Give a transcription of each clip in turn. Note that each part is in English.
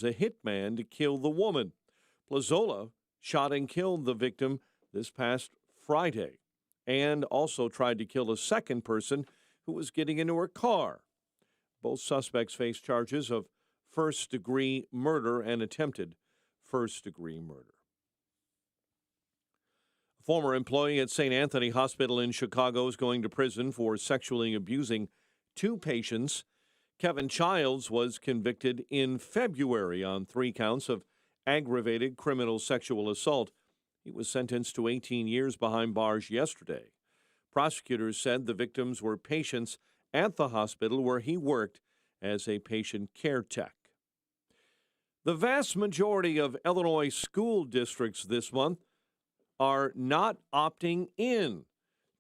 A hitman to kill the woman. Plazola shot and killed the victim this past Friday and also tried to kill a second person who was getting into her car. Both suspects face charges of first-degree murder and attempted first-degree murder. A former employee at St. Anthony Hospital in Chicago is going to prison for sexually abusing two patients. Kevin Childs was convicted in February on 3 counts of aggravated criminal sexual assault. He was sentenced to 18 years behind bars yesterday. Prosecutors said the victims were patients at the hospital where he worked as a patient care tech. The vast majority of Illinois school districts this month are not opting in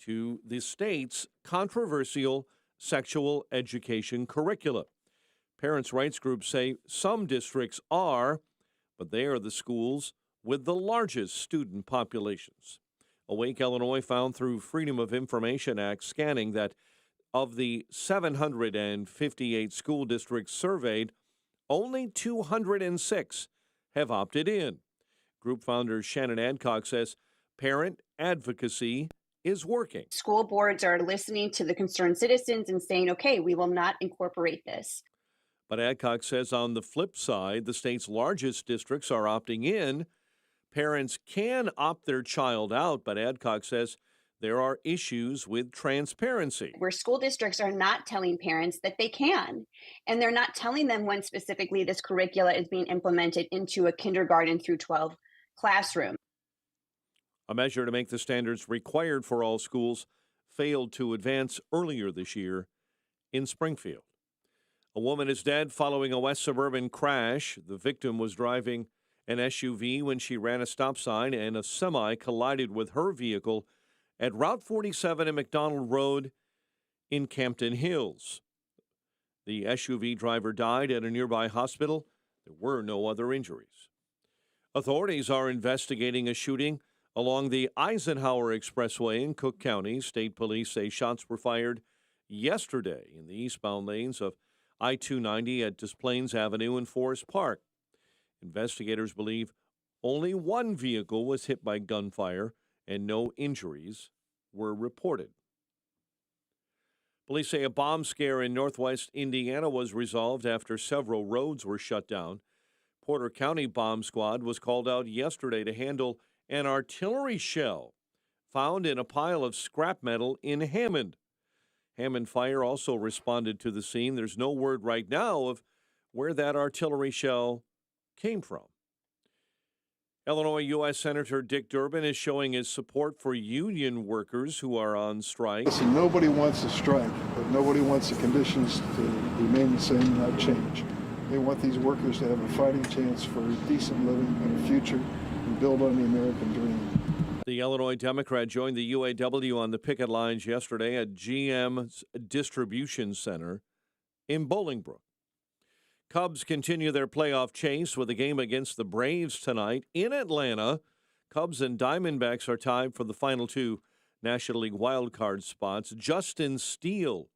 to the state's controversial sexual education curricula. Parents' rights groups say some districts are, but they are the schools with the largest student populations. Awake Illinois found through Freedom of Information Act scanning that of the 758 school districts surveyed, only 206 have opted in. Group founder Shannon Adcock says parent advocacy is working. School boards are listening to the concerned citizens and saying, okay, we will not incorporate this. But Adcock says on the flip side, the state's largest districts are opting in. Parents can opt their child out, but Adcock says there are issues with transparency. Where school districts are not telling parents that they can, and they're not telling them when specifically this curricula is being implemented into a kindergarten through 12 classroom. A measure to make the standards required for all schools failed to advance earlier this year in Springfield. A woman is dead following a West Suburban crash. The victim was driving an SUV when she ran a stop sign and a semi collided with her vehicle at Route 47 and McDonald Road in Campton Hills. The SUV driver died at a nearby hospital. There were no other injuries. Authorities are investigating a shooting along the Eisenhower Expressway in Cook County. State police say shots were fired yesterday in the eastbound lanes of I-290 at Des Plaines Avenue and Forest Park. Investigators believe only one vehicle was hit by gunfire and no injuries were reported. Police say a bomb scare in northwest Indiana was resolved after several roads were shut down. Porter County Bomb Squad was called out yesterday to handle an artillery shell found in a pile of scrap metal in Hammond. Hammond Fire also responded to the scene. There's no word right now of where that artillery shell came from. Illinois U.S. Senator Dick Durbin is showing his support for union workers who are on strike. Listen, nobody wants to strike, but nobody wants the conditions to remain the same, not change. They want these workers to have a fighting chance for a decent living and a future and build on the American dream. The Illinois Democrat joined the UAW on the picket lines yesterday at GM's distribution center in Bolingbrook. Cubs continue their playoff chase with a game against the Braves tonight in Atlanta. Cubs and Diamondbacks are tied for the final two National League wildcard spots. Justin Steele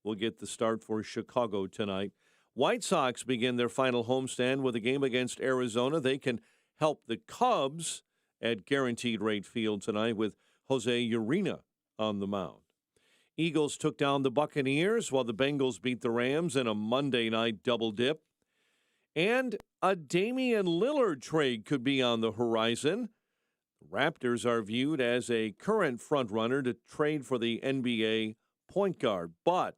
will get the start for Chicago tonight. White Sox begin their final homestand with a game against Arizona. They can help the Cubs at Guaranteed Rate Field tonight with Jose Urena on the mound. Eagles took down the Buccaneers while the Bengals beat the Rams in a Monday night double dip. And a Damian Lillard trade could be on the horizon. The Raptors are viewed as a current frontrunner to trade for the NBA point guard. But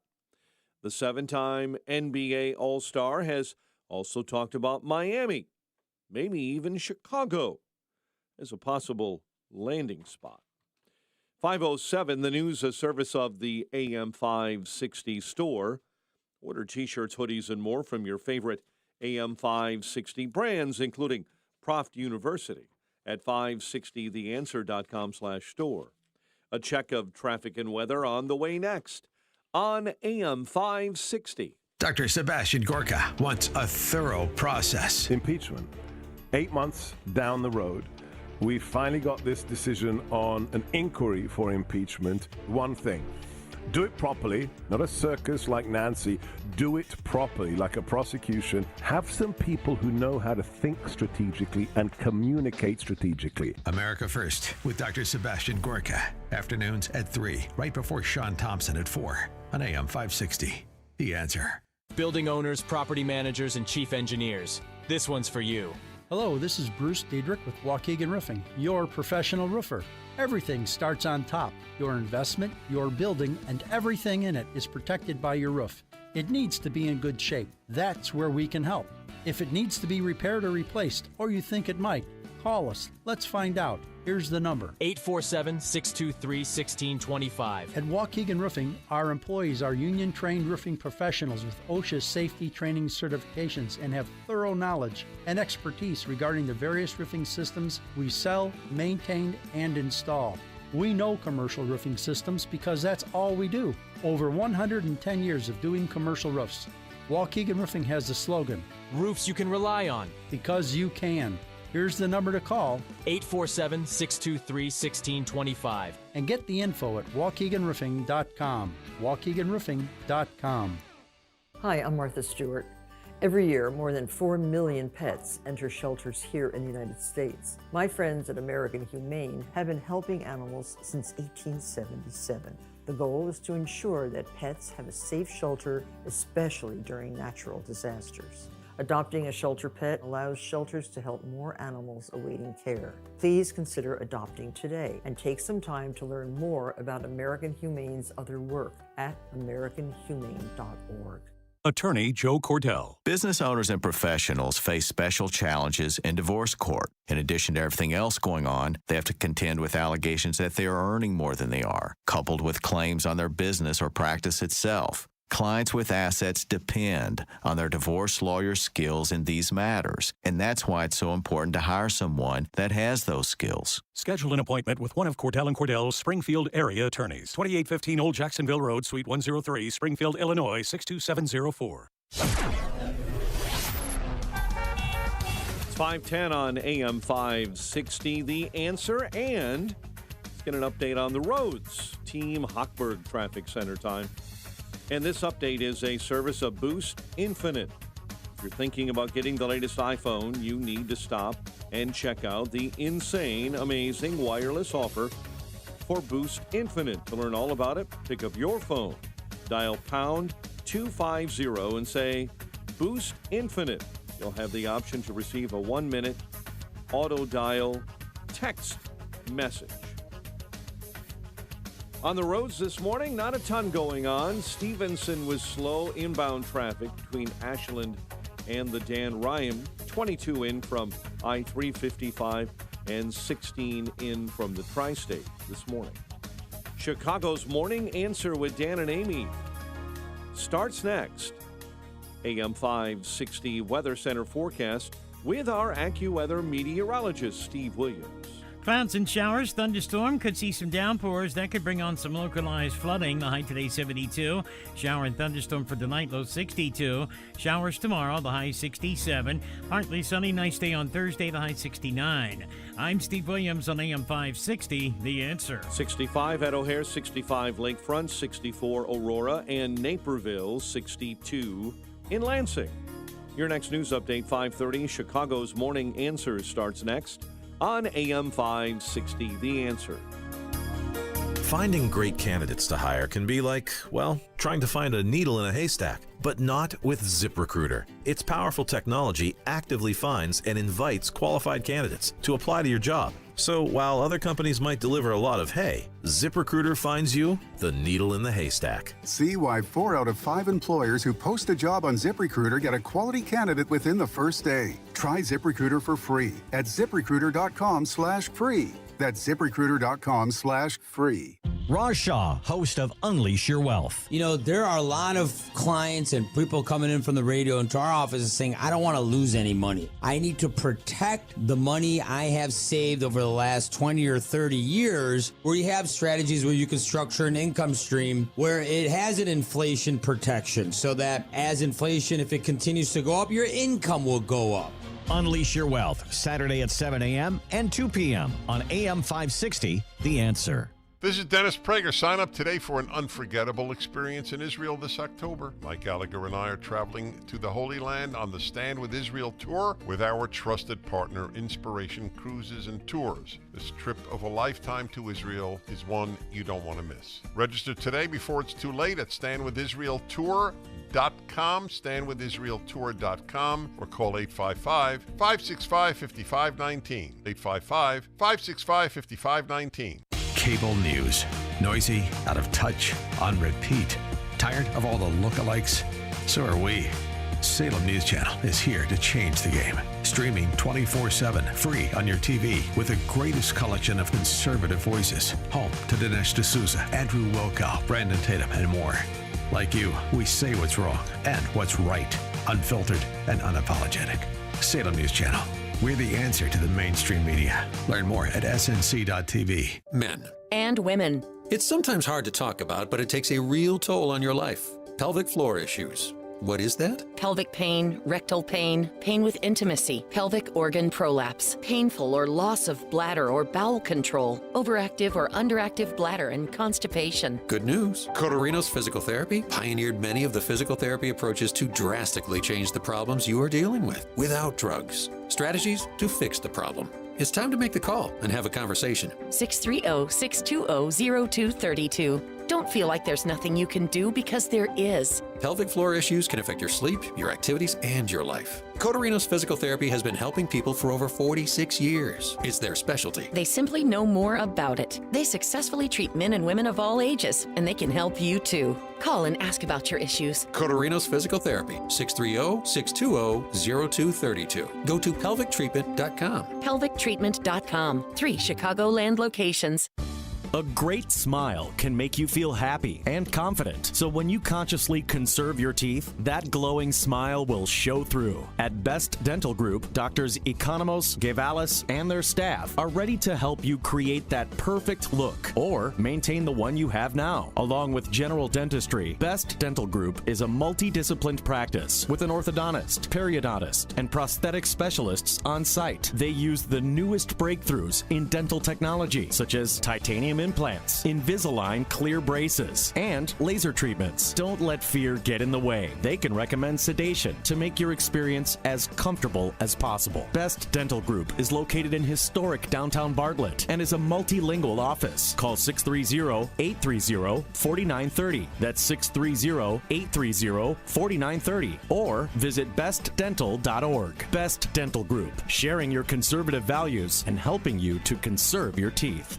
the 7-time NBA All-Star has also talked about Miami, maybe even Chicago, as a possible landing spot. 507, the news, a service of the AM 560 store. Order T-shirts, hoodies, and more from your favorite AM 560 brands, including Proft University at 560theanswer.com/store. A check of traffic and weather on the way next on AM 560. Dr. Sebastian Gorka wants a thorough process. Impeachment. 8 months down the road, we finally got this decision on an inquiry for impeachment. One thing, Do it properly, not a circus like Nancy. Do it properly, like a prosecution. Have some people who know how to think strategically and communicate strategically. America First with Dr. Sebastian Gorka. Afternoons at 3, right before Sean Thompson at 4 on AM 560. The Answer. Building owners, property managers, and chief engineers. This one's for you. Hello, this is Bruce Diedrich with Waukegan Roofing, your professional roofer. Everything starts on top. Your investment, your building, and everything in it is protected by your roof. It needs to be in good shape. That's where we can help. If it needs to be repaired or replaced, or you think it might, call us. Let's find out. Here's the number. 847-623-1625. At Waukegan Roofing, our employees are union-trained roofing professionals with OSHA safety training certifications and have thorough knowledge and expertise regarding the various roofing systems we sell, maintain, and install. We know commercial roofing systems because that's all we do. Over 110 years of doing commercial roofs. Waukegan Roofing has the slogan, Roofs you can rely on. because you can. Here's the number to call 847-623-1625. and get the info at waukeganroofing.com. waukeganroofing.com. Hi, I'm Martha Stewart. Every year, more than 4 million pets enter shelters here in the United States. My friends at American Humane have been helping animals since 1877. The goal is to ensure that pets have a safe shelter, especially during natural disasters. Adopting a shelter pet allows shelters to help more animals awaiting care. Please consider adopting today and take some time to learn more about American Humane's other work at americanhumane.org. Attorney Joe Cordell. Business owners and professionals face special challenges in divorce court. In addition to everything else going on, they have to contend with allegations that they are earning more than they are, coupled with claims on their business or practice itself. Clients with assets depend on their divorce lawyer skills in these matters, and that's why it's so important to hire someone that has those skills. Schedule an appointment with one of Cordell & Cordell's Springfield area attorneys. 2815 Old Jacksonville Road, Suite 103, Springfield, Illinois, 62704. It's 5:10 on AM 560. The Answer, and let's get an update on the roads. Team Hochberg Traffic Center time. And this update is a service of Boost Infinite. If you're thinking about getting the latest iPhone, you need to stop and check out the insane, amazing wireless offer for Boost Infinite. To learn all about it, pick up your phone, dial pound 250 and say Boost Infinite. You'll have the option to receive a 1-minute auto dial text message. On the roads this morning, not a ton going on. Stevenson was slow inbound traffic between Ashland and the Dan Ryan. 22 in from I-355 and 16 in from the Tri-State this morning. Chicago's Morning Answer with Dan and Amy starts next. AM 560 Weather Center forecast with our AccuWeather meteorologist, Steve Williams. Clouds and showers, thunderstorm, could see some downpours. That could bring on some localized flooding. The high today 72. Shower and thunderstorm for tonight, low 62. Showers tomorrow, the high 67. Partly sunny, nice day on Thursday, the high 69. I'm Steve Williams on AM 560, The Answer. 65 at O'Hare, 65 Lakefront, 64 Aurora, and Naperville, 62 in Lansing. Your next news update, 5:30. Chicago's Morning Answer starts next on AM 560, The Answer. Finding great candidates to hire can be like, well, trying to find a needle in a haystack, but not with ZipRecruiter. Its powerful technology actively finds and invites qualified candidates to apply to your job. So while other companies might deliver a lot of hay, ZipRecruiter finds you the needle in the haystack. See why 4 out of 5 employers who post a job on ZipRecruiter get a quality candidate within the first day. Try ZipRecruiter for free at ZipRecruiter.com/free. That's ZipRecruiter.com/free. Raj Shah, host of Unleash Your Wealth. You know, there are a lot of clients and people coming in from the radio into our office saying, I don't want to lose any money. I need to protect the money I have saved over the last 20 or 30 years, where you have strategies where you can structure an income stream where it has an inflation protection so that as inflation, if it continues to go up, your income will go up. Unleash Your Wealth, Saturday at 7 a.m. and 2 p.m. on AM 560, The Answer. Visit Dennis Prager. Sign up today for an unforgettable experience in Israel this October. Mike Gallagher and I are traveling to the Holy Land on the Stand with Israel tour with our trusted partner, Inspiration Cruises and Tours. This trip of a lifetime to Israel is one you don't want to miss. Register today before it's too late at standwithisraeltour.com, standwithisraeltour.com, or call 855-565-5519. 855-565-5519. Cable news. Noisy, out of touch, on repeat. Tired of all the lookalikes? So are we. Salem News Channel is here to change the game. Streaming 24/7, free on your TV, with the greatest collection of conservative voices. Home to Dinesh D'Souza, Andrew Wilkow, Brandon Tatum, and more. Like you, we say what's wrong and what's right. Unfiltered and unapologetic. Salem News Channel. We're the answer to the mainstream media. Learn more at snc.tv. Men. And women. It's sometimes hard to talk about, but it takes a real toll on your life. Pelvic floor issues. What is that? Pelvic pain, rectal pain, pain with intimacy, pelvic organ prolapse, painful or loss of bladder or bowel control, overactive or underactive bladder, and constipation. Good news. Cotorinos Physical Therapy pioneered many of the physical therapy approaches to drastically change the problems you are dealing with without drugs. Strategies to fix the problem. It's time to make the call and have a conversation. 630-620-0232. Don't feel like there's nothing you can do, because there is. Pelvic floor issues can affect your sleep, your activities, and your life. Cotorinos Physical Therapy has been helping people for over 46 years. It's their specialty. They simply know more about it. They successfully treat men and women of all ages, and they can help you too. Call and ask about your issues. Cotorinos Physical Therapy, 630-620-0232. Go to pelvictreatment.com. Pelvictreatment.com. 3 Chicagoland locations. A great smile can make you feel happy and confident. So when you consciously conserve your teeth, that glowing smile will show through. At Best Dental Group, Doctors Economos, Gavalis, and their staff are ready to help you create that perfect look or maintain the one you have now. Along with general dentistry, Best Dental Group is a multidisciplined practice with an orthodontist, periodontist, and prosthetic specialists on site. They use the newest breakthroughs in dental technology, such as titanium implants, Invisalign clear braces, and laser treatments. Don't let fear get in the way. They can recommend sedation to make your experience as comfortable as possible. Best Dental Group is located in historic downtown Bartlett and is a multilingual office. Call 630-830-4930. That's 630-830-4930. Or visit bestdental.org. Best Dental Group, sharing your conservative values and helping you to conserve your teeth.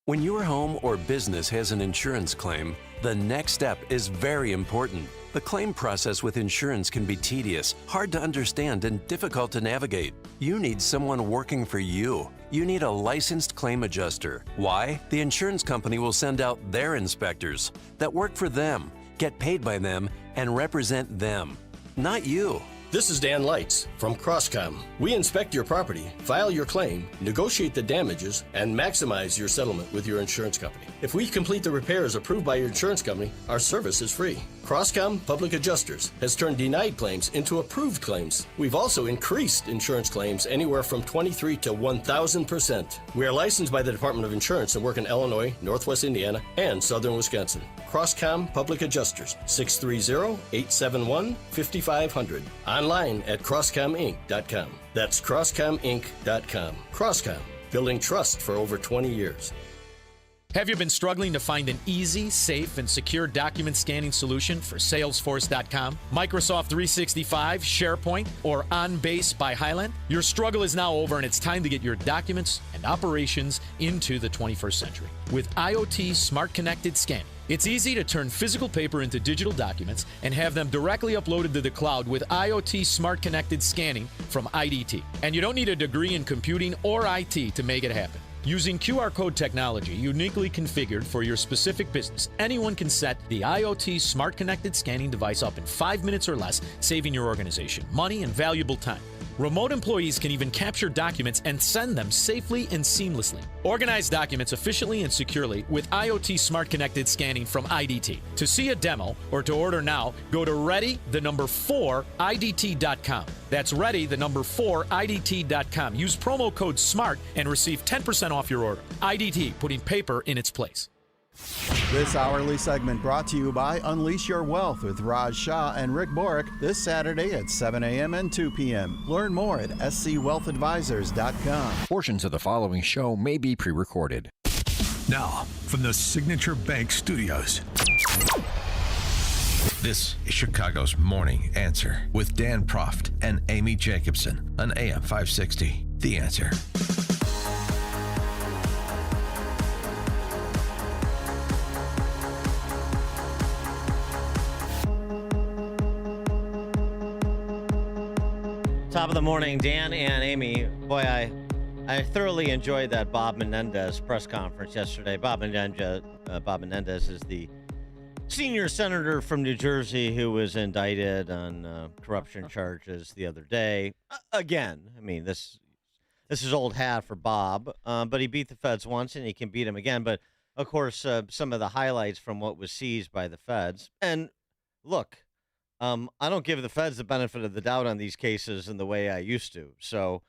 When your home or business has an insurance claim, the next step is very important. The claim process with insurance can be tedious, hard to understand, and difficult to navigate. You need someone working for you. You need a licensed claim adjuster. Why? The insurance company will send out their inspectors that work for them, get paid by them, and represent them, not you. This is Dan Lights from Crosscom. We inspect your property, file your claim, negotiate the damages, and maximize your settlement with your insurance company. If we complete the repairs approved by your insurance company, our service is free. Crosscom Public Adjusters has turned denied claims into approved claims. We've also increased insurance claims anywhere from 23 to 1,000%. We are licensed by the Department of Insurance and work in Illinois, Northwest Indiana, and Southern Wisconsin. Crosscom Public Adjusters, 630-871-5500. Online at crosscominc.com. That's crosscominc.com. Crosscom, building trust for over 20 years. Have you been struggling to find an easy, safe, and secure document scanning solution for Salesforce.com, Microsoft 365, SharePoint, or OnBase by Highland? Your struggle is now over, and it's time to get your documents and operations into the 21st century. With IoT Smart Connected Scanning, it's easy to turn physical paper into digital documents and have them directly uploaded to the cloud with IoT Smart Connected Scanning from IDT. And you don't need a degree in computing or IT to make it happen. Using QR code technology uniquely configured for your specific business, anyone can set the IoT Smart Connected Scanning device up in 5 minutes or less, saving your organization money and valuable time. Remote employees can even capture documents and send them safely and seamlessly. Organize documents efficiently and securely with IoT Smart Connected Scanning from IDT. To see a demo or to order now, go to ready4idt.com. That's ready4idt.com. Use promo code SMART and receive 10% off your order. IDT, putting paper in its place. This hourly segment brought to you by Unleash Your Wealth with Raj Shah and Rick Borick this Saturday at 7 a.m. and 2 p.m. Learn more at scwealthadvisors.com. Portions of the following show may be pre-recorded. Now, from the Signature Bank Studios, this is Chicago's Morning Answer with Dan Proft and Amy Jacobson on AM 560. The Answer. Top of the morning, Dan and Amy. Boy, I thoroughly enjoyed that Bob Menendez press conference yesterday. Bob Menendez is the senior senator from New Jersey who was indicted on corruption charges the other day. Again, I mean, this is old hat for Bob, but he beat the feds once and he can beat them again. But, of course, some of the highlights from what was seized by the feds. And, look, I don't give the feds the benefit of the doubt on these cases in the way I used to. So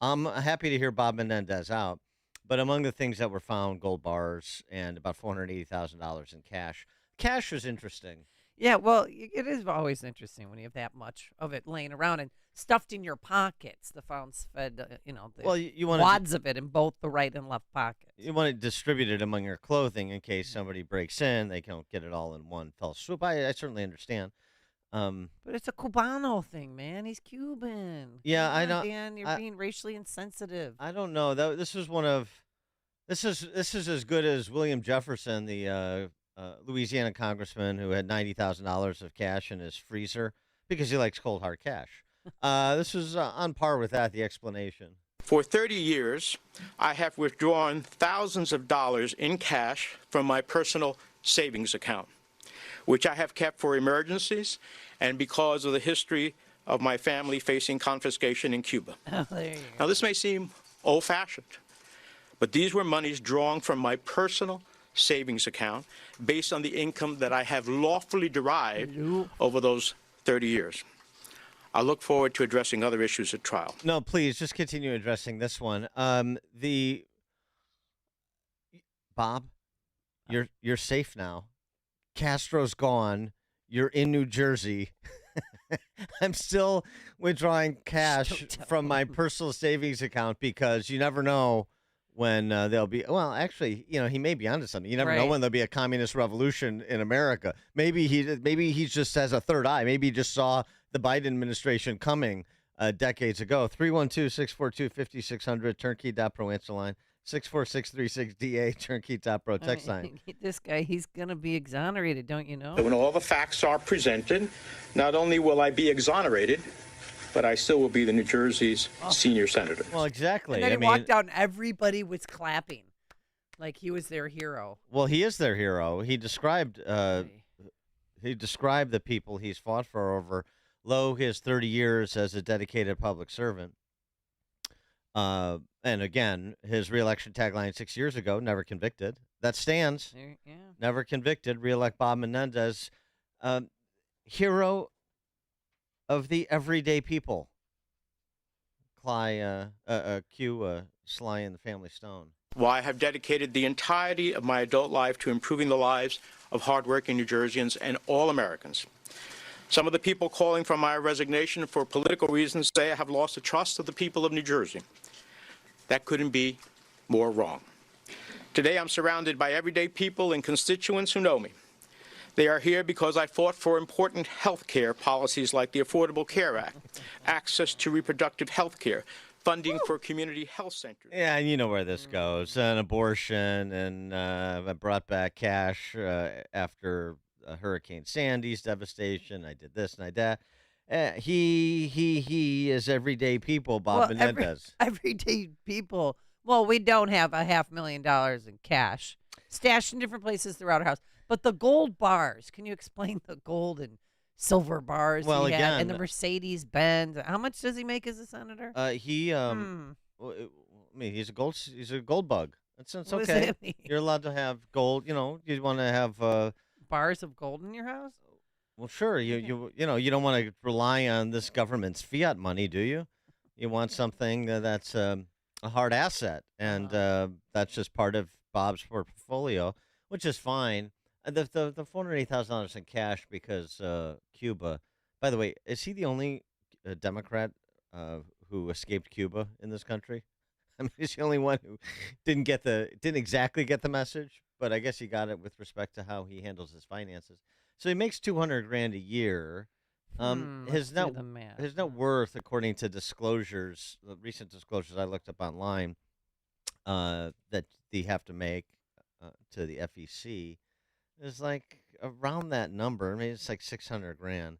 I'm happy to hear Bob Menendez out. But among the things that were found, gold bars and about $480,000 in cash. Cash was interesting. Yeah, well, it is always interesting when you have that much of it laying around and stuffed in your pockets. The founds fed, you want wads of it in both the right and left pockets. You want to distribute it among your clothing in case somebody breaks in. They can't get it all in one fell swoop. I certainly understand. But it's a Cubano thing, man. He's Cuban. Yeah, I know. Dan, you're being racially insensitive. I don't know. This is as good as William Jefferson, the Louisiana congressman who had $90,000 of cash in his freezer because he likes cold hard cash. This is on par with that. The explanation. For 30 years, I have withdrawn thousands of dollars in cash from my personal savings account, which I have kept for emergencies and because of the history of my family facing confiscation in Cuba. Oh, there you go. Now, this may seem old-fashioned, but these were monies drawn from my personal savings account based on the income that I have lawfully derived over those 30 years. I look forward to addressing other issues at trial. No, please, just continue addressing this one. Bob, you're safe now. Castro's gone. You're in New Jersey. I'm still withdrawing cash from my personal savings account because you never know when there'll be. Well, actually, he may be onto something. You never know when there'll be a communist revolution in America. Maybe he just has a third eye. Maybe he just saw the Biden administration coming decades ago. 312-642-5600 turnkey.pro answer line. 64636DA turnkey.pro text line. This guy, he's going to be exonerated, don't you know? When all the facts are presented, not only will I be exonerated, but I still will be the New Jersey's senior senator. Well, exactly. And then he walked out and everybody was clapping like he was their hero. Well, he is their hero. He described the people he's fought for over his 30 years as a dedicated public servant. And again, his reelection tagline 6 years ago, never convicted. That stands. Yeah. Never convicted. Reelect Bob Menendez. Hero of the everyday people. Cue Sly and the Family Stone. Why I have dedicated the entirety of my adult life to improving the lives of hardworking New Jerseyans and all Americans. Some of the people calling for my resignation for political reasons say I have lost the trust of the people of New Jersey. That couldn't be more wrong. Today I'm surrounded by everyday people and constituents who know me. They are here because I fought for important health care policies like the Affordable Care Act, access to reproductive health care, funding for community health centers. Yeah, and you know where this goes. An abortion, and I brought back cash after Hurricane Sandy's devastation. I did this and I did that. He is everyday people, Bob Menendez. Everyday people. Well, we don't have $500,000 in cash stashed in different places throughout our house. But the gold bars, can you explain the gold and silver bars Well, he had, again, and the Mercedes Benz. How much does he make as a senator? Well, I mean, he's a gold bug. That's What does okay. that mean? You're allowed to have gold. You want to have. Bars of gold in your house? Well, sure. You don't want to rely on this government's fiat money, do you? You want something that's a hard asset, and that's just part of Bob's portfolio, which is fine. The $480,000 in cash because Cuba. By the way, is he the only Democrat who escaped Cuba in this country? I mean, he's the only one who didn't exactly get the message, but I guess he got it with respect to how he handles his finances. So he makes $200,000 a year. His net worth, according to disclosures, the recent disclosures I looked up online, that they have to make to the FEC, is like around that number. I mean, it's like $600,000.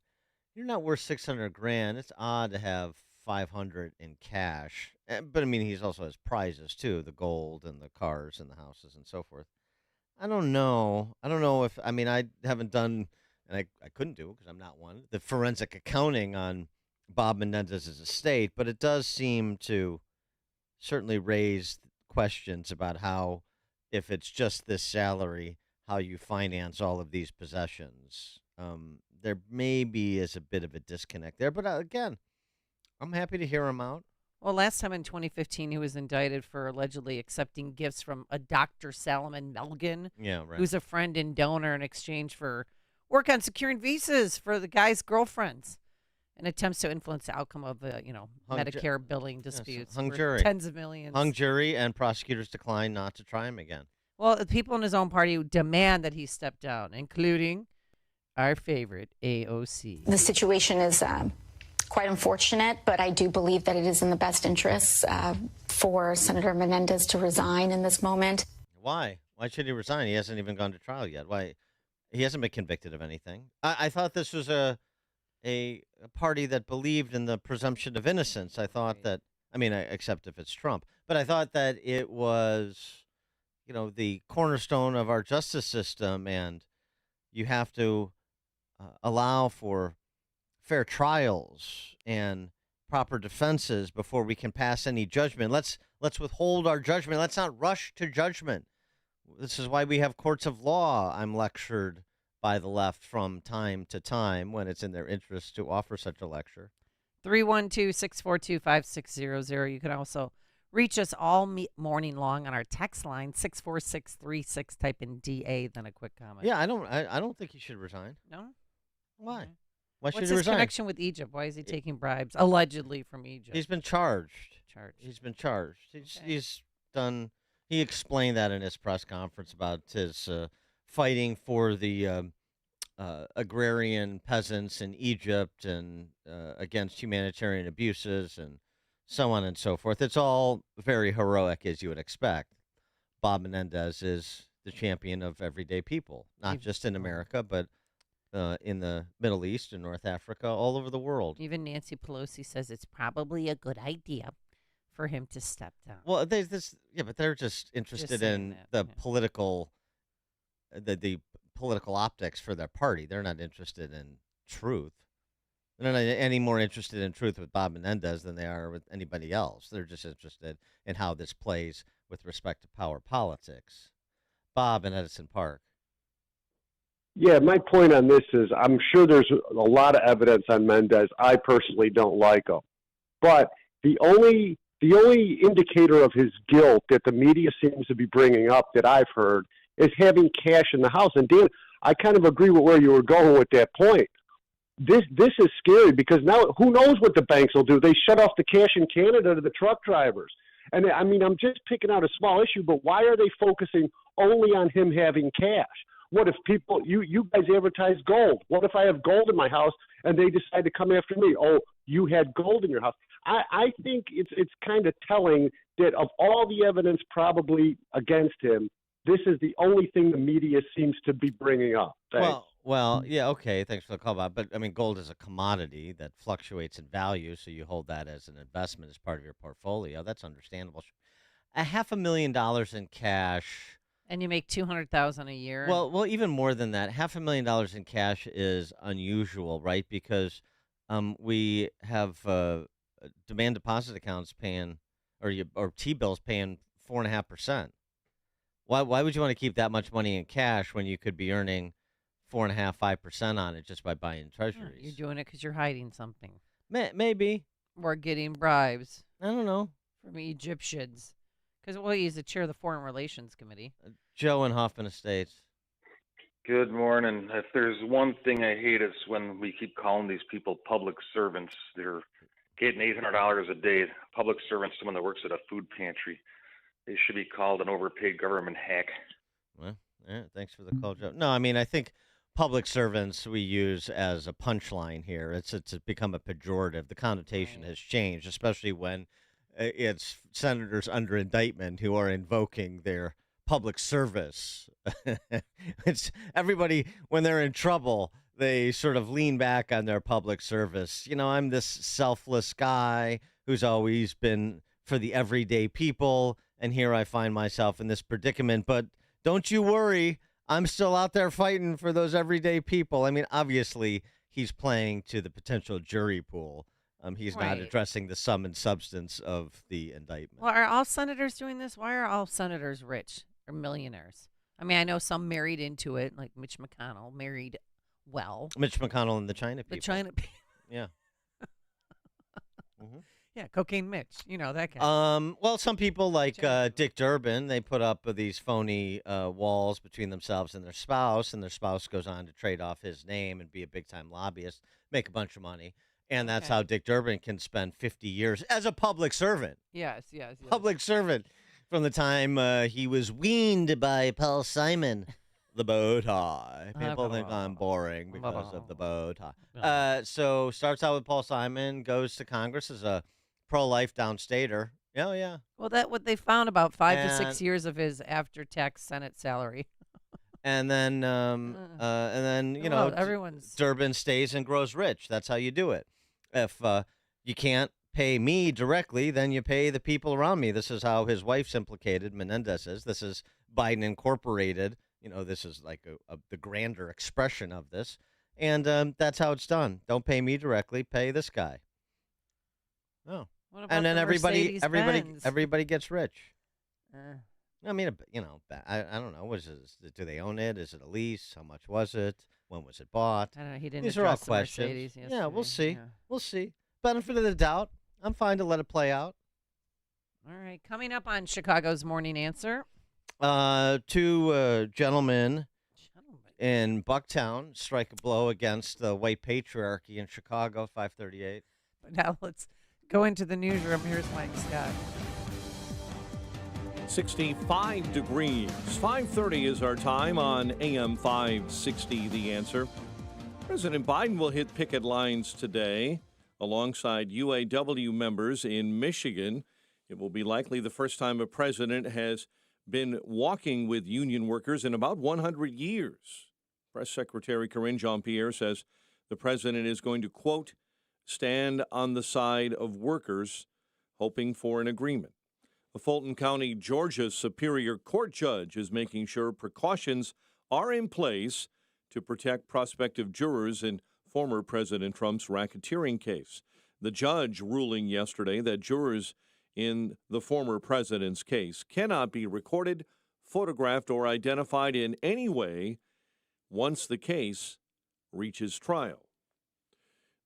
You're not worth $600,000. It's odd to have $500 in cash, but I mean, he's also has prizes too, the gold and the cars and the houses and so forth. I don't know. If I haven't done, and I couldn't do because I'm not one, the forensic accounting on Bob Menendez's estate, but it does seem to certainly raise questions about how, if it's just this salary, how you finance all of these possessions. There maybe is a bit of a disconnect there, but again, I'm happy to hear him out. Well, last time in 2015, he was indicted for allegedly accepting gifts from a Dr. Salomon Melgen, who's a friend and donor, in exchange for work on securing visas for the guy's girlfriends, and attempts to influence the outcome of Medicare billing disputes. Hung for jury. Tens of millions. Hung jury, and prosecutors declined not to try him again. Well, the people in his own party demand that he step down, including our favorite AOC. The situation is quite unfortunate, but I do believe that it is in the best interests for Senator Menendez to resign in this moment. Why? Why should he resign? He hasn't even gone to trial yet. Why? He hasn't been convicted of anything. I thought this was a party that believed in the presumption of innocence. I thought that, except if it's Trump, but I thought that it was, the cornerstone of our justice system, and you have to allow for fair trials and proper defenses before we can pass any judgment. Let's withhold our judgment. Let's not rush to judgment. This is why we have courts of law. I'm lectured by the left from time to time when it's in their interest to offer such a lecture. 312-642-5600. You can also reach us all morning long on our text line, 64636. Type in DA, then a quick comment. Yeah, I don't think he should resign. No? Why? Okay. Why should What's he his resign? connection with Egypt? Why is he taking bribes, allegedly, from Egypt? He's been charged. He's been charged. He's done. He explained that in his press conference about his fighting for the agrarian peasants in Egypt and against humanitarian abuses and so on and so forth. It's all very heroic, as you would expect. Bob Menendez is the champion of everyday people, not just in America, but in the Middle East and North Africa, all over the world. Even Nancy Pelosi says it's probably a good idea for him to step down. Well, but they're just interested in the political, the political optics for their party. They're not interested in truth. They're not any more interested in truth with Bob Menendez than they are with anybody else. They're just interested in how this plays with respect to power politics. Bob in Edison Park. Yeah, my point on this is I'm sure there's a lot of evidence on Menendez. I personally don't like him. But the only indicator of his guilt that the media seems to be bringing up that I've heard is having cash in the house. And Dan, I kind of agree with where you were going with that point. This is scary because now who knows what the banks will do? They shut off the cash in Canada to the truck drivers. And I'm just picking out a small issue, but why are they focusing only on him having cash? What if people, you guys advertise gold? What if I have gold in my house and they decide to come after me? Oh, you had gold in your house. I think it's kind of telling that of all the evidence probably against him, this is the only thing the media seems to be bringing up. Thanks. Well, yeah, okay. Thanks for the call, Bob. But gold is a commodity that fluctuates in value, so you hold that as an investment as part of your portfolio. That's understandable. $500,000 in cash. And you make $200,000 a year. Well, even more than that. $500,000 in cash is unusual, right? Because we have demand deposit accounts paying, or T-bills paying 4.5%. Why would you want to keep that much money in cash when you could be earning 4.5%, 5% on it just by buying treasuries? You're doing it because you're hiding something. Maybe. Or getting bribes. I don't know. From Egyptians. Because, he's the chair of the Foreign Relations Committee. Joe in Hoffman Estates. Good morning. If there's one thing I hate, it's when we keep calling these people public servants. They're getting $800 a day. Public servants, someone that works at a food pantry. They should be called an overpaid government hack. Well, thanks for the call, Joe. No, I mean, I think public servants we use as a punchline here. It's become a pejorative. The connotation has changed, especially when it's senators under indictment who are invoking their public service. It's everybody, when they're in trouble, they sort of lean back on their public service. I'm this selfless guy who's always been for the everyday people, and here I find myself in this predicament. But don't you worry, I'm still out there fighting for those everyday people. I mean, obviously, he's playing to the potential jury pool. He's not addressing the sum and substance of the indictment. Well, are all senators doing this? Why are all senators rich or millionaires? I mean, I know some married into it, like Mitch McConnell married well. Mitch McConnell and the China people. The China people. Yeah. Mm-hmm. Yeah, Cocaine Mitch. That guy. Well, some people like Dick Durbin, they put up these phony walls between themselves and their spouse goes on to trade off his name and be a big-time lobbyist, make a bunch of money. And that's how Dick Durbin can spend 50 years as a public servant. Yes. Public servant from the time he was weaned by Paul Simon. The bow tie. People think I'm boring because of the bow tie. So starts out with Paul Simon, goes to Congress as a pro-life downstater. Oh, yeah. Well, what they found about 5 to 6 years of his after-tax Senate salary. And then, everyone's Durbin stays and grows rich. That's how you do it. If you can't pay me directly, then you pay the people around me. This is how his wife's implicated, Menendez is. This is Biden Incorporated. This is like the grander expression of this. And that's how it's done. Don't pay me directly. Pay this guy. Oh. What about and then the everybody gets rich. Uh. I mean, I don't know. Do they own it? Is it a lease? How much was it? When was it bought? I don't know. He didn't These are all address the questions. Mercedes Yeah, we'll see. yesterday. We'll see. Benefit of the doubt. I'm fine to let it play out. All right. Coming up on Chicago's Morning Answer. Two gentlemen in Bucktown strike a blow against the white patriarchy in Chicago, 538. But now let's go into the newsroom. Here's Mike Scott. 65 degrees. 5:30 is our time on AM 560, The Answer. President Biden will hit picket lines today alongside UAW members in Michigan. It will be likely the first time a president has been walking with union workers in about 100 years. Press Secretary Karine Jean-Pierre says the president is going to, quote, stand on the side of workers, hoping for an agreement. A Fulton County, Georgia Superior Court judge is making sure precautions are in place to protect prospective jurors in former President Trump's racketeering case. The judge ruling yesterday that jurors in the former president's case cannot be recorded, photographed, or identified in any way once the case reaches trial.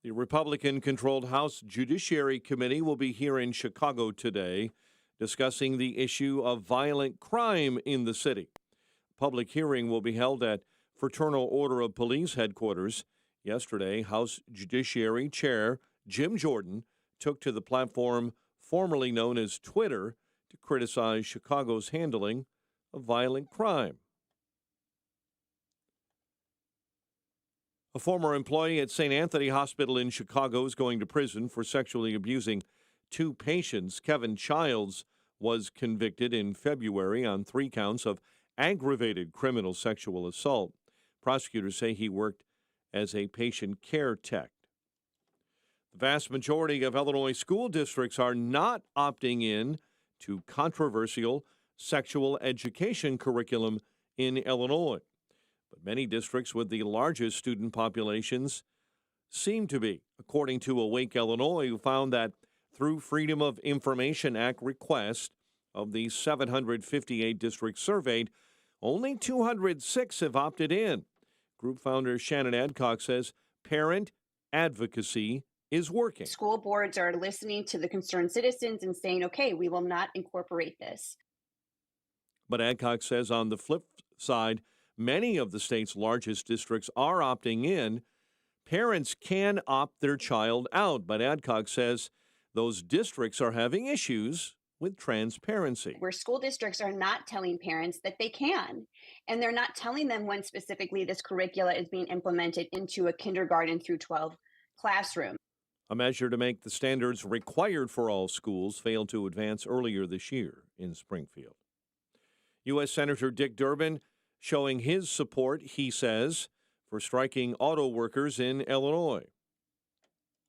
The Republican-controlled House Judiciary Committee will be here in Chicago today discussing the issue of violent crime in the city. A public hearing will be held at Fraternal Order of Police headquarters. Yesterday, House Judiciary Chair Jim Jordan took to the platform formerly known as Twitter to criticize Chicago's handling of violent crime. A former employee at St. Anthony Hospital in Chicago is going to prison for sexually abusing two patients. Kevin Childs was convicted in February on 3 counts of aggravated criminal sexual assault. Prosecutors say he worked as a patient care tech. The vast majority of Illinois school districts are not opting in to controversial sexual education curriculum in Illinois. But many districts with the largest student populations seem to be, according to Awake Illinois, who found that through Freedom of Information Act request of the 758 districts surveyed, only 206 have opted in. Group founder Shannon Adcock says parent advocacy is working. School boards are listening to the concerned citizens and saying, okay, we will not incorporate this. But Adcock says on the flip side, many of the state's largest districts are opting in. Parents can opt their child out, but Adcock says those districts are having issues with transparency. Where school districts are not telling parents that they can, and they're not telling them when specifically this curricula is being implemented into a kindergarten through 12 classroom. A measure to make the standards required for all schools failed to advance earlier this year in Springfield. U.S. Senator Dick Durbin showing his support, he says, for striking auto workers in Illinois.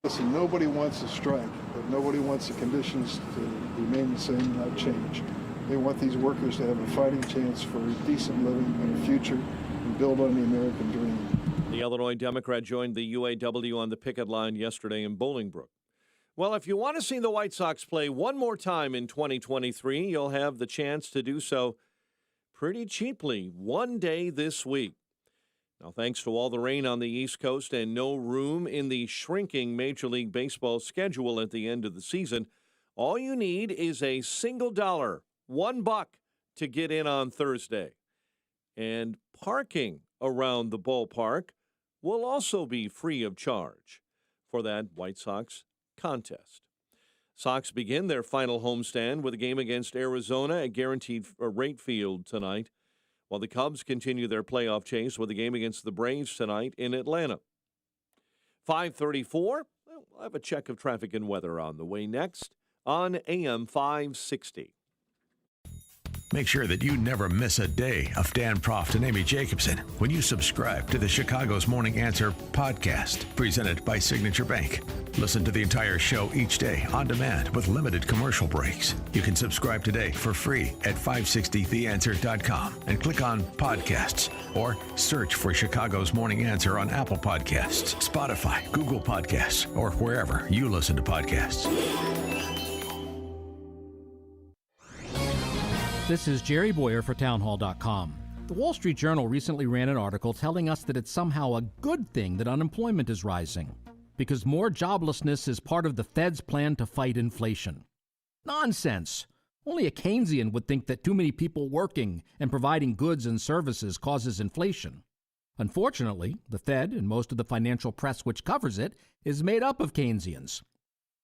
Listen, nobody wants a strike, but nobody wants the conditions to remain the same and not change. They want these workers to have a fighting chance for a decent living and a future and build on the American dream. The Illinois Democrat joined the UAW on the picket line yesterday in Bolingbrook. Well, if you want to see the White Sox play one more time in 2023, you'll have the chance to do so pretty cheaply one day this week. Now, thanks to all the rain on the East Coast and no room in the shrinking Major League Baseball schedule at the end of the season, all you need is a single $1 to get in on Thursday. And parking around the ballpark will also be free of charge for that White Sox contest. Sox begin their final homestand with a game against Arizona at Guaranteed Rate Field tonight, while the Cubs continue their playoff chase with a game against the Braves tonight in Atlanta. 5:34, we'll have a check of traffic and weather on the way next on AM 560. Make sure that you never miss a day of Dan Proft and Amy Jacobson when you subscribe to the Chicago's Morning Answer podcast, presented by Signature Bank. Listen to the entire show each day on demand with limited commercial breaks. You can subscribe today for free at 560theanswer.com and click on podcasts or search for Chicago's Morning Answer on Apple Podcasts, Spotify, Google Podcasts, or wherever you listen to podcasts. This is Jerry Boyer for Townhall.com. The Wall Street Journal recently ran an article telling us that it's somehow a good thing that unemployment is rising, because more joblessness is part of the Fed's plan to fight inflation. Nonsense! Only a Keynesian would think that too many people working and providing goods and services causes inflation. Unfortunately, the Fed and most of the financial press which covers it is made up of Keynesians.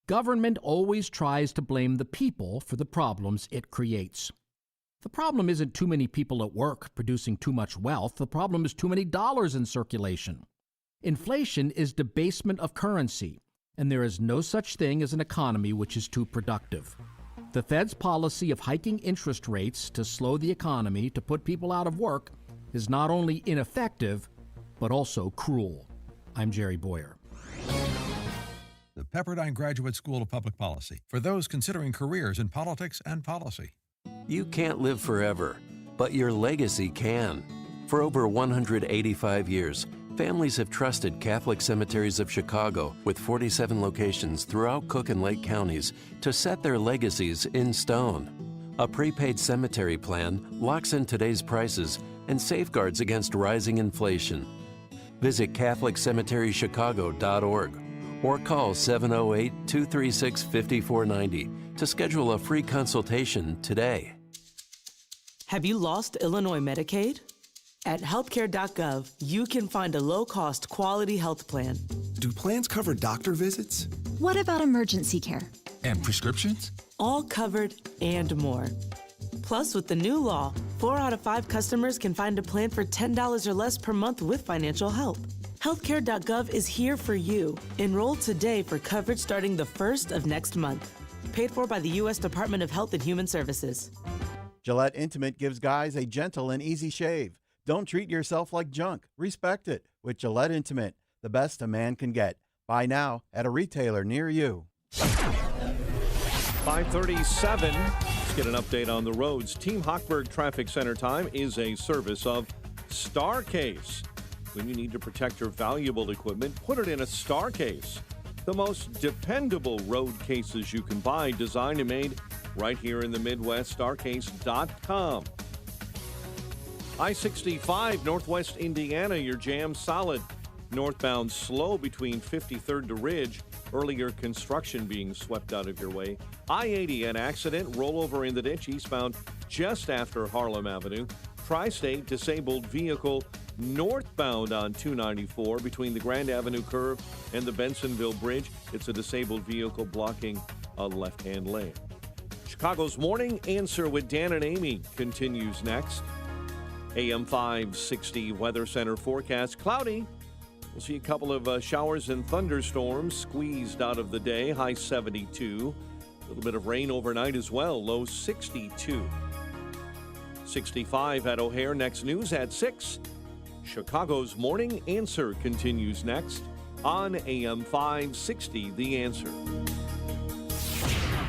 Government always tries to blame the people for the problems it creates. The problem isn't too many people at work producing too much wealth. The problem is too many dollars in circulation. Inflation is debasement of currency, and there is no such thing as an economy which is too productive. The Fed's policy of hiking interest rates to slow the economy to put people out of work is not only ineffective, but also cruel. I'm Jerry Boyer. The Pepperdine Graduate School of Public Policy, for those considering careers in politics and policy. You can't live forever, but your legacy can. For over 185 years, families have trusted Catholic Cemeteries of Chicago, with 47 locations throughout Cook and Lake counties, to set their legacies in stone. A prepaid cemetery plan locks in today's prices and safeguards against rising inflation. Visit CatholicCemeteryChicago.org or call 708-236-5490 to schedule a free consultation today. Have you lost Illinois Medicaid? At healthcare.gov, you can find a low-cost, quality health plan. Do plans cover doctor visits? What about emergency care? And prescriptions? All covered and more. Plus, with the new law, 4 out of 5 customers can find a plan for $10 or less per month with financial help. Healthcare.gov is here for you. Enroll today for coverage starting the 1st of next month. Paid for by the U.S. Department of Health and Human Services. Gillette Intimate gives guys a gentle and easy shave. Don't treat yourself like junk. Respect it with Gillette Intimate, the best a man can get. Buy now at a retailer near you. 5:37. get an update on the roads. Team Hochberg Traffic Center time is a service of Starcase. When you need to protect your valuable equipment, put it in a Starcase. The most dependable road cases you can buy, designed and made right here in the Midwest. Starcase.com. I-65 Northwest Indiana, your jam solid. Northbound slow between 53rd to Ridge. Earlier construction being swept out of your way. I-80, an accident, rollover in the ditch eastbound just after Harlem Avenue. Tri-State disabled vehicle northbound on 294 between the Grand Avenue curve and the Bensonville Bridge. It's a disabled vehicle blocking a left-hand lane. Chicago's Morning Answer with Dan and Amy continues next. AM 560 Weather Center forecast, cloudy. We'll see a couple of showers and thunderstorms squeezed out of the day, high 72. A little bit of rain overnight as well, low 62. 65 at O'Hare. Next news at 6. Chicago's Morning Answer continues next on AM 560, The Answer.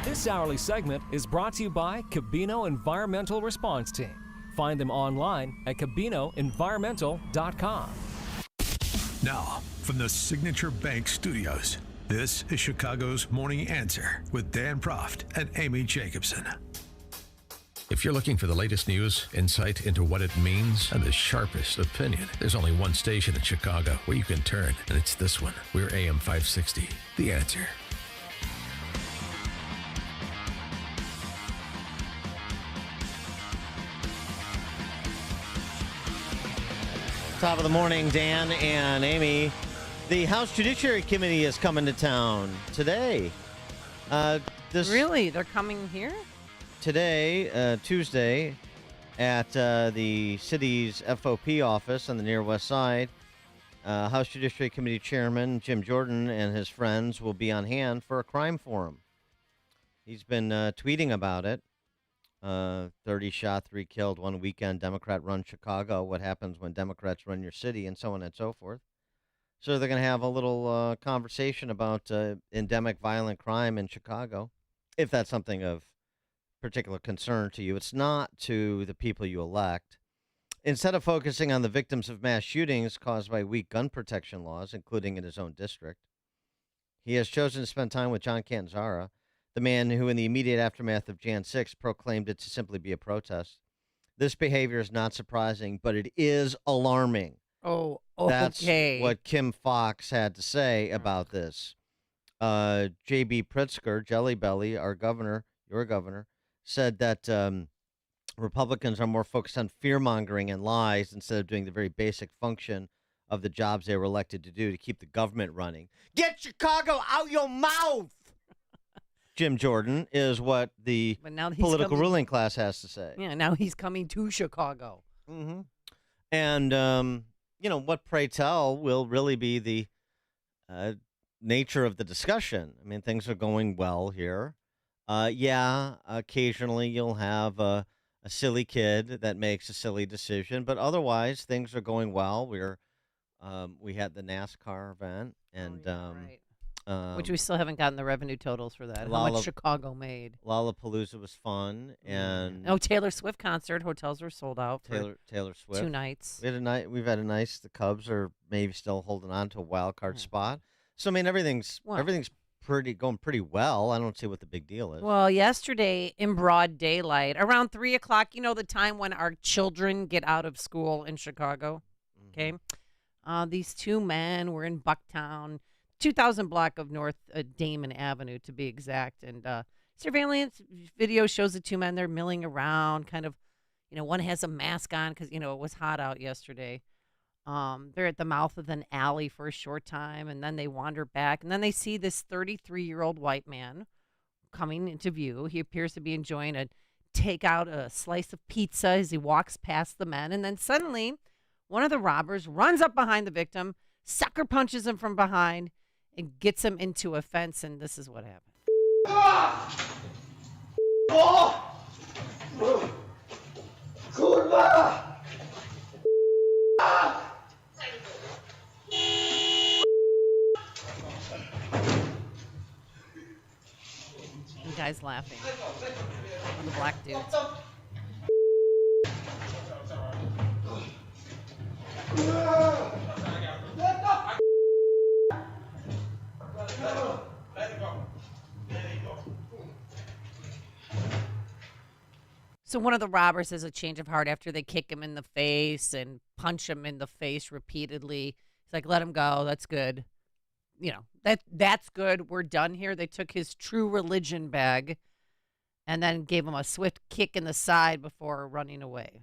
This hourly segment is brought to you by Cabino Environmental Response Team. Find them online at cabinoenvironmental.com. Now, from the Signature Bank Studios, this is Chicago's Morning Answer with Dan Proft and Amy Jacobson. If you're looking for the latest news, insight into what it means, and the sharpest opinion, there's only one station in Chicago where you can turn, and it's this one. We're AM 560, The Answer. Top of the morning, Dan and Amy. The House Judiciary Committee is coming to town today. Really? They're coming here? Today, Tuesday, at the city's FOP office on the Near West Side. House Judiciary Committee Chairman Jim Jordan and his friends will be on hand for a crime forum. He's been tweeting about it. 30 shot, 3 killed, 1 weekend, Democrat run Chicago. What happens when Democrats run your city, and so on and so forth. So they're going to have a little conversation about endemic violent crime in Chicago, if that's something of particular concern to you. It's not to the people you elect. Instead of focusing on the victims of mass shootings caused by weak gun protection laws, including in his own district, he has chosen to spend time with John Catanzara, the man who, in the immediate aftermath of Jan 6, proclaimed it to simply be a protest. This behavior is not surprising, but it is alarming. Oh, That's okay. what Kim Foxx had to say about this. J.B. Pritzker, Jelly Belly, our governor, your governor, said that Republicans are more focused on fear-mongering and lies instead of doing the very basic function of the jobs they were elected to do to keep the government running. Get Chicago out your mouth! Jim Jordan is what the political ruling class has to say. Yeah, now he's coming to Chicago. Mm-hmm. And, what, pray tell, will really be the nature of the discussion. I mean, things are going well here. Occasionally you'll have a silly kid that makes a silly decision, but otherwise things are going well. We had the NASCAR event, and right. Which we still haven't gotten the revenue totals for that. How much Chicago made. Lollapalooza was fun, and Taylor Swift concert. Hotels were sold out for Taylor Swift 2 nights. We've had a nice. The Cubs are maybe still holding on to a wild card spot. So I mean, everything's going pretty well. I don't see what the big deal is. Well, yesterday in broad daylight, around 3:00, the time when our children get out of school in Chicago. Okay, these 2 men were in Bucktown, 2000 block of North Damon Avenue to be exact, and surveillance video shows the 2 men. They're milling around, kind of, one has a mask on because it was hot out yesterday. They're at the mouth of an alley for a short time, and then they wander back, and then they see this 33-year-old white man coming into view. He appears to be enjoying take out a slice of pizza as he walks past the men, and then suddenly one of the robbers runs up behind the victim, sucker punches him from behind, and gets him into a fence, and this is what happened. guys laughing. One of the black dudes. So one of the robbers has a change of heart after they kick him in the face and punch him in the face repeatedly. He's like, let him go. That's good. You know, that's good. We're done here. They took his True Religion bag and then gave him a swift kick in the side before running away.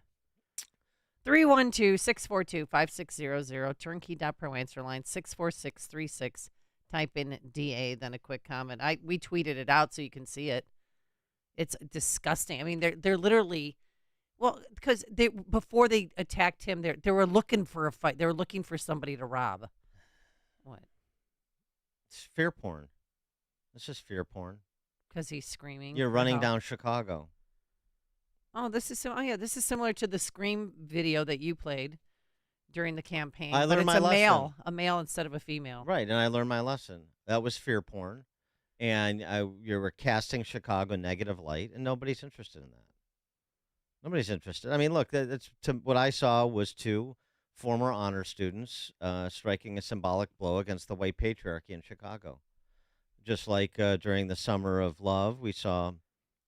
312-642-5600, turnkey.pro answer line 64636. Type in DA, then a quick comment. We tweeted it out so you can see it. It's disgusting. I mean, they're literally, well, because before they attacked him, they were looking for a fight. They were looking for somebody to rob. What? It's fear porn. It's just fear porn. Because he's screaming. You're running down Chicago. Oh, this is similar to the Scream video that you played during the campaign. I learned my lesson. A male instead of a female. Right, and I learned my lesson. That was fear porn. And you were casting Chicago negative light, and nobody's interested in that. Nobody's interested. I mean, look, what I saw was two former honor students striking a symbolic blow against the white patriarchy in Chicago. Just like during the Summer of Love, we saw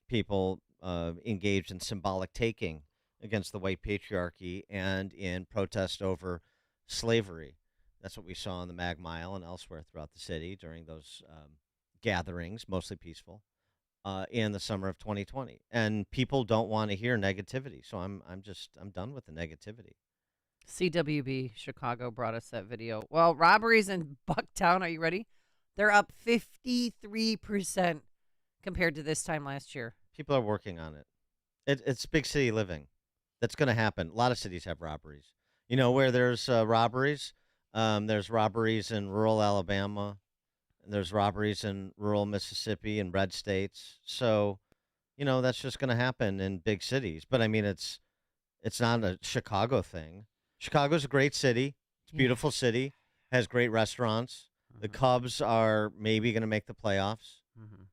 people engaged in symbolic taking against the white patriarchy and in protest over slavery. That's what we saw on the Mag Mile and elsewhere throughout the city during those gatherings, mostly peaceful, in the summer of 2020. And people don't want to hear negativity. So I'm done with the negativity. CWB Chicago brought us that video. Well, robberies in Bucktown, are you ready? They're up 53% compared to this time last year. People are working on it. It's big city living. That's going to happen. A lot of cities have robberies. You know where there's robberies? There's robberies in rural Alabama. There's robberies in rural Mississippi and red states. So, that's just going to happen in big cities. But, I mean, it's not a Chicago thing. Chicago's a great city. It's a beautiful city. Has great restaurants. Mm-hmm. The Cubs are maybe going to make the playoffs. Mm-hmm.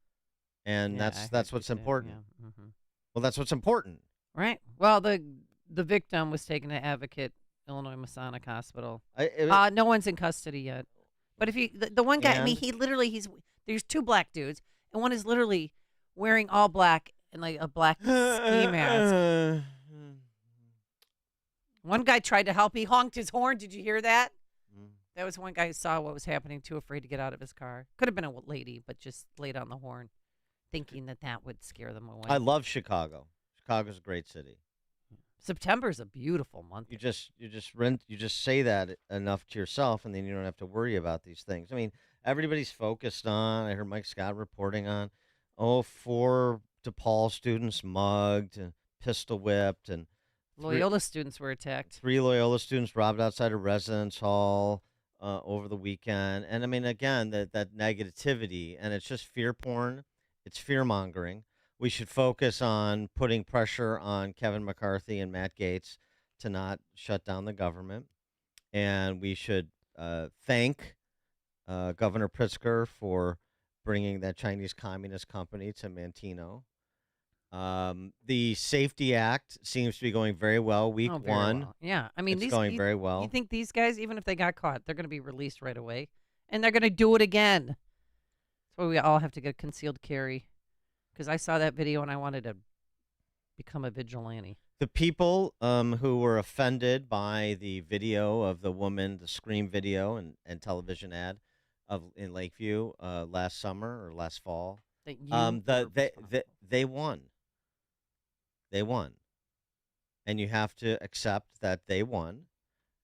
And that's what's important. Yeah. Mm-hmm. Well, that's what's important. Right. Well, the victim was taken to Advocate, Illinois Masonic Hospital. No one's in custody yet. But if the one guy, I mean, there's two black dudes, and one is literally wearing all black and like a black ski mask. One guy tried to help. He honked his horn. Did you hear that? That was one guy who saw what was happening, too afraid to get out of his car. Could have been a lady, but just laid on the horn, thinking that would scare them away. I love Chicago. Chicago's a great city. September's a beautiful month. You just say that enough to yourself, and then you don't have to worry about these things. I mean, everybody's focused on. I heard Mike Scott reporting on, 4 DePaul students mugged and pistol whipped, and Loyola students were attacked. 3 Loyola students robbed outside a residence hall over the weekend. And I mean, again, that negativity, and it's just fear porn. It's fear mongering. We should focus on putting pressure on Kevin McCarthy and Matt Gaetz to not shut down the government. And we should thank Governor Pritzker for bringing that Chinese communist company to Manteno. The Safety Act seems to be going very well. Week 1. Well. Yeah. I mean, it's going very well. You think these guys, even if they got caught, they're going to be released right away? And they're going to do it again. That's why we all have to get concealed carry. Because I saw that video and I wanted to become a vigilante. The people who were offended by the video of the woman, the Scream video and television ad in Lakeview last summer or last fall, they won. They won. And you have to accept that they won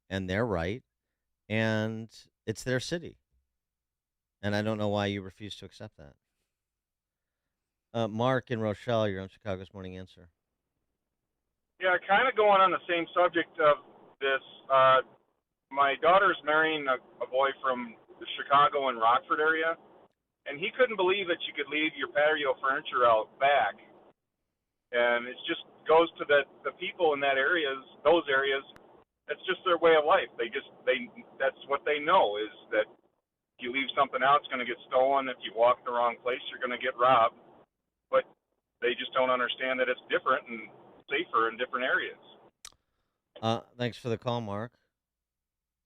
and they're right and it's their city. And I don't know why you refuse to accept that. Mark in Rochelle, you're on Chicago's Morning Answer. Yeah, kind of going on the same subject of this. My daughter's marrying a boy from the Chicago and Rockford area, and he couldn't believe that you could leave your patio furniture out back. And it just goes to the people in those areas, that's just their way of life. That's what they know, is that if you leave something out, it's going to get stolen. If you walk the wrong place, you're going to get robbed. but they just don't understand that it's different and safer in different areas. Thanks for the call, Mark.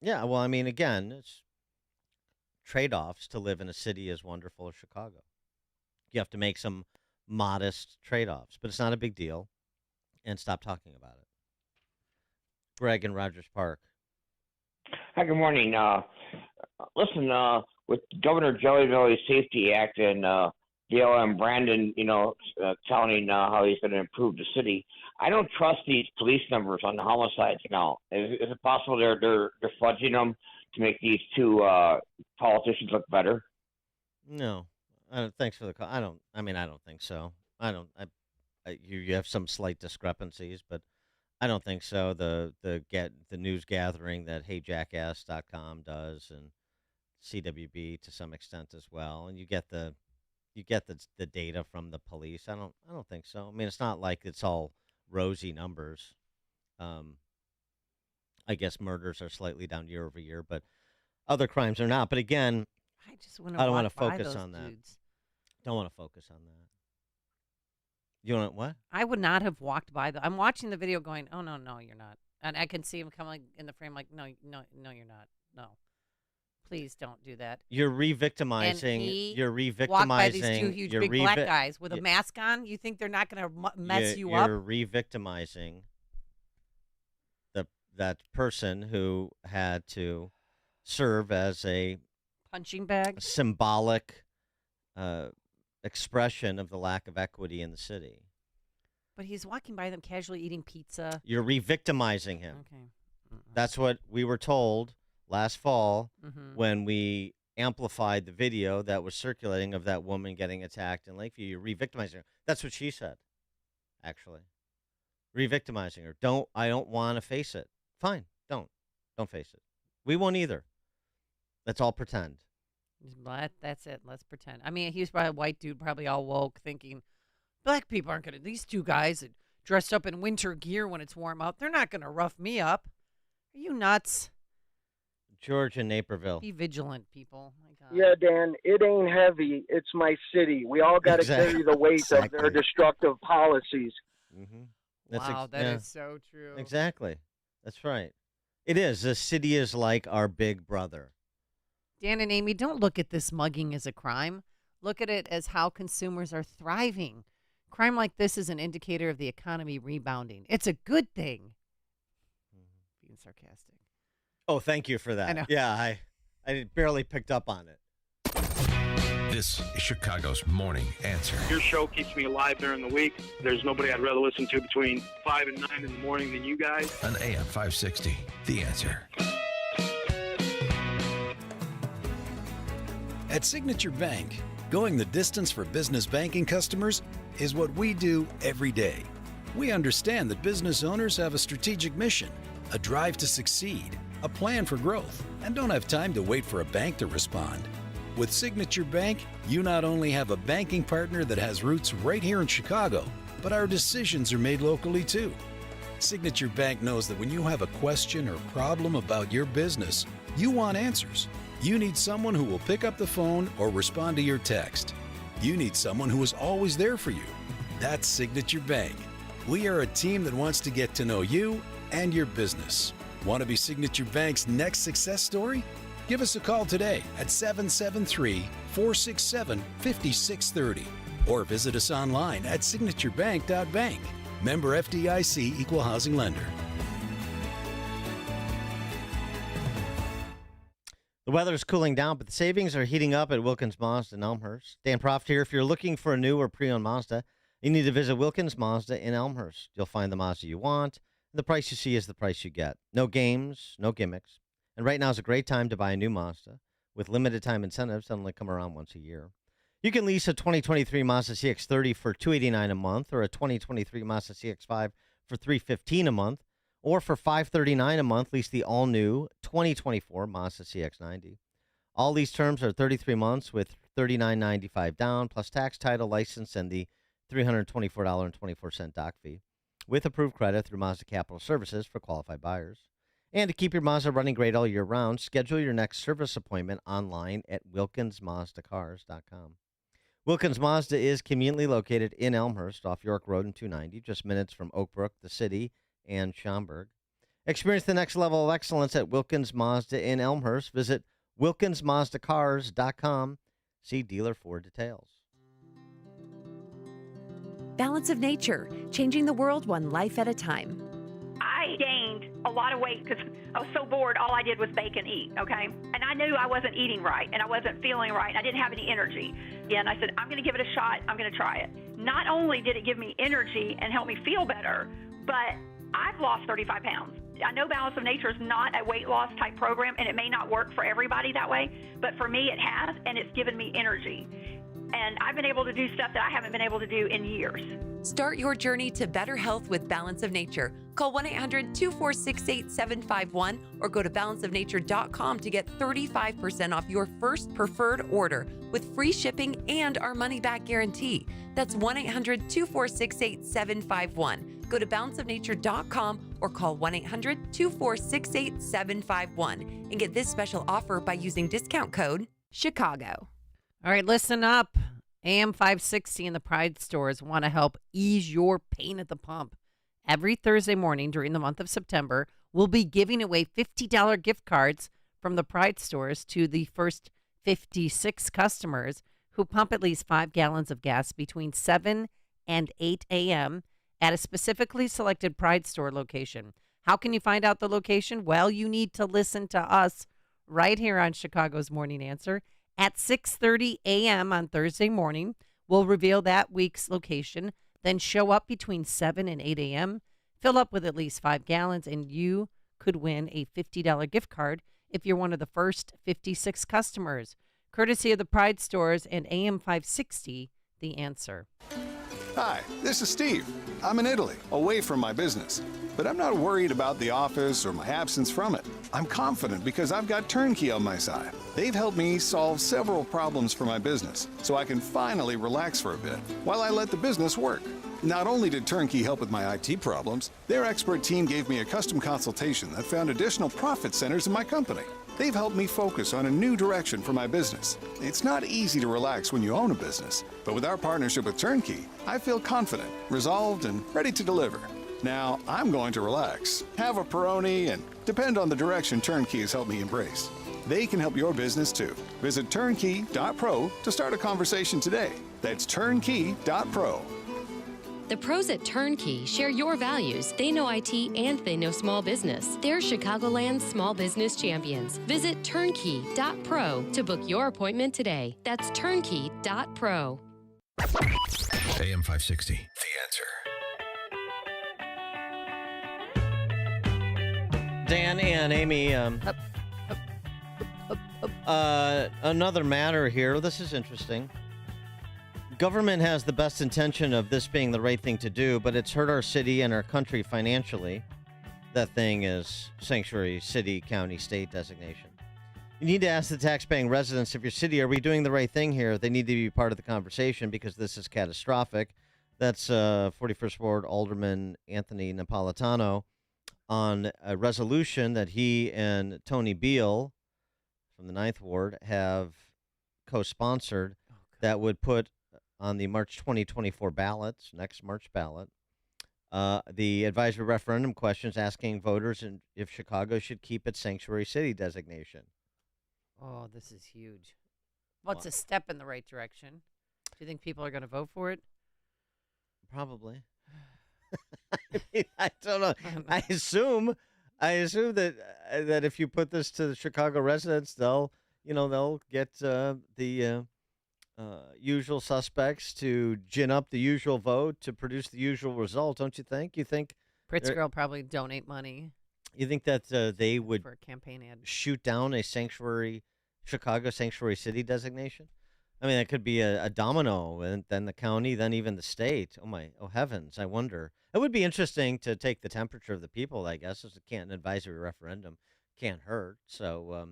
Yeah, well, I mean, again, it's trade-offs to live in a city as wonderful as Chicago. You have to make some modest trade-offs, but it's not a big deal, and stop talking about it. Greg in Rogers Park. Hi, good morning. Listen, with Governor Jellyville's Safety Act and Dale and Brandon, telling how he's going to improve the city, I don't trust these police numbers on the homicides now. Is it possible they're fudging them to make these two politicians look better? No. Thanks for the call. I don't think so. You have some slight discrepancies, but I don't think so. The news gathering that HeyJackass.com does, and CWB to some extent as well, and you get the data from the police. I don't think so. I mean, it's not like it's all rosy numbers. I guess murders are slightly down year over year, but other crimes are not. But again, I don't want to focus on that. Don't want to focus on that. You want what? I would not have walked by them. I'm watching the video going, oh, no, you're not. And I can see him coming in the frame like, no, you're not. No. Please don't do that. You're re-victimizing. Walked by these two huge big black guys with a mask on. You think they're not going to mess you up? You're re-victimizing that person who had to serve as a punching bag, symbolic expression of the lack of equity in the city. But he's walking by them casually eating pizza. You're re-victimizing him. Okay. That's what we were told last fall when we amplified the video that was circulating of that woman getting attacked in Lakeview. You're re-victimizing her. That's what she said, actually. Re-victimizing her. I don't want to face it. Fine. Don't face it. We won't either. Let's all pretend. That's it. Let's pretend. I mean, he's probably a white dude, probably all woke, thinking black people aren't going to, these two guys that dressed up in winter gear when it's warm out, they're not going to rough me up. Are you nuts? George in Naperville. Be vigilant, people. My God. Yeah, Dan, it ain't heavy. It's my city. We all got to carry the weight of their destructive policies. Mm-hmm. That is so true. Exactly. That's right. It is. The city is like our big brother. Dan and Amy, don't look at this mugging as a crime. Look at it as how consumers are thriving. Crime like this is an indicator of the economy rebounding. It's a good thing. Being sarcastic. Oh, thank you for that. I know. Yeah, I barely picked up on it. This is Chicago's Morning Answer. Your show keeps me alive during the week. There's nobody I'd rather listen to between 5 and 9 in the morning than you guys. On AM 560, The Answer. At Signature Bank, going the distance for business banking customers is what we do every day. We understand that business owners have a strategic mission, a drive to succeed, a plan for growth, and don't have time to wait for a bank to respond. With Signature Bank, you not only have a banking partner that has roots right here in Chicago, but our decisions are made locally too. Signature Bank knows that when you have a question or problem about your business, you want answers. You need someone who will pick up the phone or respond to your text. You need someone who is always there for you. That's Signature Bank. We are a team that wants to get to know you and your business. Want to be Signature Bank's next success story? Give us a call today at 773-467-5630 or visit us online at signaturebank.bank. Member FDIC Equal Housing Lender. The weather is cooling down, but the savings are heating up at Wilkins Mazda in Elmhurst. Dan Proft here. If you're looking for a new or pre-owned Mazda, you need to visit Wilkins Mazda in Elmhurst. You'll find the Mazda you want. The price you see is the price you get. No games, no gimmicks. And right now is a great time to buy a new Mazda with limited time incentives that only come around once a year. You can lease a 2023 Mazda CX-30 for $289 a month, or a 2023 Mazda CX-5 for $315 a month, or for $539 a month, lease the all-new 2024 Mazda CX-90. All these terms are 33 months with $39.95 down, plus tax, title, license, and the $324.24 dock fee, with approved credit through Mazda Capital Services for qualified buyers. And to keep your Mazda running great all year round, schedule your next service appointment online at WilkinsMazdaCars.com. Wilkins Mazda is conveniently located in Elmhurst off York Road and 290, just minutes from Oak Brook, the city, and Schaumburg. Experience the next level of excellence at Wilkins Mazda in Elmhurst. Visit WilkinsMazdaCars.com. See dealer for details. Balance of Nature, changing the world one life at a time. I gained a lot of weight because I was so bored. All I did was bake and eat, okay? And I knew I wasn't eating right, and I wasn't feeling right, and I didn't have any energy. And I said, I'm going to give it a shot. I'm going to try it. Not only did it give me energy and help me feel better, but I've lost 35 pounds. I know Balance of Nature is not a weight loss type program, and it may not work for everybody that way, but for me it has, and it's given me energy. And I've been able to do stuff that I haven't been able to do in years. Start your journey to better health with Balance of Nature. Call 1-800-246-8751 or go to balanceofnature.com to get 35% off your first preferred order with free shipping and our money-back guarantee. That's 1-800-246-8751. Go to balanceofnature.com or call 1-800-246-8751 and get this special offer by using discount code CHICAGO. All right, listen up. AM 560 and the Pride stores want to help ease your pain at the pump. Every Thursday morning during the month of September, we'll be giving away $50 gift cards from the Pride stores to the first 56 customers who pump at least 5 gallons of gas between 7 and 8 a.m. at a specifically selected Pride store location. How can you find out the location? Well, you need to listen to us right here on Chicago's Morning Answer. At 6:30 a.m. on Thursday morning, we'll reveal that week's location, then show up between 7 and 8 a.m., fill up with at least 5 gallons, and you could win a $50 gift card if you're one of the first 56 customers. Courtesy of the Pride stores and AM 560, The Answer. Hi, this is Steve. I'm in Italy, away from my business. But I'm not worried about the office or my absence from it. I'm confident because I've got Turnkey on my side. They've helped me solve several problems for my business, so I can finally relax for a bit while I let the business work. Not only did Turnkey help with my IT problems, their expert team gave me a custom consultation that found additional profit centers in my company. They've helped me focus on a new direction for my business. It's not easy to relax when you own a business, but with our partnership with Turnkey, I feel confident, resolved, and ready to deliver. Now, I'm going to relax, have a Peroni, and depend on the direction Turnkey has helped me embrace. They can help your business too. Visit turnkey.pro to start a conversation today. That's turnkey.pro. The pros at Turnkey share your values. They know IT and they know small business. They're Chicagoland's small business champions. Visit turnkey.pro to book your appointment today. That's turnkey.pro. AM 560, The Answer. Dan and Amy, another matter here. This is interesting. Government has the best intention of this being the right thing to do, but it's hurt our city and our country financially. That thing is sanctuary city, county, state designation. You need to ask the taxpaying residents of your city, are we doing the right thing here? They need to be part of the conversation because this is catastrophic. That's 41st Ward Alderman Anthony Napolitano on a resolution that he and Tony Beal from the 9th Ward have co-sponsored that would put on the March 2024 ballots, next March ballot, the advisory referendum questions asking voters if Chicago should keep its sanctuary city designation. Oh, this is huge. Well, it's a step in the right direction. Do you think people are going to vote for it? Probably. I mean, I don't know. I assume that if you put this to the Chicago residents, they'll get the usual suspects to gin up the usual vote to produce the usual result, don't you think? You think Pritzker will probably donate money. You think that they would for a campaign ad shoot down a Chicago sanctuary city designation? I mean, that could be a domino, and then the county, then even the state. Oh heavens! I wonder. It would be interesting to take the temperature of the people. I guess as an advisory referendum can't hurt. So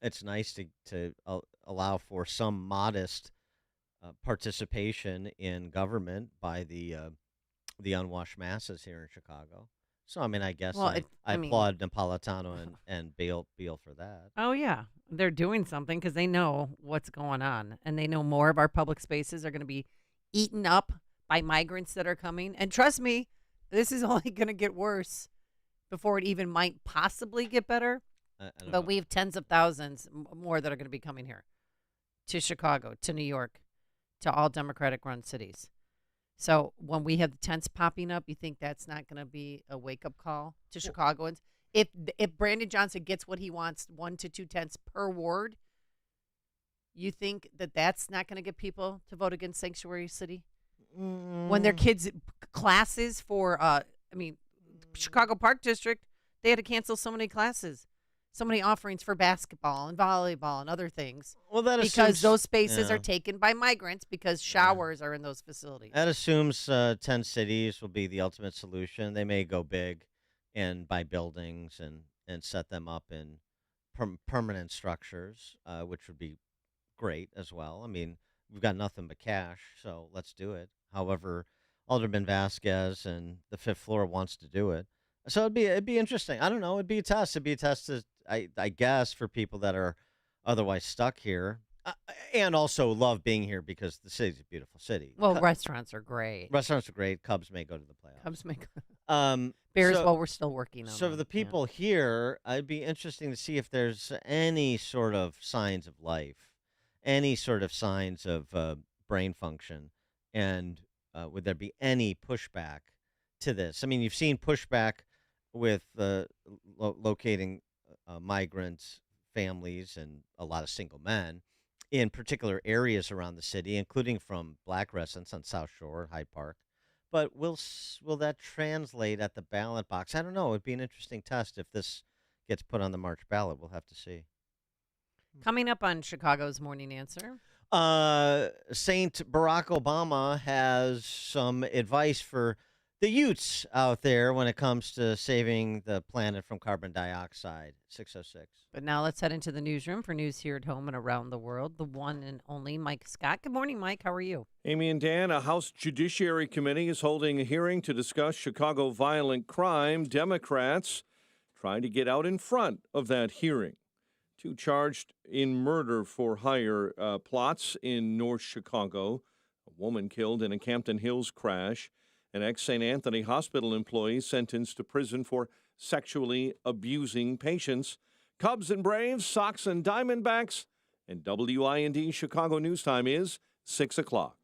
it's nice to allow for some modest participation in government by the unwashed masses here in Chicago. So I mean, I guess I applaud Napolitano and Beal for that. Oh yeah, They're doing something because they know what's going on, and they know more of our public spaces are going to be eaten up by migrants that are coming. And trust me, this is only going to get worse before it even might possibly get better. But we have tens of thousands more that are going to be coming here to Chicago, to New York, to all Democratic-run cities. So when we have the tents popping up, you think that's not going to be a wake-up call to Chicagoans? If Brandon Johnson gets what he wants, 1 to 2 tents per ward, you think that that's not going to get people to vote against Sanctuary City? When their kids' classes for, Chicago Park District, they had to cancel so many classes. So many offerings for basketball and volleyball and other things. Well, that because assumes, those spaces are taken by migrants because showers are in those facilities. That assumes 10 cities will be the ultimate solution. They may go big and buy buildings and set them up in permanent structures, which would be great as well. I mean, we've got nothing but cash, so let's do it. However, Alderman Vasquez and the fifth floor wants to do it. So it'd be interesting. I don't know. It'd be a test. It'd be a test, I guess, for people that are otherwise stuck here and also love being here because the city's a beautiful city. Well, restaurants are great. Restaurants are great. Cubs may go to the playoffs. Cubs may go. Bears, so, well, we're still working on So them. the people here, it'd be interesting to see if there's any sort of signs of life, any sort of signs of brain function, and would there be any pushback to this? I mean, you've seen pushback with locating migrant families and a lot of single men in particular areas around the city, including from black residents on South Shore, Hyde Park. But will that translate at the ballot box? I don't know. It'd be an interesting test if this gets put on the March ballot. We'll have to see. Coming up on Chicago's Morning Answer. Saint Barack Obama has some advice for the Utes out there when it comes to saving the planet from carbon dioxide. 6:06. But now let's head into the newsroom for news here at home and around the world. The one and only Mike Scott. Good morning, Mike. How are you? Amy and Dan, a House Judiciary Committee is holding a hearing to discuss Chicago violent crime. Democrats trying to get out in front of that hearing. 2 charged in murder for hire plots in North Chicago. A woman killed in a Campton Hills crash. An ex-St. Anthony Hospital employee sentenced to prison for sexually abusing patients. Cubs and Braves, Sox and Diamondbacks, and WIND Chicago News Time is 6 o'clock.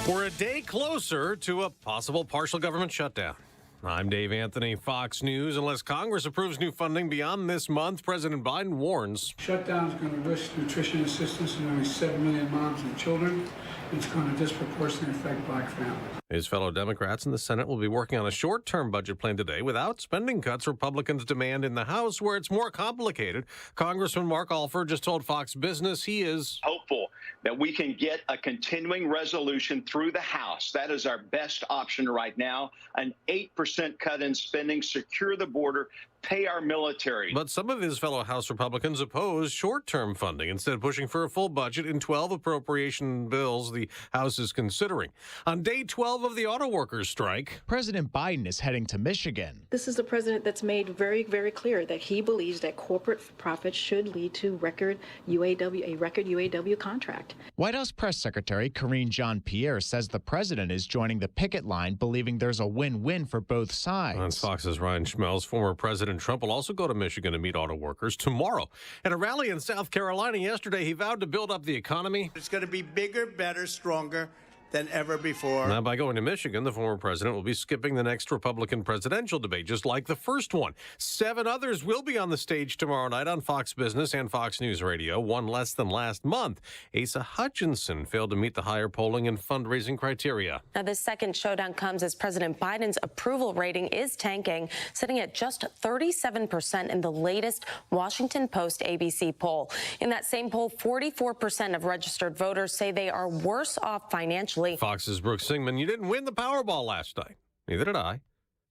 We're a day closer to a possible partial government shutdown. I'm Dave Anthony, Fox News. Unless Congress approves new funding beyond this month, President Biden warns. Shutdown is going to risk nutrition assistance to nearly 7 million moms and children. It's going to disproportionately affect black families. His fellow Democrats in the Senate will be working on a short-term budget plan today without spending cuts Republicans demand in the House, where it's more complicated. Congressman Mark Alford just told Fox Business he is hopeful that we can get a continuing resolution through the House. That is our best option right now. An 8% cut in spending, secure the border, pay our military. But some of his fellow House Republicans oppose short-term funding, instead pushing for a full budget in 12 appropriation bills the House is considering. On day 12 of the auto workers' strike, President Biden is heading to Michigan. This is a president that's made very, very clear that he believes that corporate profits should lead to a record UAW contract. White House Press Secretary Karine Jean-Pierre says the president is joining the picket line, believing there's a win-win for both sides. On Fox's Ryan Schmelz, former President Trump will also go to Michigan to meet auto workers tomorrow. At a rally in South Carolina yesterday, he vowed to build up the economy. It's going to be bigger, better, stronger than ever before. Now, by going to Michigan, the former president will be skipping the next Republican presidential debate, just like the first one. 7 others will be on the stage tomorrow night on Fox Business and Fox News Radio, one less than last month. Asa Hutchinson failed to meet the higher polling and fundraising criteria. Now, this second showdown comes as President Biden's approval rating is tanking, sitting at just 37% in the latest Washington Post ABC poll. In that same poll, 44% of registered voters say they are worse off financially. Fox's Brooke Singman, you didn't win the Powerball last night. Neither did I.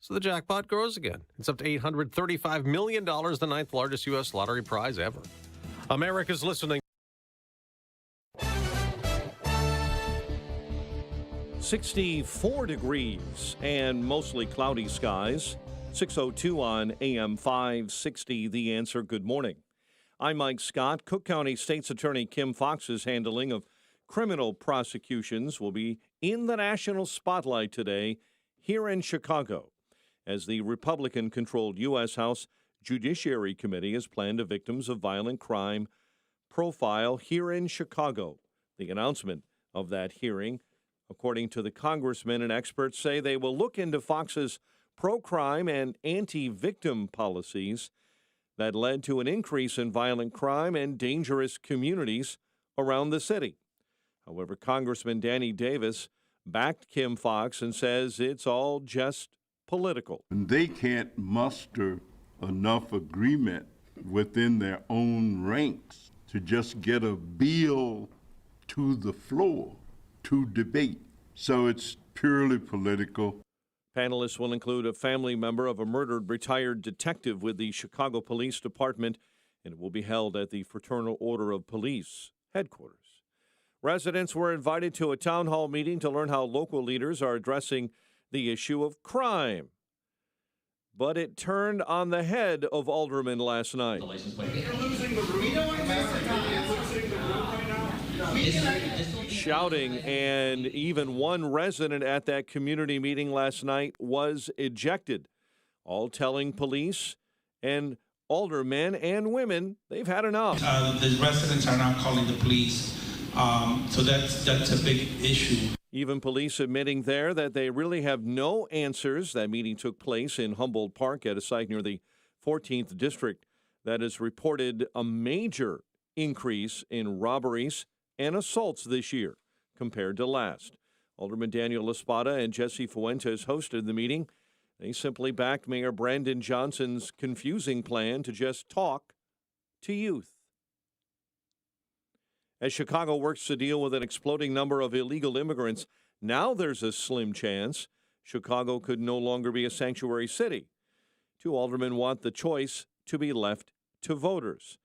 So the jackpot grows again. It's up to $835 million, the 9th largest U.S. lottery prize ever. America's listening. 64 degrees and mostly cloudy skies. 6:02 on AM 560, The Answer. Good morning. I'm Mike Scott. Cook County State's Attorney Kim Foxx's handling of criminal prosecutions will be in the national spotlight today here in Chicago, as the Republican-controlled U.S. House Judiciary Committee has planned a victims of violent crime profile here in Chicago. The announcement of that hearing, according to the congressmen and experts, say they will look into Foxx's pro-crime and anti-victim policies that led to an increase in violent crime and dangerous communities around the city. However, Congressman Danny Davis backed Kim Foxx and says it's all just political. They can't muster enough agreement within their own ranks to just get a bill to the floor to debate. So it's purely political. Panelists will include a family member of a murdered retired detective with the Chicago Police Department, and it will be held at the Fraternal Order of Police headquarters. Residents were invited to a town hall meeting to learn how local leaders are addressing the issue of crime. But it turned on the head of aldermen last night. Shouting, and even one resident at that community meeting last night was ejected, all telling police and aldermen and women they've had enough. The residents are not calling the police, so that's a big issue. Even police admitting there that they really have no answers. That meeting took place in Humboldt Park at a site near the 14th District that has reported a major increase in robberies and assaults this year compared to last. Alderman Daniel Espada and Jesse Fuentes hosted the meeting. They simply backed Mayor Brandon Johnson's confusing plan to just talk to youth. As Chicago works to deal with an exploding number of illegal immigrants, now there's a slim chance Chicago could no longer be a sanctuary city. Two aldermen want the choice to be left to voters.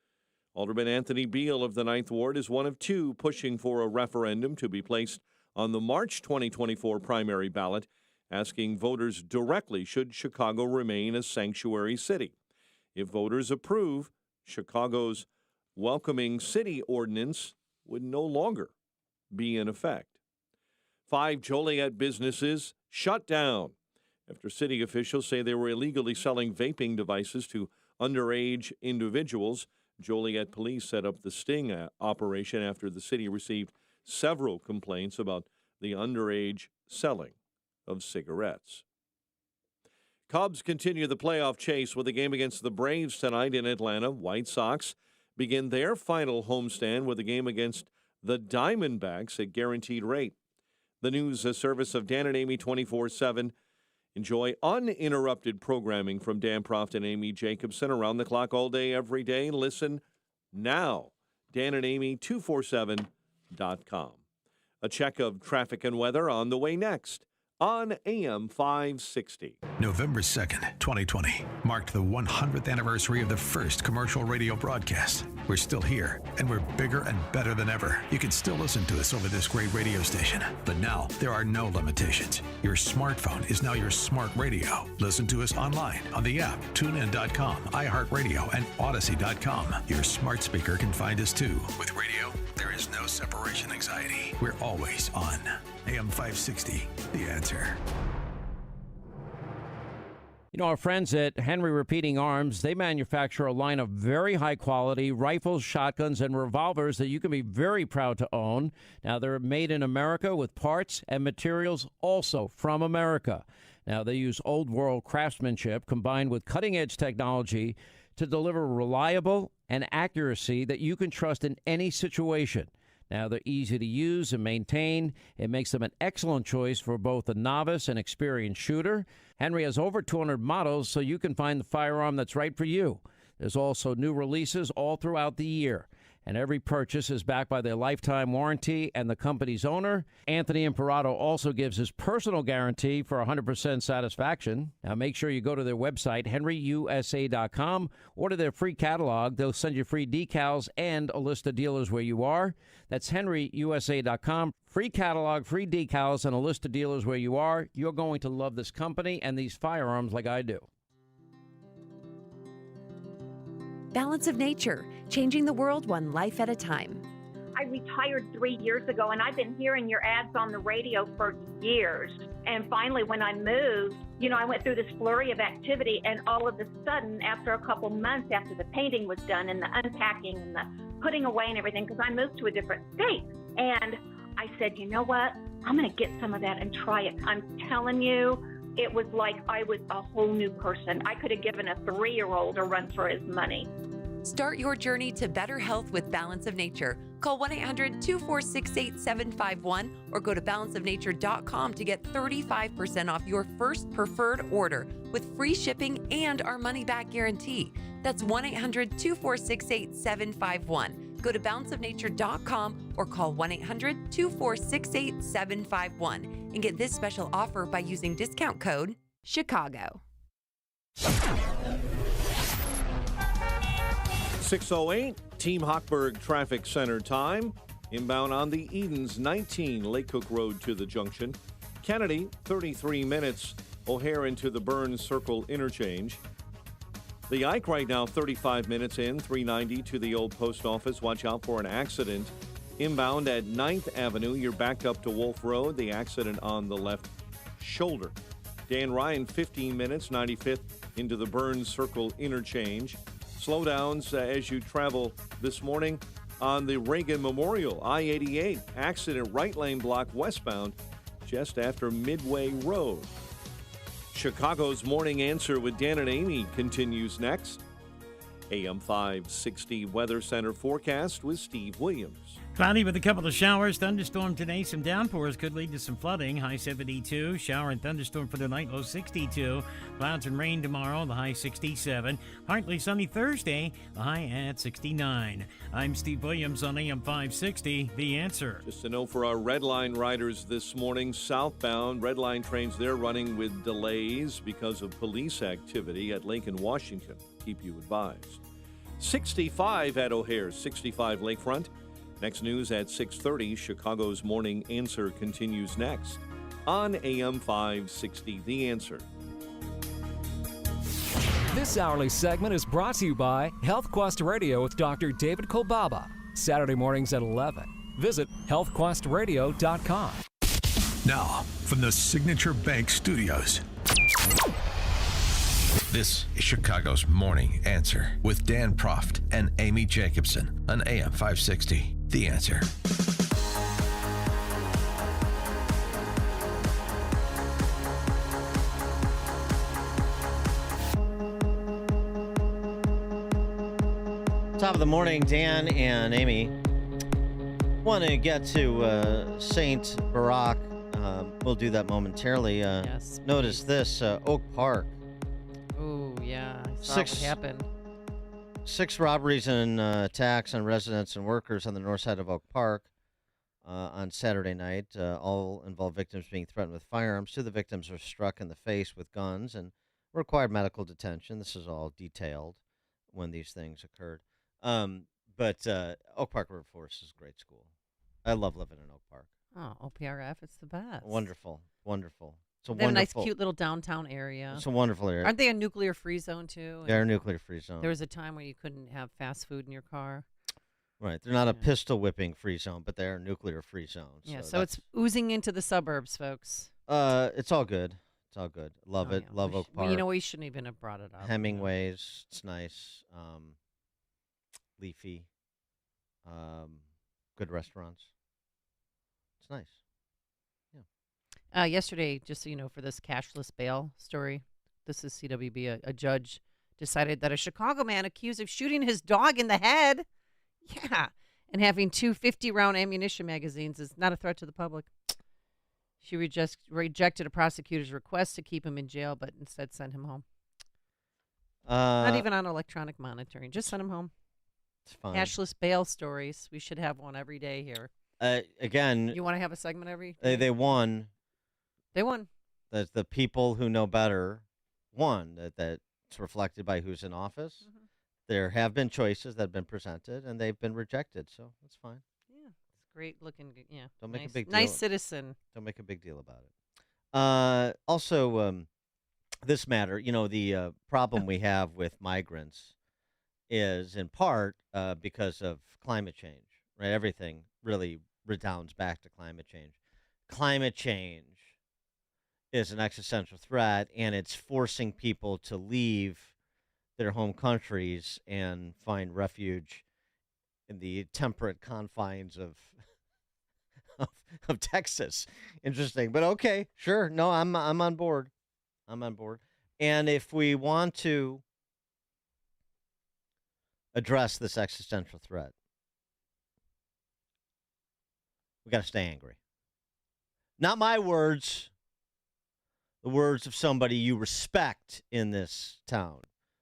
Alderman Anthony Beal of the 9th Ward is one of two pushing for a referendum to be placed on the March 2024 primary ballot, asking voters directly should Chicago remain a sanctuary city. If voters approve, Chicago's welcoming city ordinance would no longer be in effect. 5 Joliet businesses shut down after city officials say they were illegally selling vaping devices to underage individuals. Joliet police set up the sting operation after the city received several complaints about the underage selling of cigarettes. Cubs continue the playoff chase with a game against the Braves tonight in Atlanta. White Sox begin their final homestand with a game against the Diamondbacks at guaranteed rate. The news service of Dan and Amy 24/7. Enjoy uninterrupted programming from Dan Proft and Amy Jacobson around the clock all day, every day. Listen now. Dan and Amy 247.com. A check of traffic and weather on the way next on AM 560. November 2nd, 2020, marked the 100th anniversary of the first commercial radio broadcast. We're still here, and we're bigger and better than ever. You can still listen to us over this great radio station, but now there are no limitations. Your smartphone is now your smart radio. Listen to us online on the app, tunein.com, iHeartRadio, and Odyssey.com. Your smart speaker can find us too. With radio, there is no separation anxiety. We're always on. AM 560, The Answer. You know, our friends at Henry Repeating Arms, they manufacture a line of very high-quality rifles, shotguns, and revolvers that you can be very proud to own. Now, they're made in America with parts and materials also from America. Now, they use old-world craftsmanship combined with cutting-edge technology to deliver reliable and accuracy that you can trust in any situation. Now, they're easy to use and maintain. It makes them an excellent choice for both a novice and experienced shooter. Henry has over 200 models, so you can find the firearm that's right for you. There's also new releases all throughout the year. And every purchase is backed by their lifetime warranty and the company's owner. Anthony Imperato also gives his personal guarantee for 100% satisfaction. Now, make sure you go to their website, henryusa.com. Order their free catalog. They'll send you free decals and a list of dealers where you are. That's henryusa.com. Free catalog, free decals, and a list of dealers where you are. You're going to love this company and these firearms like I do. Balance of Nature, changing the world one life at a time. I retired 3 years ago, and I've been hearing your ads on the radio for years. And finally, when I moved, I went through this flurry of activity, and all of a sudden, after a couple months after the painting was done and the unpacking and the putting away and everything, because I moved to a different state, and I said, you know what? I'm going to get some of that and try it. I'm telling you, it was like I was a whole new person. I could have given a 3-year-old a run for his money. Start your journey to better health with Balance of Nature. Call 1-800-246-8751 or go to balanceofnature.com to get 35% off your first preferred order with free shipping and our money-back guarantee. That's 1-800-246-8751. Go to balanceofnature.com or call 1-800-246-8751 and get this special offer by using discount code CHICAGO. 6:08, Team Hochberg Traffic Center time. Inbound on the Edens, 19 Lake Cook Road to the junction. Kennedy, 33 minutes. O'Hare into the Burns Circle interchange. The Ike right now, 35 minutes in, 390 to the old post office. Watch out for an accident. Inbound at 9th Avenue, you're backed up to Wolf Road. The accident on the left shoulder. Dan Ryan, 15 minutes, 95th into the Burns Circle interchange. Slowdowns as you travel this morning on the Reagan Memorial, I-88. Accident, right lane block westbound just after Midway Road. Chicago's Morning Answer with Dan and Amy continues next. AM 560 Weather Center forecast with Steve Williams. Cloudy with a couple of showers, thunderstorm today. Some downpours could lead to some flooding. High 72. Shower and thunderstorm for the night, low 62. Clouds and rain tomorrow, the high 67. Partly sunny Thursday, the high at 69. I'm Steve Williams on AM 560, The Answer. Just a note for our Red Line riders this morning, southbound Red Line trains, they're running with delays because of police activity at Lake and Washington. Keep you advised. 65 at O'Hare, 65 Lakefront. Next news at 6:30. Chicago's Morning Answer continues next on AM 560. The Answer. This hourly segment is brought to you by HealthQuest Radio with Dr. David Kolbaba. Saturday mornings at 11. Visit healthquestradio.com. Now, from the Signature Bank Studios, this is Chicago's Morning Answer with Dan Proft and Amy Jacobson on AM 560. The Answer. Top of the morning, Dan and Amy. Want to get to St. Barack. We'll do that momentarily. Yes. Notice this, Oak Park. Oh, yeah. I saw what happened. 6 robberies and attacks on residents and workers on the north side of Oak Park on Saturday night. All involved victims being threatened with firearms. 2 of the victims were struck in the face with guns and required medical detention. This is all detailed when these things occurred. But Oak Park River Forest is a great school. I love living in Oak Park. Oh, OPRF, it's the best. Wonderful, wonderful. It's a they have wonderful, a nice, cute little downtown area. It's a wonderful area. Aren't they a nuclear-free zone, too? They're a nuclear-free zone. There was a time where you couldn't have fast food in your car. Right. They're not a pistol whipping free zone, but they're a nuclear-free zone. Yeah, so it's oozing into the suburbs, folks. It's all good. It's all good. Love it. Yeah. Love Oak Park. We shouldn't even have brought it up. Hemingway's. It's nice. Leafy. Good restaurants. It's nice. Yesterday, just so you know, for this cashless bail story, this is CWB, a judge decided that a Chicago man accused of shooting his dog in the head, and having 2 50-round ammunition magazines is not a threat to the public. She rejected a prosecutor's request to keep him in jail, but instead sent him home. Not even on electronic monitoring, just sent him home. It's fine. Cashless bail stories. We should have one every day here. Again, you want to have a segment every day? They won. They won. The people who know better won. That's reflected by who's in office. Mm-hmm. There have been choices that have been presented, and they've been rejected, so that's fine. Yeah, it's great looking. Yeah, don't make a big deal. Nice citizen. Don't make a big deal about it. Also, this matter, the problem we have with migrants is in part because of climate change, right? Everything really redounds back to climate change. Climate change is an existential threat, and it's forcing people to leave their home countries and find refuge in the temperate confines of Texas. Interesting, but okay, sure. No, I'm on board. I'm on board. And if we want to address this existential threat, we got to stay angry. Not my words, the words of somebody you respect in this town.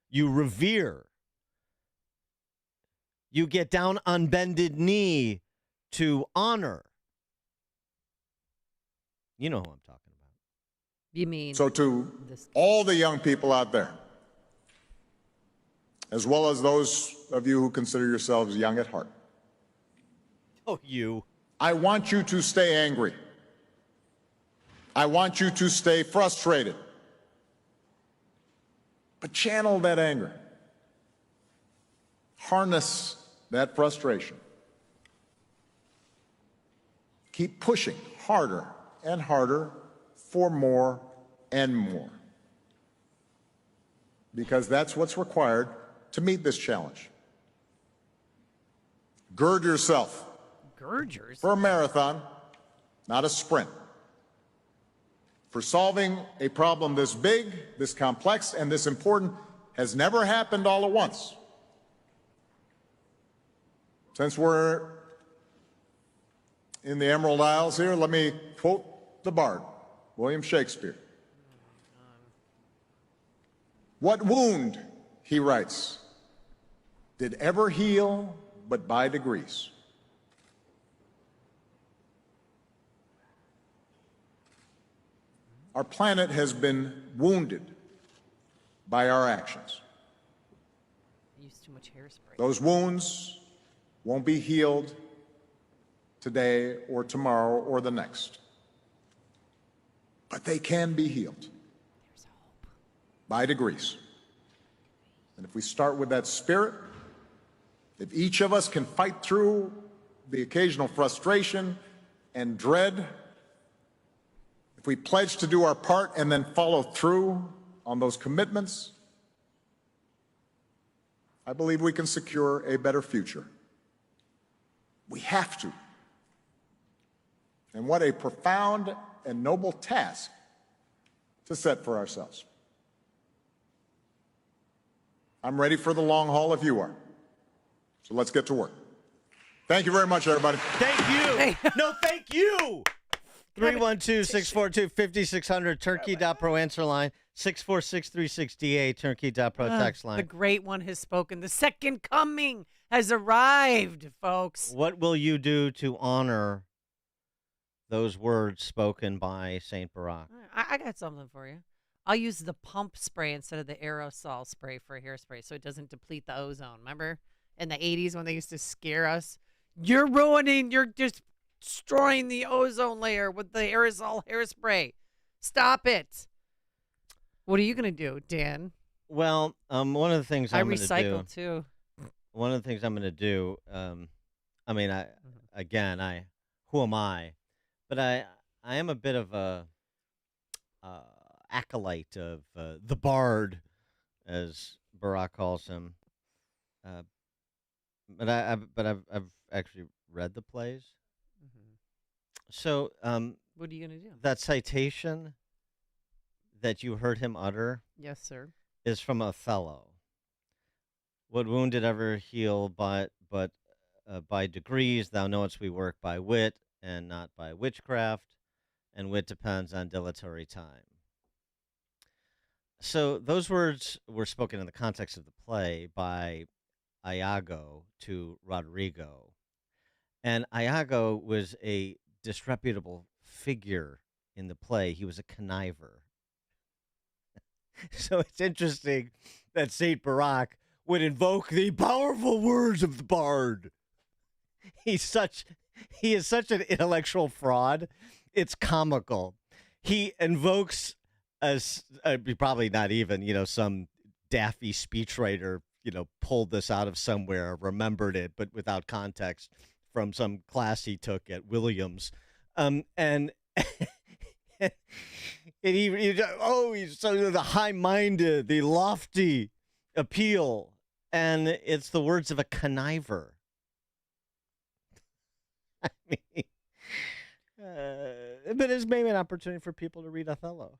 You revere. You get down on bended knee to honor. You know who I'm talking about. You mean? So to all the young people out there, as well as those of you who consider yourselves young at heart. Oh, you. I want you to stay angry. I want you to stay frustrated. But channel that anger. Harness that frustration. Keep pushing harder and harder for more and more. Because that's what's required to meet this challenge. Gird yourself. For a marathon, not a sprint. For solving a problem this big, this complex, and this important has never happened all at once. Since we're in the Emerald Isles here, let me quote the bard, William Shakespeare. What wound, he writes, did ever heal but by degrees? Our planet has been wounded by our actions. Use too much hairspray. Those wounds won't be healed today or tomorrow or the next. But they can be healed by degrees. And if we start with that spirit, if each of us can fight through the occasional frustration and dread, if we pledge to do our part and then follow through on those commitments, I believe we can secure a better future. We have to. And what a profound and noble task to set for ourselves. I'm ready for the long haul if you are. So let's get to work. Thank you very much, everybody. Thank you. No, thank you. 312-642-5600, turnkey.pro answer line, 646-368, turnkey.pro text line. The great one has spoken. The second coming has arrived, folks. What will you do to honor those words spoken by St. Barack? I got something for you. I'll use the pump spray instead of the aerosol spray for hairspray so it doesn't deplete the ozone. Remember in the 80s when they used to scare us? You're just destroying the ozone layer with the aerosol hairspray. Stop it. What are you going to do, Dan? Well, one of the things I'm going to do. I recycle too. One of the things I'm going to do, who am I? But I am a bit of a acolyte of the bard, as Barack calls him. But I've actually read the plays. So, what are you going to do? That citation that you heard him utter, yes, sir, is from Othello. What wound did ever heal, but by degrees thou knowest we work by wit and not by witchcraft, and wit depends on dilatory time. So those words were spoken in the context of the play by Iago to Rodrigo, and Iago was a disreputable figure in the play. He was a conniver. So it's interesting that St. Barack would invoke the powerful words of the bard. He is such an intellectual fraud. It's comical. He invokes probably not even, some daffy speechwriter pulled this out of somewhere, remembered it, but without context from some class he took at Williams. And he's so the high-minded, the lofty appeal. And it's the words of a conniver. I mean, but it's maybe an opportunity for people to read Othello.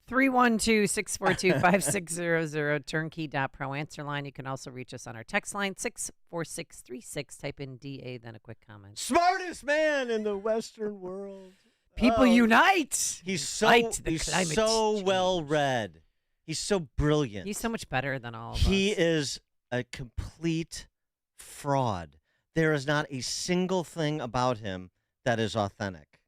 312-642-5600, turnkey.pro answer line. You can also reach us on our text line, 64636. Type in DA, then a quick comment. Smartest man in the Western world. People unite. He's so change. well read. He's so brilliant. He's so much better than all of us. He is a complete fraud. There is not a single thing about him that is authentic.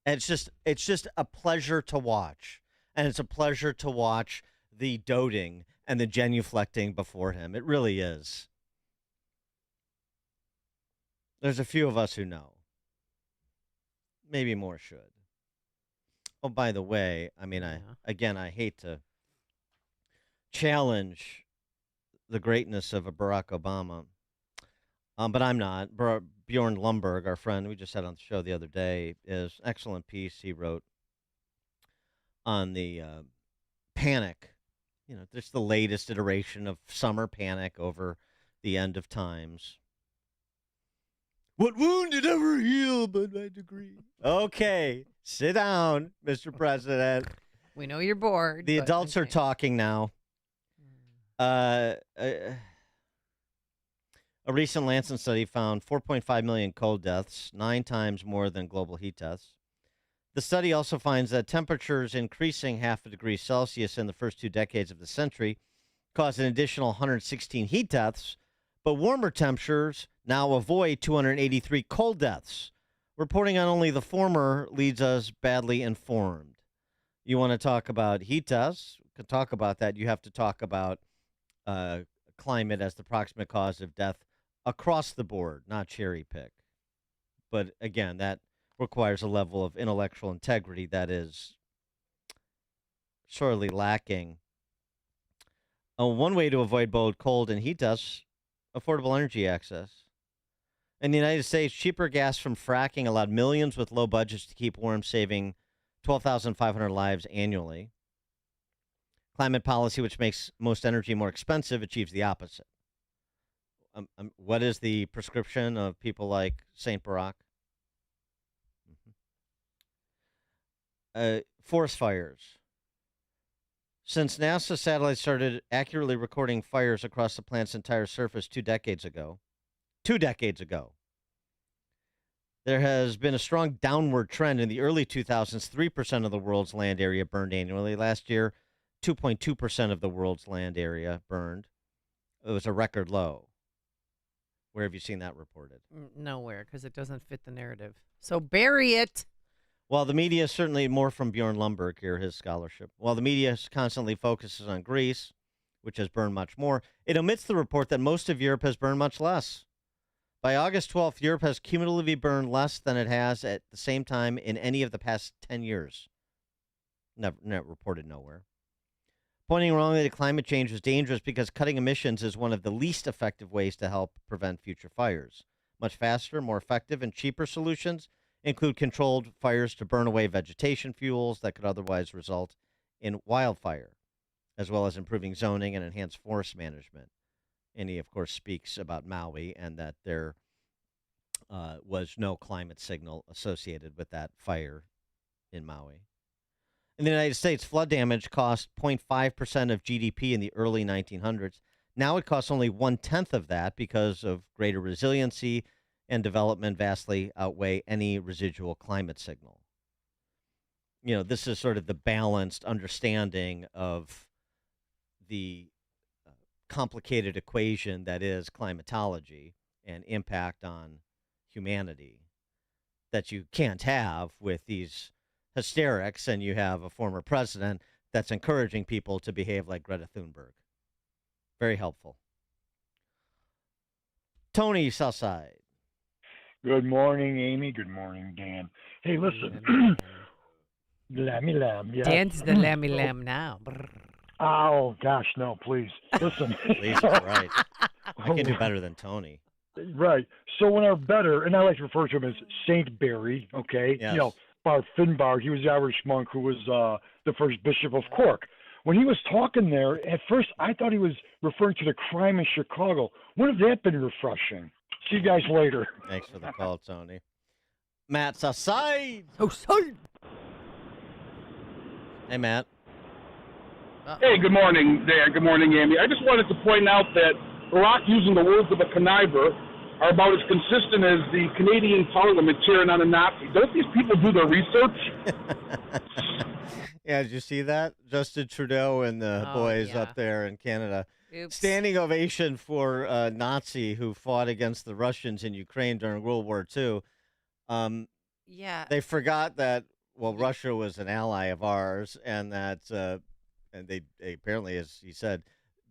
And it's just a pleasure to watch. And it's a pleasure to watch the doting and the genuflecting before him. It really is. There's a few of us who know. Maybe more should. Oh, by the way, I mean, I hate to challenge the greatness of a Barack Obama, but I'm not. Bjorn Lomborg, our friend we just had on the show the other day, is an excellent piece he wrote on the panic. There's the latest iteration of summer panic over the end of times. What wound did ever heal but my degree? Okay, sit down, Mr. President. We know you're bored. The adults are talking now. A recent Lancet study found 4.5 million cold deaths, 9 times more than global heat deaths. The study also finds that temperatures increasing half a degree Celsius in the first 2 decades of the century caused an additional 116 heat deaths, but warmer temperatures now avoid 283 cold deaths. Reporting on only the former leaves us badly informed. You want to talk about heat deaths? We can talk about that. You have to talk about climate as the proximate cause of death across the board, not cherry pick. But again, that requires a level of intellectual integrity that is sorely lacking. One way to avoid both cold and heat deaths, affordable energy access. In the United States, cheaper gas from fracking allowed millions with low budgets to keep warm, saving 12,500 lives annually. Climate policy, which makes most energy more expensive, achieves the opposite. What is the prescription of people like St. Barack? Forest fires. Since NASA satellites started accurately recording fires across the planet's entire surface 2 decades ago, there has been a strong downward trend. In the early 2000s, 3% of the world's land area burned annually. Last year, 2.2% of the world's land area burned. It was a record low. Where have you seen that reported? Nowhere, because it doesn't fit the narrative. So bury it. While the media, certainly more from Bjorn Lomborg here, his scholarship, while the media constantly focuses on Greece, which has burned much more, it omits the report that most of Europe has burned much less. By August 12th, Europe has cumulatively burned less than it has at the same time in any of the past 10 years. Never reported nowhere. Pointing wrongly that climate change is dangerous because cutting emissions is one of the least effective ways to help prevent future fires. Much faster, more effective, and cheaper solutions include controlled fires to burn away vegetation fuels that could otherwise result in wildfire, as well as improving zoning and enhanced forest management. And he, of course, speaks about Maui and that there was no climate signal associated with that fire in Maui. In the United States, flood damage cost 0.5% of GDP in the early 1900s. Now it costs only 1/10 of that because of greater resiliency and development vastly outweigh any residual climate signal. This is sort of the balanced understanding of the complicated equation that is climatology and impact on humanity that you can't have with these hysterics, and you have a former president that's encouraging people to behave like Greta Thunberg. Very helpful. Tony, Southside. Good morning, Amy. Good morning, Dan. Hey, listen. Lammy lamb. Yeah. Dan's the lammy lamb now. Oh, gosh, no, please. Listen. Please, right. I can do better than Tony. Right. So in our better, and I like to refer to him as Saint Barry, okay? Yes. You know, Bar Finbar, he was the Irish monk who was the first bishop of Cork. When he was talking there, at first I thought he was referring to the crime in Chicago. Wouldn't have that been refreshing? See you guys later. Thanks for the call, Tony. Matt's outside. Outside. Hey, Matt. Hey, good morning, Dan. Good morning, Amy. I just wanted to point out that Barack using the words of a conniver are about as consistent as the Canadian Parliament cheering on a Nazi. Don't these people do their research? Yeah, did you see that? Justin Trudeau and the boys up there in Canada. Oops. Standing ovation for a Nazi who fought against the Russians in Ukraine during World War II. Yeah. They forgot that, Russia was an ally of ours, and that and they apparently, as he said,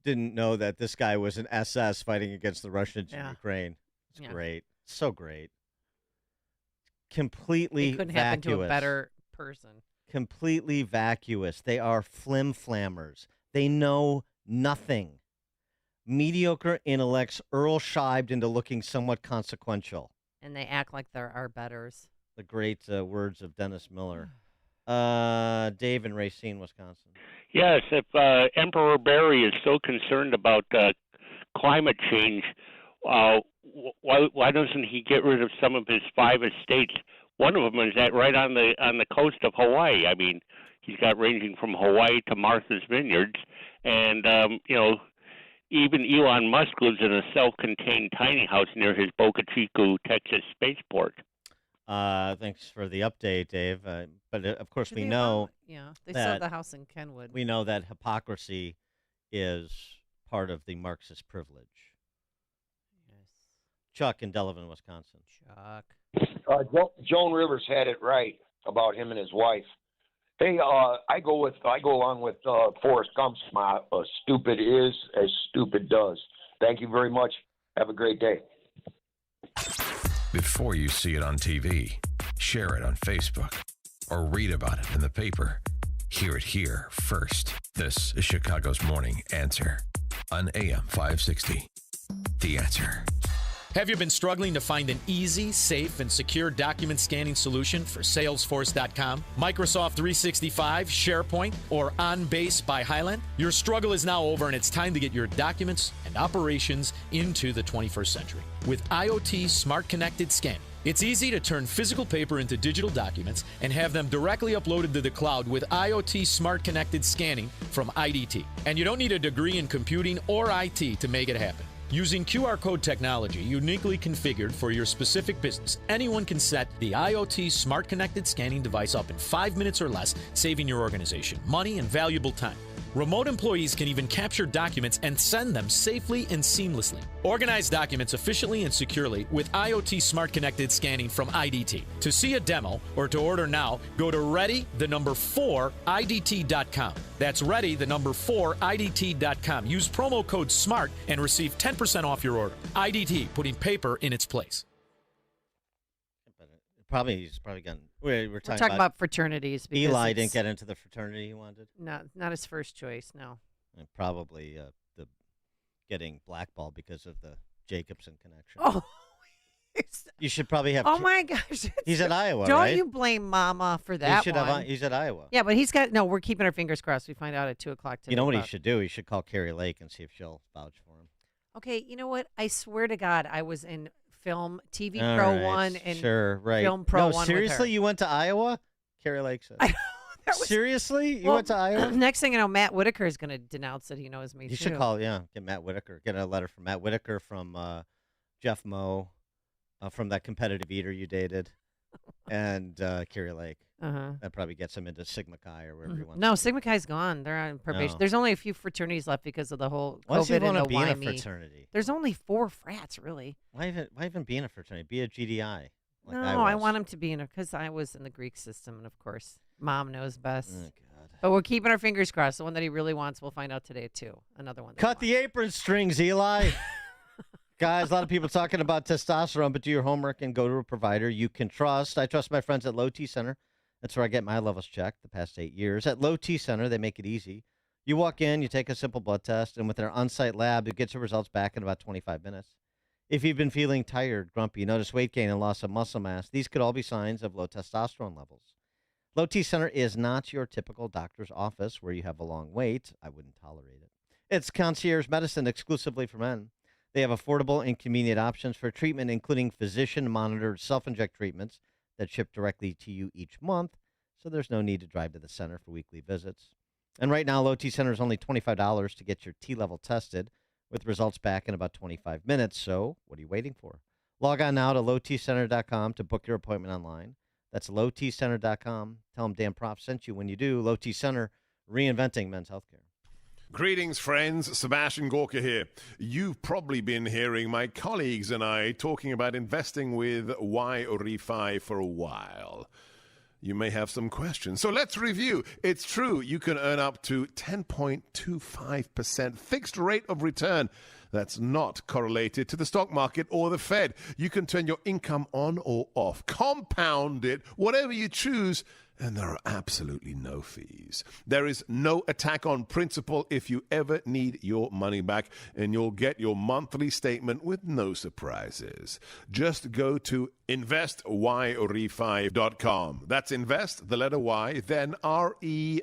didn't know that this guy was an SS fighting against the Russians in Ukraine. It's great. So great. Completely It couldn't vacuous. happen to a better person. Completely vacuous. They are flim-flammers. They know nothing. Mediocre intellects Earl-shibed into looking somewhat consequential. And they act like they're our betters. The great words of Dennis Miller. Dave in Racine, Wisconsin. Yes, if Emperor Barry is so concerned about climate change, why doesn't he get rid of some of his 5 estates? One of them is right on the coast of Hawaii. I mean, he's got ranging from Hawaii to Martha's Vineyards, and even Elon Musk lives in a self-contained tiny house near his Boca Chica, Texas spaceport. Thanks for the update, Dave. But of course, Do we they know they still have the house in Kenwood. we know that hypocrisy is part of the Marxist privilege. Chuck in Delavan, Wisconsin. Chuck. Joan Rivers had it right about him and his wife. Hey, I go along with Forrest Gump's stupid is as stupid does. Thank you very much. Have a great day. Before you see it on TV, share it on Facebook, or read about it in the paper, hear it here first. This is Chicago's Morning Answer on AM 560. The Answer. Have you been struggling to find an easy, safe, and secure document scanning solution for Salesforce.com, Microsoft 365, SharePoint, or OnBase by Highland? Your struggle is now over, and it's time to get your documents and operations into the 21st century with IoT Smart Connected Scanning. It's easy to turn physical paper into digital documents and have them directly uploaded to the cloud with IoT Smart Connected Scanning from IDT. And you don't need a degree in computing or IT to make it happen. Using QR code technology uniquely configured for your specific business, anyone can set the IoT Smart Connected Scanning device up in 5 minutes or less, saving your organization money and valuable time. Remote employees can even capture documents and send them safely and seamlessly. Organize documents efficiently and securely with IoT Smart Connected Scanning from IDT. To see a demo or to order now, go to ready4idt.com. That's ready4idt.com. Use promo code SMART and receive 10% off your order. IDT, putting paper in its place. He's probably gotten. We're talking about fraternities. Because Eli didn't get into the fraternity he wanted. Not his first choice. No. And probably the getting blackballed because of the Jacobson connection. Oh, you should probably have. Oh my gosh! He's at Iowa, Don't right? You blame Mama for that one. He's at Iowa. Yeah, but he's got. No, we're keeping our fingers crossed. We find out at 2:00 today. You know what he should do? He should call Carrie Lake and see if she'll vouch for him. Okay, you know what? I swear to God, I was in Film TV All Pro right. 1 and Sure, right. Film Pro 1 seriously, with her. you went to Iowa? Carrie Lake said. Seriously? You went to Iowa? Next thing you know, Matt Whitaker is going to denounce that he knows me, You too. should call, get Matt Whitaker. Get a letter from Matt Whitaker, from Jeff Moe, from that competitive eater you dated, and Carrie Lake. That probably gets him into Sigma Chi or wherever he wants. No, Sigma Chi's gone. They're on probation. No. There's only a few fraternities left because of the whole Why does he COVID want and to the be in a WIME. fraternity? There's only 4 frats, really. Why even be in a fraternity? Be a GDI. Like No, I want him to be in it because I was in the Greek system, and of course, Mom knows best. Oh, God. But we're keeping our fingers crossed. The one that he really wants, we'll find out today, too. Another one. Cut the apron strings, Eli. Guys, a lot of people talking about testosterone, but do your homework and go to a provider you can trust. I trust my friends at Low T Center. That's where I get my levels checked the past 8 years. At Low T Center, they make it easy. You walk in, you take a simple blood test, and with their on-site lab, it gets your results back in about 25 minutes. If you've been feeling tired, grumpy, notice weight gain and loss of muscle mass, these could all be signs of low testosterone levels. Low T Center is not your typical doctor's office where you have a long wait. I wouldn't tolerate it. It's concierge medicine exclusively for men. They have affordable and convenient options for treatment, including physician-monitored self-inject treatments that ship directly to you each month, so there's no need to drive to the center for weekly visits. And right now, Low T Center is only $25 to get your T-level tested, with results back in about 25 minutes. So what are you waiting for? Log on now to lowtcenter.com to book your appointment online. That's lowtcenter.com. Tell them Dan Prof sent you when you do. Low T Center, reinventing men's healthcare. Greetings, friends. Sebastian Gorka here. You've probably been hearing my colleagues and I talking about investing with Y-Refi for a while. You may have some questions. So let's review. It's true. You can earn up to 10.25% fixed rate of return. That's not correlated to the stock market or the Fed. You can turn your income on or off, compound it, whatever you choose, and there are absolutely no fees. There is no attack on principal if you ever need your money back, and you'll get your monthly statement with no surprises. Just go to investyrefi.com. That's invest, the letter Y, then REFY.com,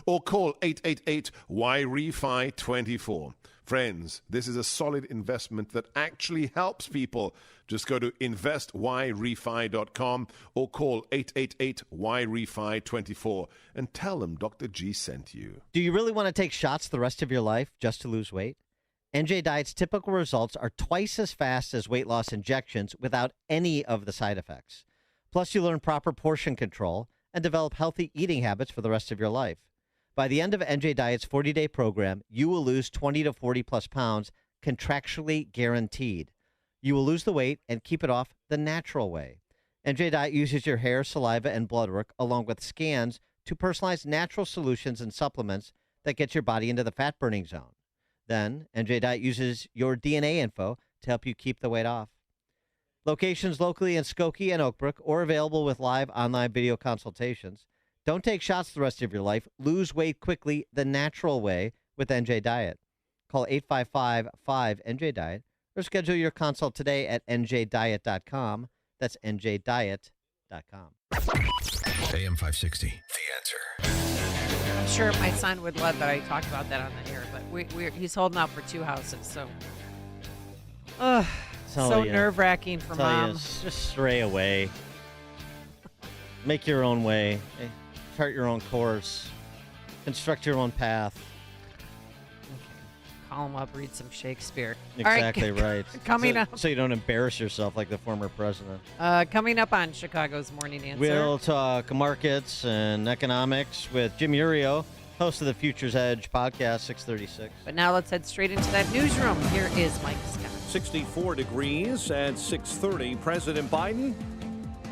or call 888-YREFI24. Friends, this is a solid investment that actually helps people. Just go to investyrefi.com or call 888-YREFI24 and tell them Dr. G sent you. Do you really want to take shots the rest of your life just to lose weight? NJ Diet's typical results are twice as fast as weight loss injections without any of the side effects. Plus, you learn proper portion control and develop healthy eating habits for the rest of your life. By the end of NJ Diet's 40-day program, you will lose 20 to 40 plus pounds, contractually guaranteed. You will lose the weight and keep it off the natural way. NJ Diet uses your hair, saliva, and blood work along with scans to personalize natural solutions and supplements that get your body into the fat-burning zone. Then, NJ Diet uses your DNA info to help you keep the weight off. Locations locally in Skokie and Oakbrook, or available with live online video consultations. Don't take shots the rest of your life. Lose weight quickly the natural way with NJ Diet. Call 855-5-NJ-DIET or schedule your consult today at njdiet.com. That's njdiet.com. AM 560, The Answer. I'm sure my son would love that I talked about that on the air, but he's holding out for two houses, so. So nerve-wracking for Mom. Just stray away. Make your own way. Chart your own course. Construct your own path. Call him up, read some Shakespeare. Exactly right. Coming up. So you don't embarrass yourself like the former president. Coming up on Chicago's Morning Answer. We'll talk markets and economics with Jim Urio, host of the Futures Edge podcast, 636. But now let's head straight into that newsroom. Here is Mike Scott. 64 degrees at 6:30. President Biden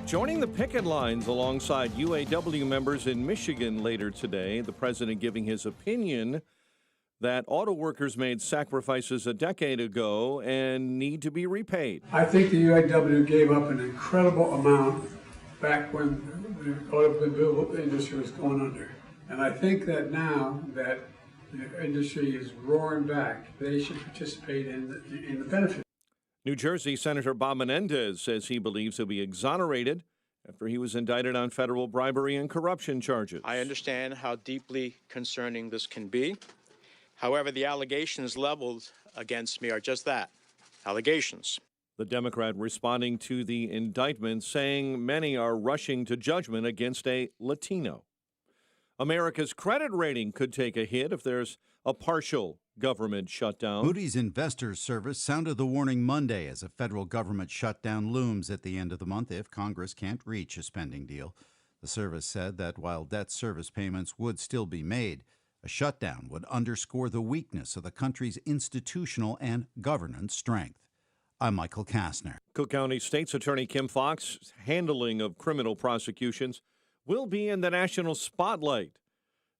joining the picket lines alongside UAW members in Michigan later today. The president giving his opinion that auto workers made sacrifices a decade ago and need to be repaid. I think the UAW gave up an incredible amount back when the automobile industry was going under. And I think that now that the industry is roaring back, they should participate in the benefit. New Jersey Senator Bob Menendez says he believes he'll be exonerated after he was indicted on federal bribery and corruption charges. I understand how deeply concerning this can be. However, the allegations leveled against me are just that, allegations. The Democrat responding to the indictment, saying many are rushing to judgment against a Latino. America's credit rating could take a hit if there's a partial government shutdown. Moody's Investors Service sounded the warning Monday as a federal government shutdown looms at the end of the month if Congress can't reach a spending deal. The service said that while debt service payments would still be made, a shutdown would underscore the weakness of the country's institutional and governance strength. I'm Michael Kastner. Cook County State's Attorney Kim Foxx's handling of criminal prosecutions will be in the national spotlight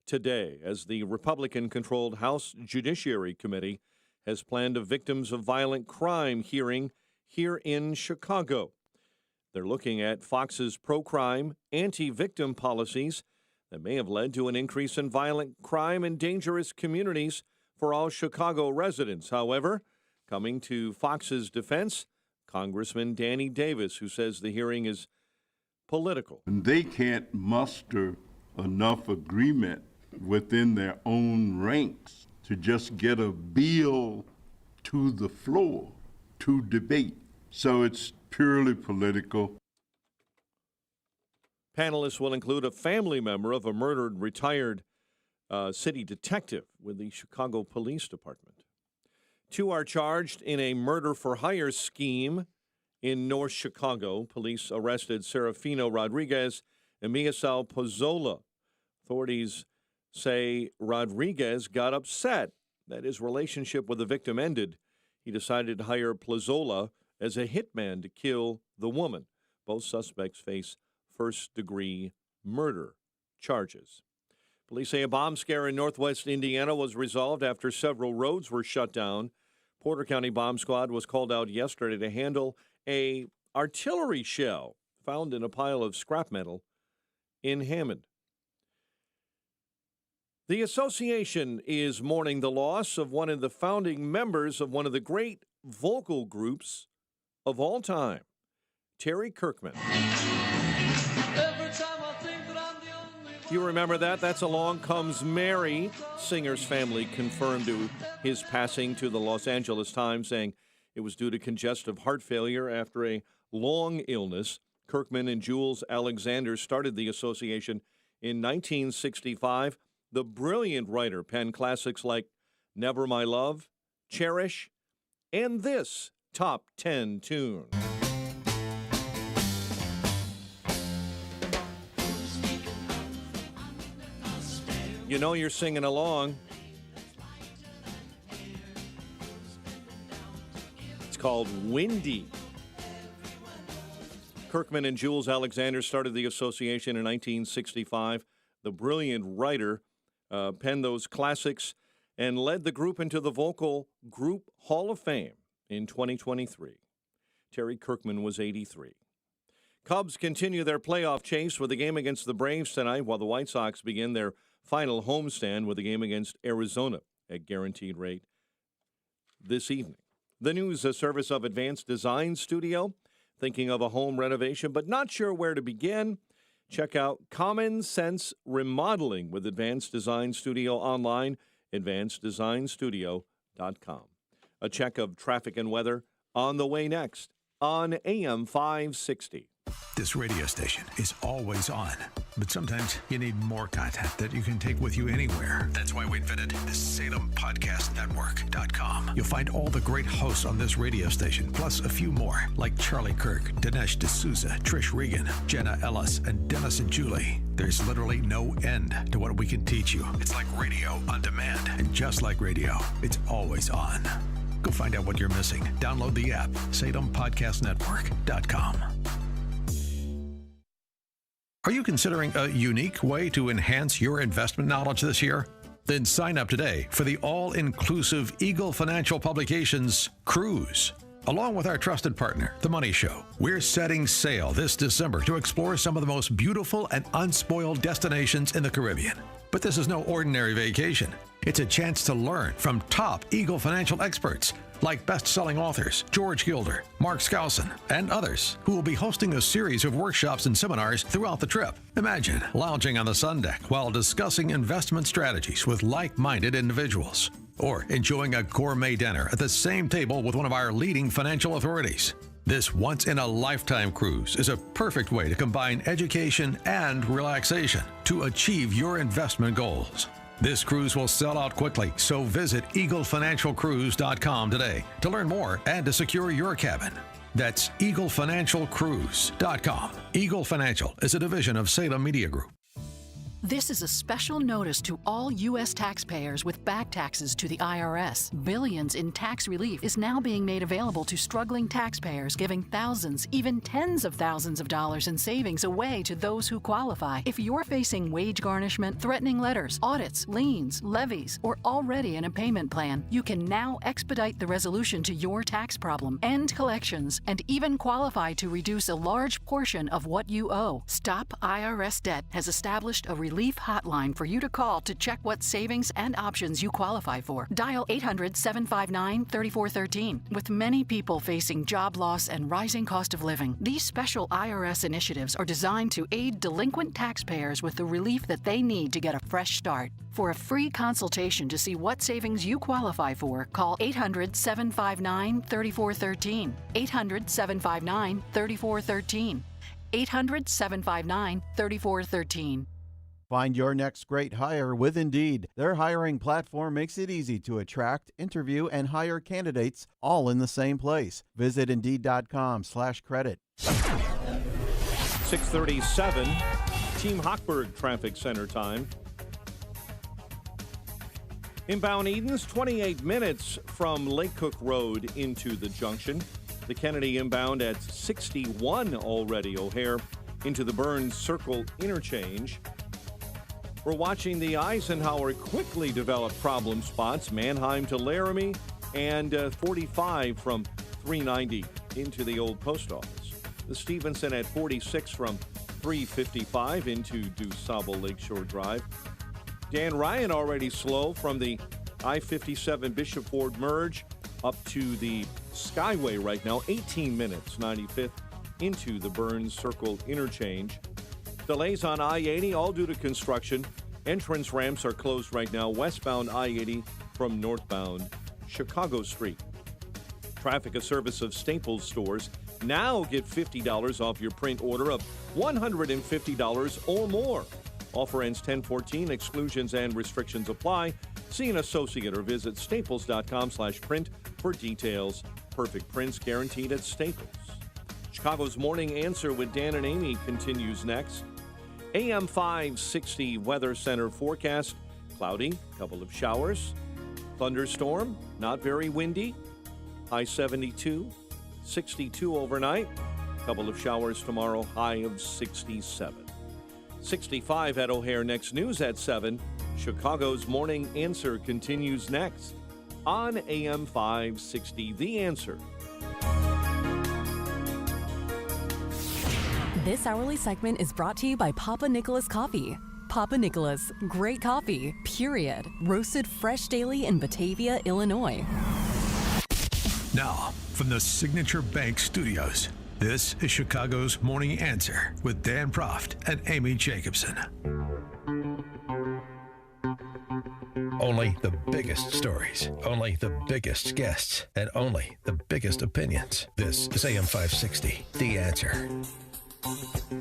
today as the Republican-controlled House Judiciary Committee has planned a victims of violent crime hearing here in Chicago. They're looking at Fox's pro-crime, anti-victim policies that may have led to an increase in violent crime and dangerous communities for all Chicago residents. However, coming to Fox's defense, Congressman Danny Davis, who says the hearing is political. And they can't muster enough agreement within their own ranks to just get a bill to the floor to debate. So it's purely political. Panelists will include a family member of a murdered retired city detective with the Chicago Police Department. 2 are charged in a murder-for-hire scheme in North Chicago. Police arrested Serafino Rodriguez and Misael Pozzola. Authorities say Rodriguez got upset that his relationship with the victim ended. He decided to hire Pozzola as a hitman to kill the woman. Both suspects face first-degree murder charges. Police say a bomb scare in northwest Indiana was resolved after several roads were shut down. Porter County Bomb Squad was called out yesterday to handle a artillery shell found in a pile of scrap metal in Hammond. The association is mourning the loss of one of the founding members of one of the great vocal groups of all time, Terry Kirkman. You remember that? That's Along Comes Mary. Singer's family confirmed to his passing to the Los Angeles Times, saying it was due to congestive heart failure after a long illness. Kirkman and Jules Alexander started the association in 1965. The brilliant writer penned classics like Never My Love, Cherish, and this top 10 tune. You know you're singing along. It's called Windy. Kirkman and Jules Alexander started the association in 1965. The brilliant writer penned those classics and led the group into the Vocal Group Hall of Fame in 2023. Terry Kirkman was 83. Cubs continue their playoff chase with a game against the Braves tonight, while the White Sox begin their final homestand with a game against Arizona at Guaranteed Rate this evening. The news service of Advanced Design Studio. Thinking of a home renovation but not sure where to begin? Check out Common Sense Remodeling with Advanced Design Studio online, advanceddesignstudio.com. A check of traffic and weather on the way next on AM 560. This radio station is always on, but sometimes you need more content that you can take with you anywhere. That's why we invented the SalemPodcastNetwork.com. You'll find all the great hosts on this radio station, plus a few more, like Charlie Kirk, Dinesh D'Souza, Trish Regan, Jenna Ellis, and Dennis and Julie. There's literally no end to what we can teach you. It's like radio on demand, and just like radio, it's always on. Go find out what you're missing. Download the app, SalemPodcastNetwork.com. Are you considering a unique way to enhance your investment knowledge this year? Then sign up today for the all-inclusive Eagle Financial Publications Cruise. Along with our trusted partner, The Money Show, we're setting sail this December to explore some of the most beautiful and unspoiled destinations in the Caribbean. But this is no ordinary vacation. It's a chance to learn from top Eagle financial experts like best-selling authors George Gilder, Mark Skousen, and others who will be hosting a series of workshops and seminars throughout the trip. Imagine lounging on the sun deck while discussing investment strategies with like-minded individuals, or enjoying a gourmet dinner at the same table with one of our leading financial authorities. This once-in-a-lifetime cruise is a perfect way to combine education and relaxation to achieve your investment goals. This cruise will sell out quickly, so visit EagleFinancialCruise.com today to learn more and to secure your cabin. That's EagleFinancialCruise.com. Eagle Financial is a division of Salem Media Group. This is a special notice to all U.S. taxpayers with back taxes to the IRS. Billions in tax relief is now being made available to struggling taxpayers, giving thousands, even tens of thousands of dollars in savings away to those who qualify. If you're facing wage garnishment, threatening letters, audits, liens, levies, or already in a payment plan, you can now expedite the resolution to your tax problem, end collections, and even qualify to reduce a large portion of what you owe. Stop IRS Debt has established a relief hotline for you to call to check what savings and options you qualify for. Dial 800-759-3413. With many people facing job loss and rising cost of living, these special IRS initiatives are designed to aid delinquent taxpayers with the relief that they need to get a fresh start. For a free consultation to see what savings you qualify for, call 800-759-3413. 800-759-3413. 800-759-3413. Find your next great hire with Indeed. Their hiring platform makes it easy to attract, interview, and hire candidates all in the same place. Visit Indeed.com/credit. 6:37, Team Hochberg Traffic Center time. Inbound Edens, 28 minutes from Lake Cook Road into the junction. The Kennedy inbound at 61 already. O'Hare into the Burns Circle interchange. We're watching the Eisenhower quickly develop problem spots. Mannheim to Laramie and 45 from 390 into the old post office. The Stevenson at 46 from 355 into DuSable Lakeshore Drive. Dan Ryan already slow from the I-57 Bishop Ford merge up to the Skyway right now. 18 minutes, 95th into the Burns Circle interchange. Delays on I-80 all due to construction. Entrance ramps are closed right now westbound I-80 from northbound Chicago Street. Traffic, a service of Staples stores. Now get $50 off your print order of $150 or more. Offer ends 10/14. Exclusions and restrictions apply. See an associate or visit staples.com/print for details. Perfect prints guaranteed at Staples. Chicago's Morning Answer with Dan and Amy continues next. AM 560 Weather Center forecast. Cloudy, couple of showers. Thunderstorm, not very windy. High 72, 62 overnight. Couple of showers tomorrow, high of 67. 65 at O'Hare. Next news at 7. Chicago's Morning Answer continues next on AM 560. The Answer. This hourly segment is brought to you by Papa Nicholas Coffee. Papa Nicholas, great coffee, period. Roasted fresh daily in Batavia, Illinois. Now, from the Signature Bank Studios, this is Chicago's Morning Answer with Dan Proft and Amy Jacobson. Only the biggest stories, only the biggest guests, and only the biggest opinions. This is AM 560, The Answer.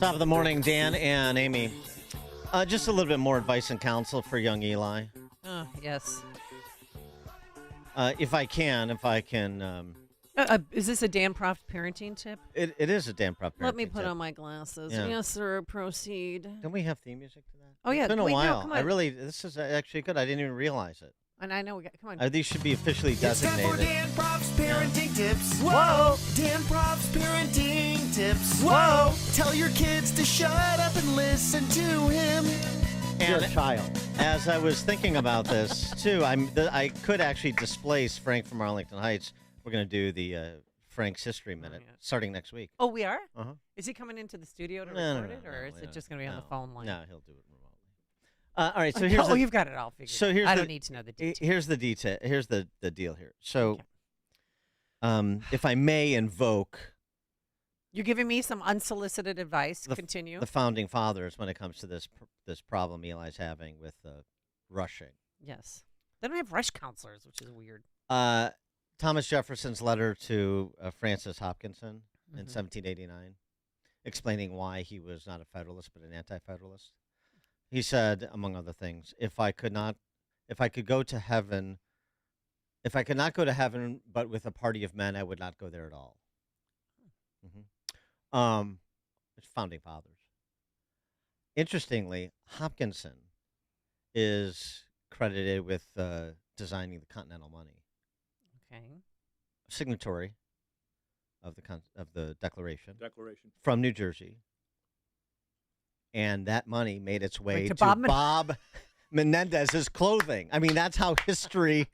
Top of the morning, Dan and Amy. Just a little bit more advice and counsel for young Eli. Oh, yes. If I can. Is this a Dan Proft parenting tip? It is a Dan Proft parenting Let me put tip. on my glasses. Yeah. Yes, sir. Proceed. Don't we have theme music to that? Oh, yeah. It's been a Wait, no, while. come on. This is actually good. I didn't even realize it. And I know we got. Come on. These should be officially designated. It's time for Dan Proft's parenting tips. Whoa! Dan Proft's parenting tips. Whoa! Tell your kids to shut up and listen to him. You're a child. As I was thinking about this, too, I could actually displace Frank from Arlington Heights. We're going to do the Frank's History Minute starting next week. Oh, we are? Uh-huh. Is he coming into the studio to No, record it, or is it just going to be on the phone line? No, he'll do it remotely. All right, so here's you've got it all figured out. I don't need to know the details. Here's the detail. Here's the deal here. So, if I may invoke... You're giving me some unsolicited advice. Continue. The founding fathers when it comes to this problem Eli's having with rushing. Yes. They don't have rush counselors, which is weird. Thomas Jefferson's letter to Francis Hopkinson in 1789, explaining why he was not a Federalist but an anti-Federalist. He said, among other things, if I could not go to heaven but with a party of men, I would not go there at all. It's founding fathers. Interestingly, Hopkinson is credited with designing the Continental Money. Okay. Signatory of the Declaration. From New Jersey. And that money made its way to Bob Menendez's clothing. I mean, that's how history...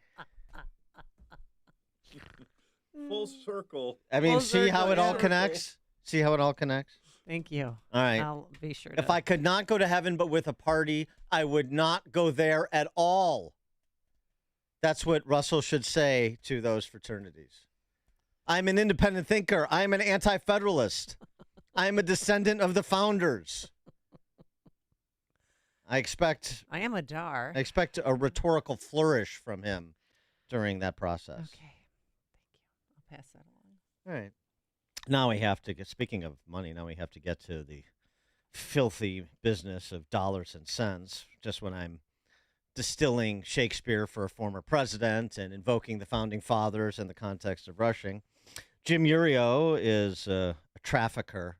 Full circle. I mean, see how it all connects? See how it all connects? Thank you. All right. I'll be sure If I could not go to heaven but with a party, I would not go there at all. That's what Russell should say to those fraternities. I'm an independent thinker. I'm an anti-federalist. I'm a descendant of the founders. I am a dar. I expect a rhetorical flourish from him during that process. Okay. Thank you. I'll pass that along. All right. Now we have to get, speaking of money, now we have to get to the filthy business of dollars and cents. Just when I'm distilling Shakespeare for a former president and invoking the founding fathers in the context of rushing, Jim Urio is a trafficker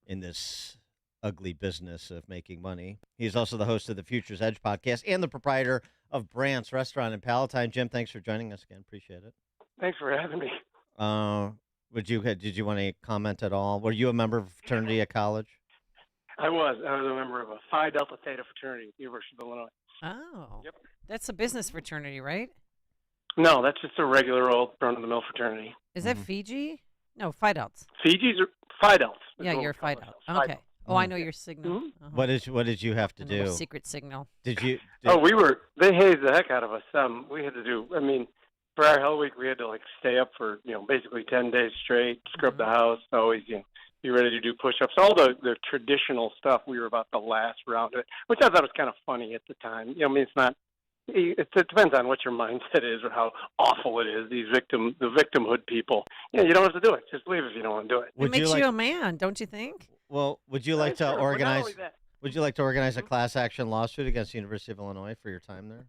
in this ugly business of making money. He's also the host of the Future's Edge podcast and the proprietor of Brant's Restaurant in Palatine. Jim, thanks for joining us again. Appreciate it. Thanks for having me. Did you want to comment at all? Were you a member of a fraternity at college? I was a member of a Phi Delta Theta fraternity at the University of Illinois. Oh. Yep. That's a business fraternity, right? No, that's just a regular old run-of-the-mill fraternity. Is that Fiji? No, Phi Delts. Fiji's are Phi Delts. Yeah, you're Phi Delt. Okay. Oh, I know your signal. Uh-huh. What did you have to A little do? secret signal. They hazed the heck out of us. We had to do, for our Hell Week, we had to stay up for, basically 10 days straight, scrub the house, always, be ready to do push-ups, all the traditional stuff. We were about the last round of it, which I thought was kind of funny at the time. It's not, it depends on what your mindset is or how awful it is. The victimhood people, you don't have to do it. Just leave if you don't want to do it. It makes you a man, don't you think? Well, would you like to Sure. organize? But not only that- Would you like to organize a class action lawsuit against the University of Illinois for your time there?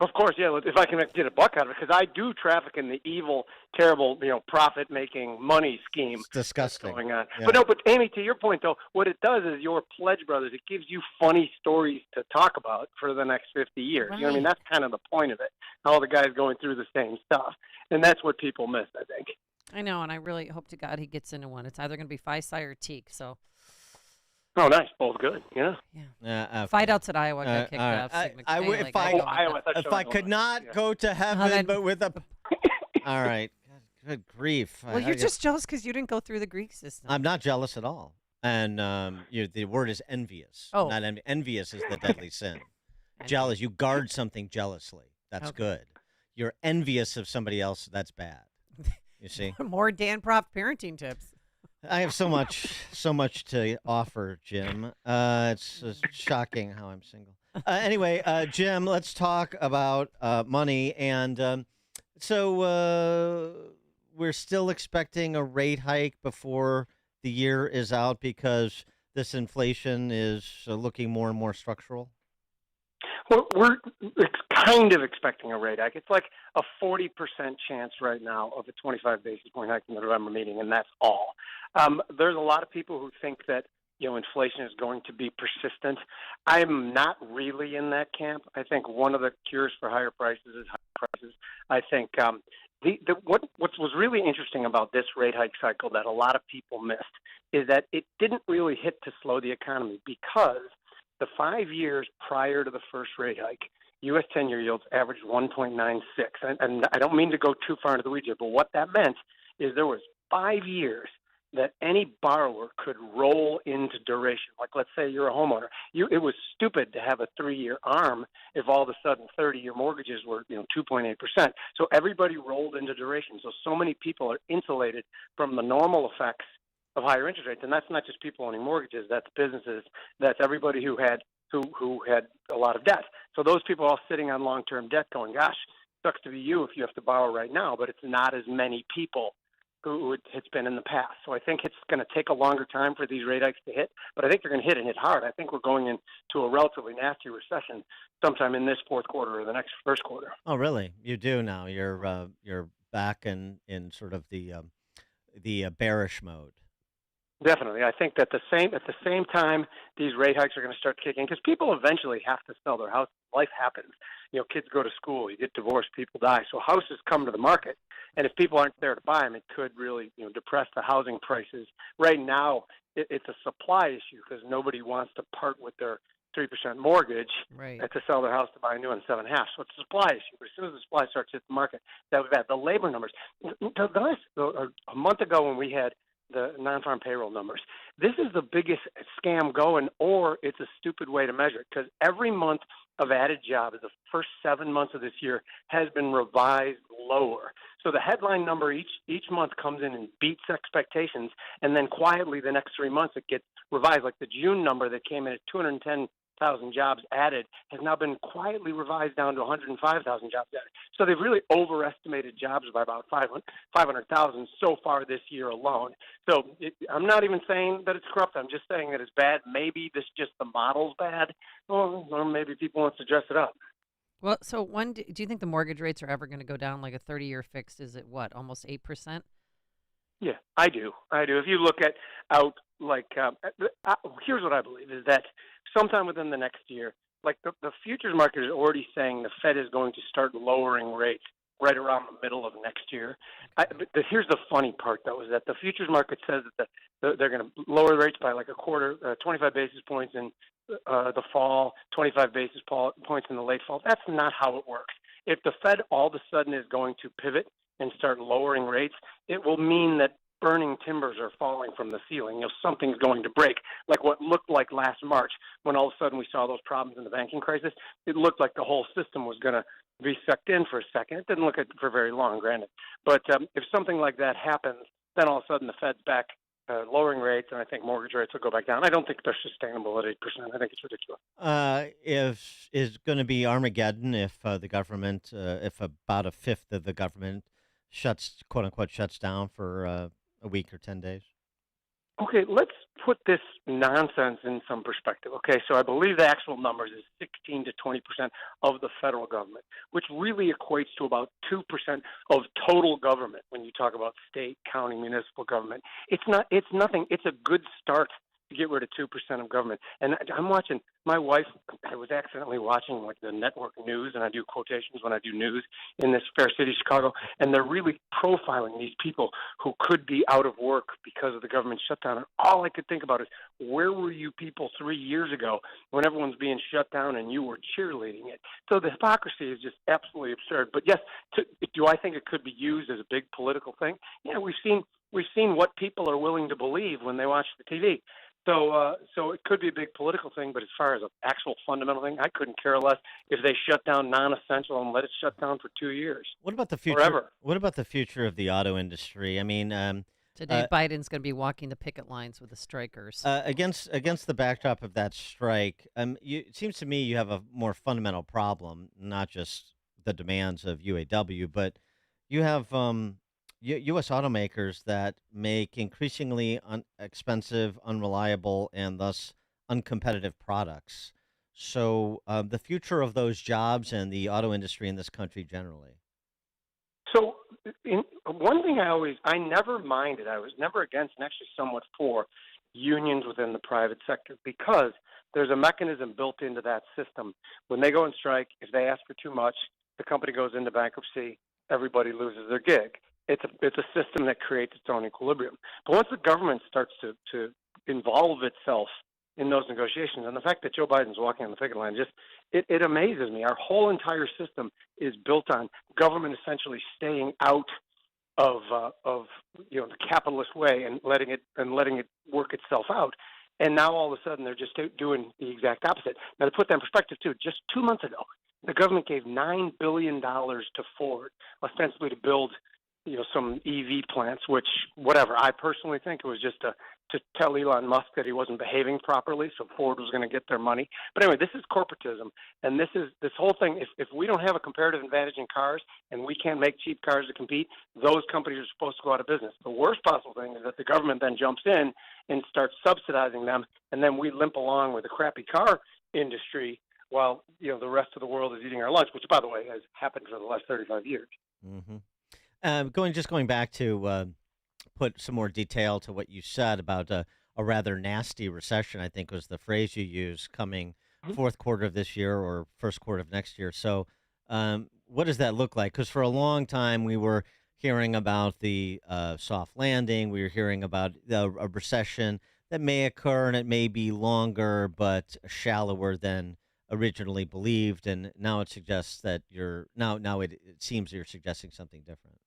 Of course, yeah. If I can get a buck out of it, because I do traffic in the evil, terrible, profit-making money scheme. It's disgusting. That's going on. Yeah. But Amy, to your point though, what it does is your Pledge Brothers. It gives you funny stories to talk about for the next 50 years. Right. You know what I mean? That's kind of the point of it. All the guys going through the same stuff, and that's what people miss, I think. I know, and I really hope to God he gets into one. It's either going to be Phi Psi or Teak. So. Oh, nice. Both good. Yeah. Okay. Phi Delts at Iowa got kicked all right. off. Sigma I- Chi, if like, I- go with Iowa, that. that's If I could not go to heaven, then- but with a. All right. Good grief. Well, you're just jealous because you didn't go through the Greek system. I'm not jealous at all. And the word is envious. Oh. Not envious is the deadly sin. Jealous. You guard something jealously. That's Okay. good. You're envious of somebody else. That's bad. You see? More Dan Prof parenting tips. I have so much to offer, Jim. It's shocking how I'm single. Anyway, Jim, let's talk about money. And so we're still expecting a rate hike before the year is out because this inflation is looking more and more structural. Well, we're kind of expecting a rate hike. It's like a 40% chance right now of a 25 basis point hike in the November meeting, and that's all. There's a lot of people who think that inflation is going to be persistent. I'm not really in that camp. I think one of the cures for higher prices is higher prices. I think what was really interesting about this rate hike cycle that a lot of people missed is that it didn't really hit to slow the economy because the 5 years prior to the first rate hike, U.S. 10-year yields averaged 1.96. And I don't mean to go too far into the weeds here, but what that meant is there was 5 years that any borrower could roll into duration. Like, let's say you're a homeowner. It was stupid to have a 3-year ARM if all of a sudden 30-year mortgages were 2.8%. So everybody rolled into duration. So many people are insulated from the normal effects of higher interest rates, and that's not just people owning mortgages. That's businesses. That's everybody who had a lot of debt. So those people are all sitting on long-term debt, going, "Gosh, sucks to be you if you have to borrow right now." But it's not as many people who it's been in the past. So I think it's going to take a longer time for these rate hikes to hit, but I think they're going to hit and hit hard. I think we're going into a relatively nasty recession sometime in this fourth quarter or the next first quarter. Oh, really? You do now. You're back in sort of the bearish mode. Definitely. I think that at the same time, these rate hikes are going to start kicking because people eventually have to sell their house. Life happens. Kids go to school, you get divorced, people die. So houses come to the market. And if people aren't there to buy them, it could really depress the housing prices. Right now, it's a supply issue because nobody wants to part with their 3% mortgage to sell their house to buy a new one at 7.5. So it's a supply issue. But as soon as the supply starts to hit the market, that was bad. The labor numbers. A month ago when we had the non-farm payroll numbers. This is the biggest scam going, or it's a stupid way to measure it, because every month of added jobs, the first 7 months of this year, has been revised lower. So the headline number each month comes in and beats expectations, and then quietly the next 3 months it gets revised. Like the June number that came in at 210,000 jobs added has now been quietly revised down to 105,000 jobs added. So they've really overestimated jobs by about 500,000 so far this year alone. So I'm not even saying that it's corrupt. I'm just saying that it's bad. Maybe this just the model's bad, or maybe people want to dress it up. Well, so do you think the mortgage rates are ever going to go down? Like a 30-year fixed is at what, almost 8%? Yeah, I do. If you look at out, like, here's what I believe is that sometime within the next year, like the futures market is already saying the Fed is going to start lowering rates right around the middle of next year. Here's the funny part, though, is that the futures market says that they're going to lower rates by like a quarter, 25 basis points in the fall, 25 basis points in the late fall. That's not how it works. If the Fed all of a sudden is going to pivot and start lowering rates, it will mean that burning timbers are falling from the ceiling. Something's going to break, like what looked like last March when all of a sudden we saw those problems in the banking crisis. It looked like the whole system was going to be sucked in for a second. It didn't look at for very long, granted. But if something like that happens, then all of a sudden the Fed's back lowering rates, and I think mortgage rates will go back down. I don't think they're sustainable at 8%. I think it's ridiculous. If is going to be Armageddon if the government, if about a fifth of the government quote unquote shuts down for a week or 10 days? Okay, let's put this nonsense in some perspective. Okay, so I believe the actual numbers is 16 to 20% of the federal government, which really equates to about 2% of total government when you talk about state, county, municipal government. It's nothing. It's a good start to get rid of 2% of government. And I'm watching, my wife, I was accidentally watching like the network news, and I do quotations when I do news in this fair city, Chicago, and they're really profiling these people who could be out of work because of the government shutdown. And all I could think about is, where were you people 3 years ago when everyone's being shut down and you were cheerleading it? So the hypocrisy is just absolutely absurd. But yes, do I think it could be used as a big political thing? Yeah, we've seen what people are willing to believe when they watch the TV. So it could be a big political thing, but as far as an actual fundamental thing, I couldn't care less if they shut down non-essential and let it shut down for 2 years. What about the future? Forever. What about the future of the auto industry? I mean, today Biden's going to be walking the picket lines with the strikers. Against the backdrop of that strike, it seems to me you have a more fundamental problem, not just the demands of UAW, but you have U.S. automakers that make increasingly expensive, unreliable, and thus uncompetitive products. So the future of those jobs and the auto industry in this country generally. So one thing I never minded, I was never against and actually somewhat for unions within the private sector, because there's a mechanism built into that system. When they go on strike, if they ask for too much, the company goes into bankruptcy, everybody loses their gig. It's a system that creates its own equilibrium. But once the government starts to involve itself in those negotiations, and the fact that Joe Biden's walking on the picket line, it amazes me. Our whole entire system is built on government essentially staying out of the capitalist way and letting it work itself out. And now all of a sudden they're just doing the exact opposite. Now, to put that in perspective too, just 2 months ago, the government gave $9 billion to Ford, ostensibly to build some EV plants, which, whatever, I personally think it was just to tell Elon Musk that he wasn't behaving properly, so Ford was going to get their money. But anyway, this is corporatism, and this whole thing, if we don't have a comparative advantage in cars and we can't make cheap cars to compete, those companies are supposed to go out of business. The worst possible thing is that the government then jumps in and starts subsidizing them, and then we limp along with the crappy car industry while the rest of the world is eating our lunch, which, by the way, has happened for the last 35 years. Mm-hmm. Going back to put some more detail to what you said about a rather nasty recession, I think was the phrase you used, coming fourth quarter of this year or first quarter of next year. So what does that look like? Because for a long time we were hearing about the soft landing. We were hearing about a recession that may occur and it may be longer but shallower than originally believed. And now it suggests that it seems you're suggesting something different.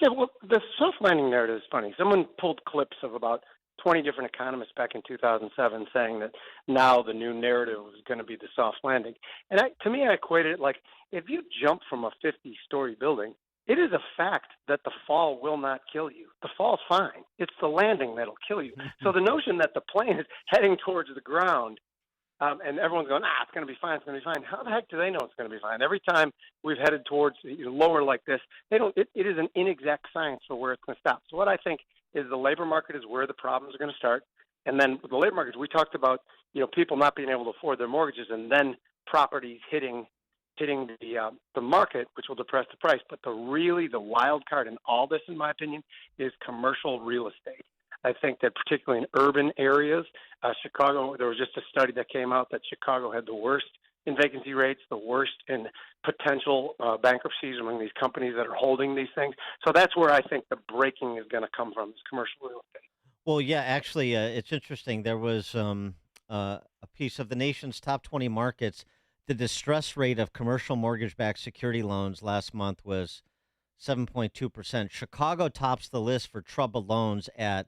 Yeah, well, the soft landing narrative is funny. Someone pulled clips of about 20 different economists back in 2007 saying that now the new narrative was going to be the soft landing. And to me, I equated it like if you jump from a 50-story building, it is a fact that the fall will not kill you. The fall's fine. It's the landing that'll kill you. So the notion that the plane is heading towards the ground and everyone's going, it's going to be fine, it's going to be fine. How the heck do they know it's going to be fine? Every time we've headed towards lower like this, they don't. It is an inexact science for where it's going to stop. So what I think is the labor market is where the problems are going to start. And then with the labor markets, we talked about people not being able to afford their mortgages and then properties hitting the market, which will depress the price. But the wild card in all this, in my opinion, is commercial real estate. I think that particularly in urban areas, Chicago, there was just a study that came out that Chicago had the worst in vacancy rates, the worst in potential bankruptcies among these companies that are holding these things. So that's where I think the breaking is going to come from, is commercial real estate. Well, yeah, actually, it's interesting. There was a piece of the nation's top 20 markets. The distress rate of commercial mortgage-backed security loans last month was 7.2%. Chicago tops the list for troubled loans at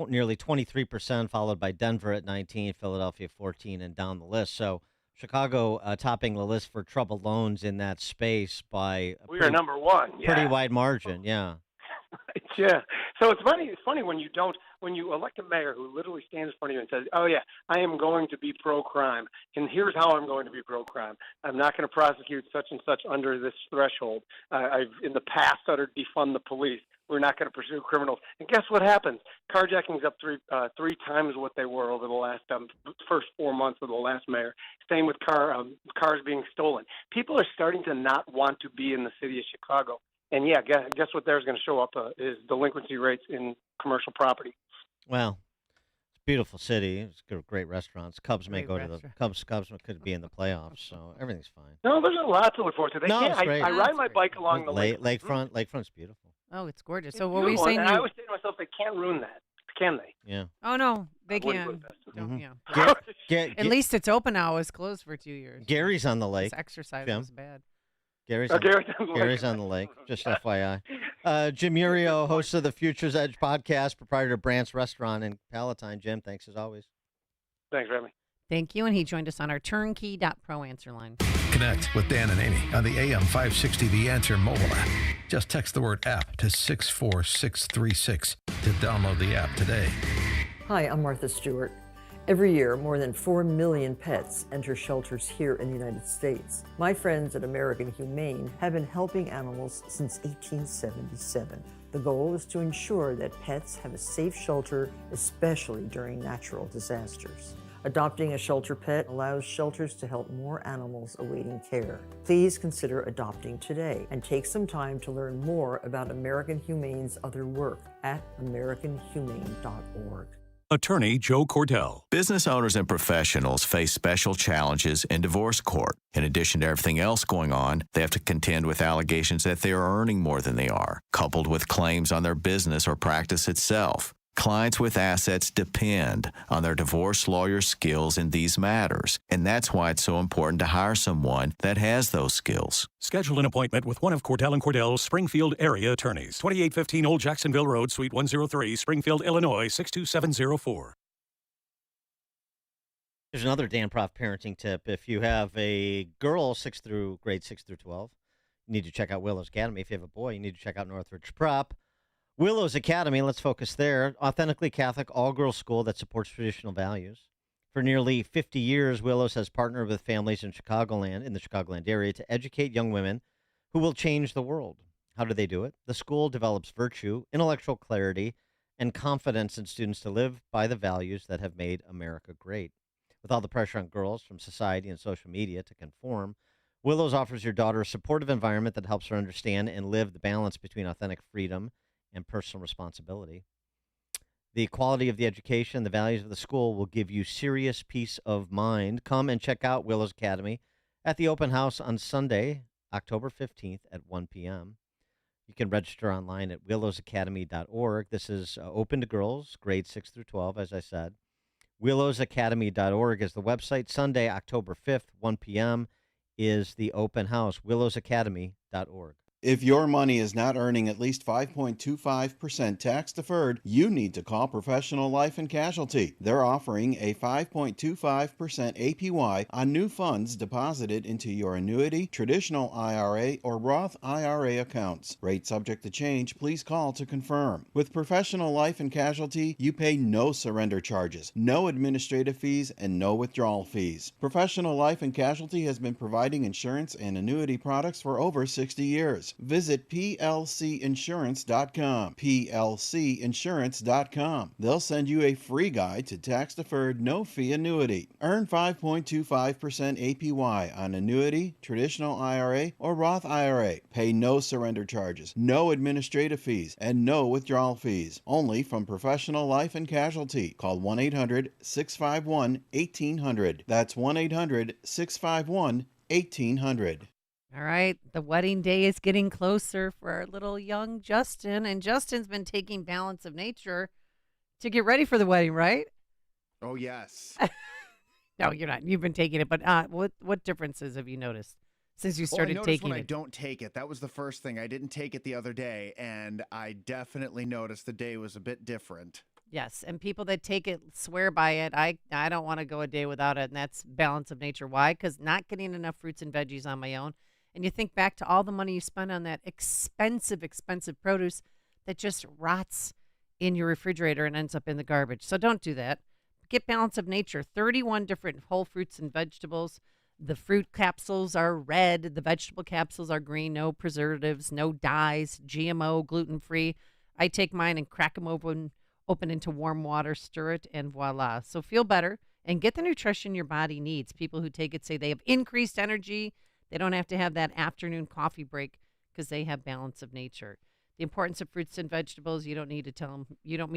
nearly 23%, followed by Denver at 19%, Philadelphia 14%, and down the list. So Chicago topping the list for troubled loans in that space by are number one. Pretty wide margin, yeah. Yeah. So it's funny when you elect a mayor who literally stands in front of you and says, "Oh yeah, I am going to be pro-crime, and here's how I'm going to be pro-crime. I'm not going to prosecute such and such under this threshold. I've in the past uttered defund the police. We're not going to pursue criminals." And guess what happens? Carjackings up three times what they were over the last first 4 months of the last mayor. Same with cars being stolen. People are starting to not want to be in the city of Chicago. And yeah, guess what? There's going to show up is delinquency rates in commercial property. Well, it's a beautiful city. It's got great restaurants. Cubs may go to the Cubs could be in the playoffs, so everything's fine. No, there's a lot to look forward to. It's great. I ride my bike along the lake. Lakefront's beautiful. Oh, it's gorgeous. It's so what were you beautiful, saying? And I always say to myself, they can't ruin that, can they? Yeah. Oh no, they can. Yeah. At least it's open now. It was closed for 2 years. Gary's on the lake. This exercise was bad. Gary's on the lake. Just FYI. Jim Urio, host of the Future's Edge podcast, proprietor of Brandt's Restaurant in Palatine. Jim, thanks as always. Thanks, Remy. Thank you. And he joined us on our turnkey.pro answer line. Connect with Dan and Amy on the AM 560 The Answer mobile app. Just text the word app to 64636 to download the app today. Hi, I'm Martha Stewart. Every year, more than 4 million pets enter shelters here in the United States. My friends at American Humane have been helping animals since 1877. The goal is to ensure that pets have a safe shelter, especially during natural disasters. Adopting a shelter pet allows shelters to help more animals awaiting care. Please consider adopting today and take some time to learn more about American Humane's other work at americanhumane.org. Attorney Joe Cordell. Business owners and professionals face special challenges in divorce court. In addition to everything else going on, they have to contend with allegations that they are earning more than they are, coupled with claims on their business or practice itself. Clients with assets depend on their divorce lawyer skills in these matters, and that's why it's so important to hire someone that has those skills. Schedule an appointment with one of Cordell & Cordell's Springfield area attorneys. 2815 Old Jacksonville Road, Suite 103, Springfield, Illinois, 62704. There's another Dan Prof parenting tip. If you have a girl grade 6 through 12, you need to check out Willow's Academy. If you have a boy, you need to check out Northridge Prep. Willow's Academy, let's focus there. Authentically Catholic, all-girls school that supports traditional values. For nearly 50 years, Willow's has partnered with families in the Chicagoland area to educate young women who will change the world. How do they do it? The school develops virtue, intellectual clarity, and confidence in students to live by the values that have made America great. With all the pressure on girls from society and social media to conform, Willow's offers your daughter a supportive environment that helps her understand and live the balance between authentic freedom and personal responsibility. The quality of the education, the values of the school will give you serious peace of mind. Come and check out Willow's Academy at the open house on Sunday, October 15th at 1 p.m. You can register online at willowsacademy.org. This is open to girls, grades 6 through 12, as I said. Willowsacademy.org is the website. Sunday, October 5th, 1 p.m. is the open house, willowsacademy.org. If your money is not earning at least 5.25% tax deferred, you need to call Professional Life and Casualty. They're offering a 5.25% APY on new funds deposited into your annuity, traditional IRA, or Roth IRA accounts. Rate subject to change. Please call to confirm. With Professional Life and Casualty, you pay no surrender charges, no administrative fees, and no withdrawal fees. Professional Life and Casualty has been providing insurance and annuity products for over 60 years. Visit plcinsurance.com. plcinsurance.com. They'll send you a free guide to tax-deferred, no-fee annuity. Earn 5.25% APY on annuity, traditional IRA, or Roth IRA. Pay no surrender charges, no administrative fees, and no withdrawal fees. Only from Professional Life and Casualty. Call 1-800-651-1800. That's 1-800-651-1800. All right, the wedding day is getting closer for our little young Justin, and Justin's been taking Balance of Nature to get ready for the wedding, right? Oh, yes. No, you're not. You've been taking it, but what differences have you noticed since you started taking when it? I don't take it. That was the first thing. I didn't take it the other day, and I definitely noticed the day was a bit different. Yes, and people that take it swear by it. I don't want to go a day without it, and that's Balance of Nature. Why? Because not getting enough fruits and veggies on my own. And you think back to all the money you spend on that expensive produce that just rots in your refrigerator and ends up in the garbage. So don't do that. Get Balance of Nature, 31 different whole fruits and vegetables. The fruit capsules are red. The vegetable capsules are green. No preservatives, no dyes, GMO, gluten-free. I take mine and crack them open into warm water, stir it, and voila. So feel better and get the nutrition your body needs. People who take it say they have increased energy. They don't have to have that afternoon coffee break because they have Balance of Nature. The importance of fruits and vegetables, you don't need to tell them. You don't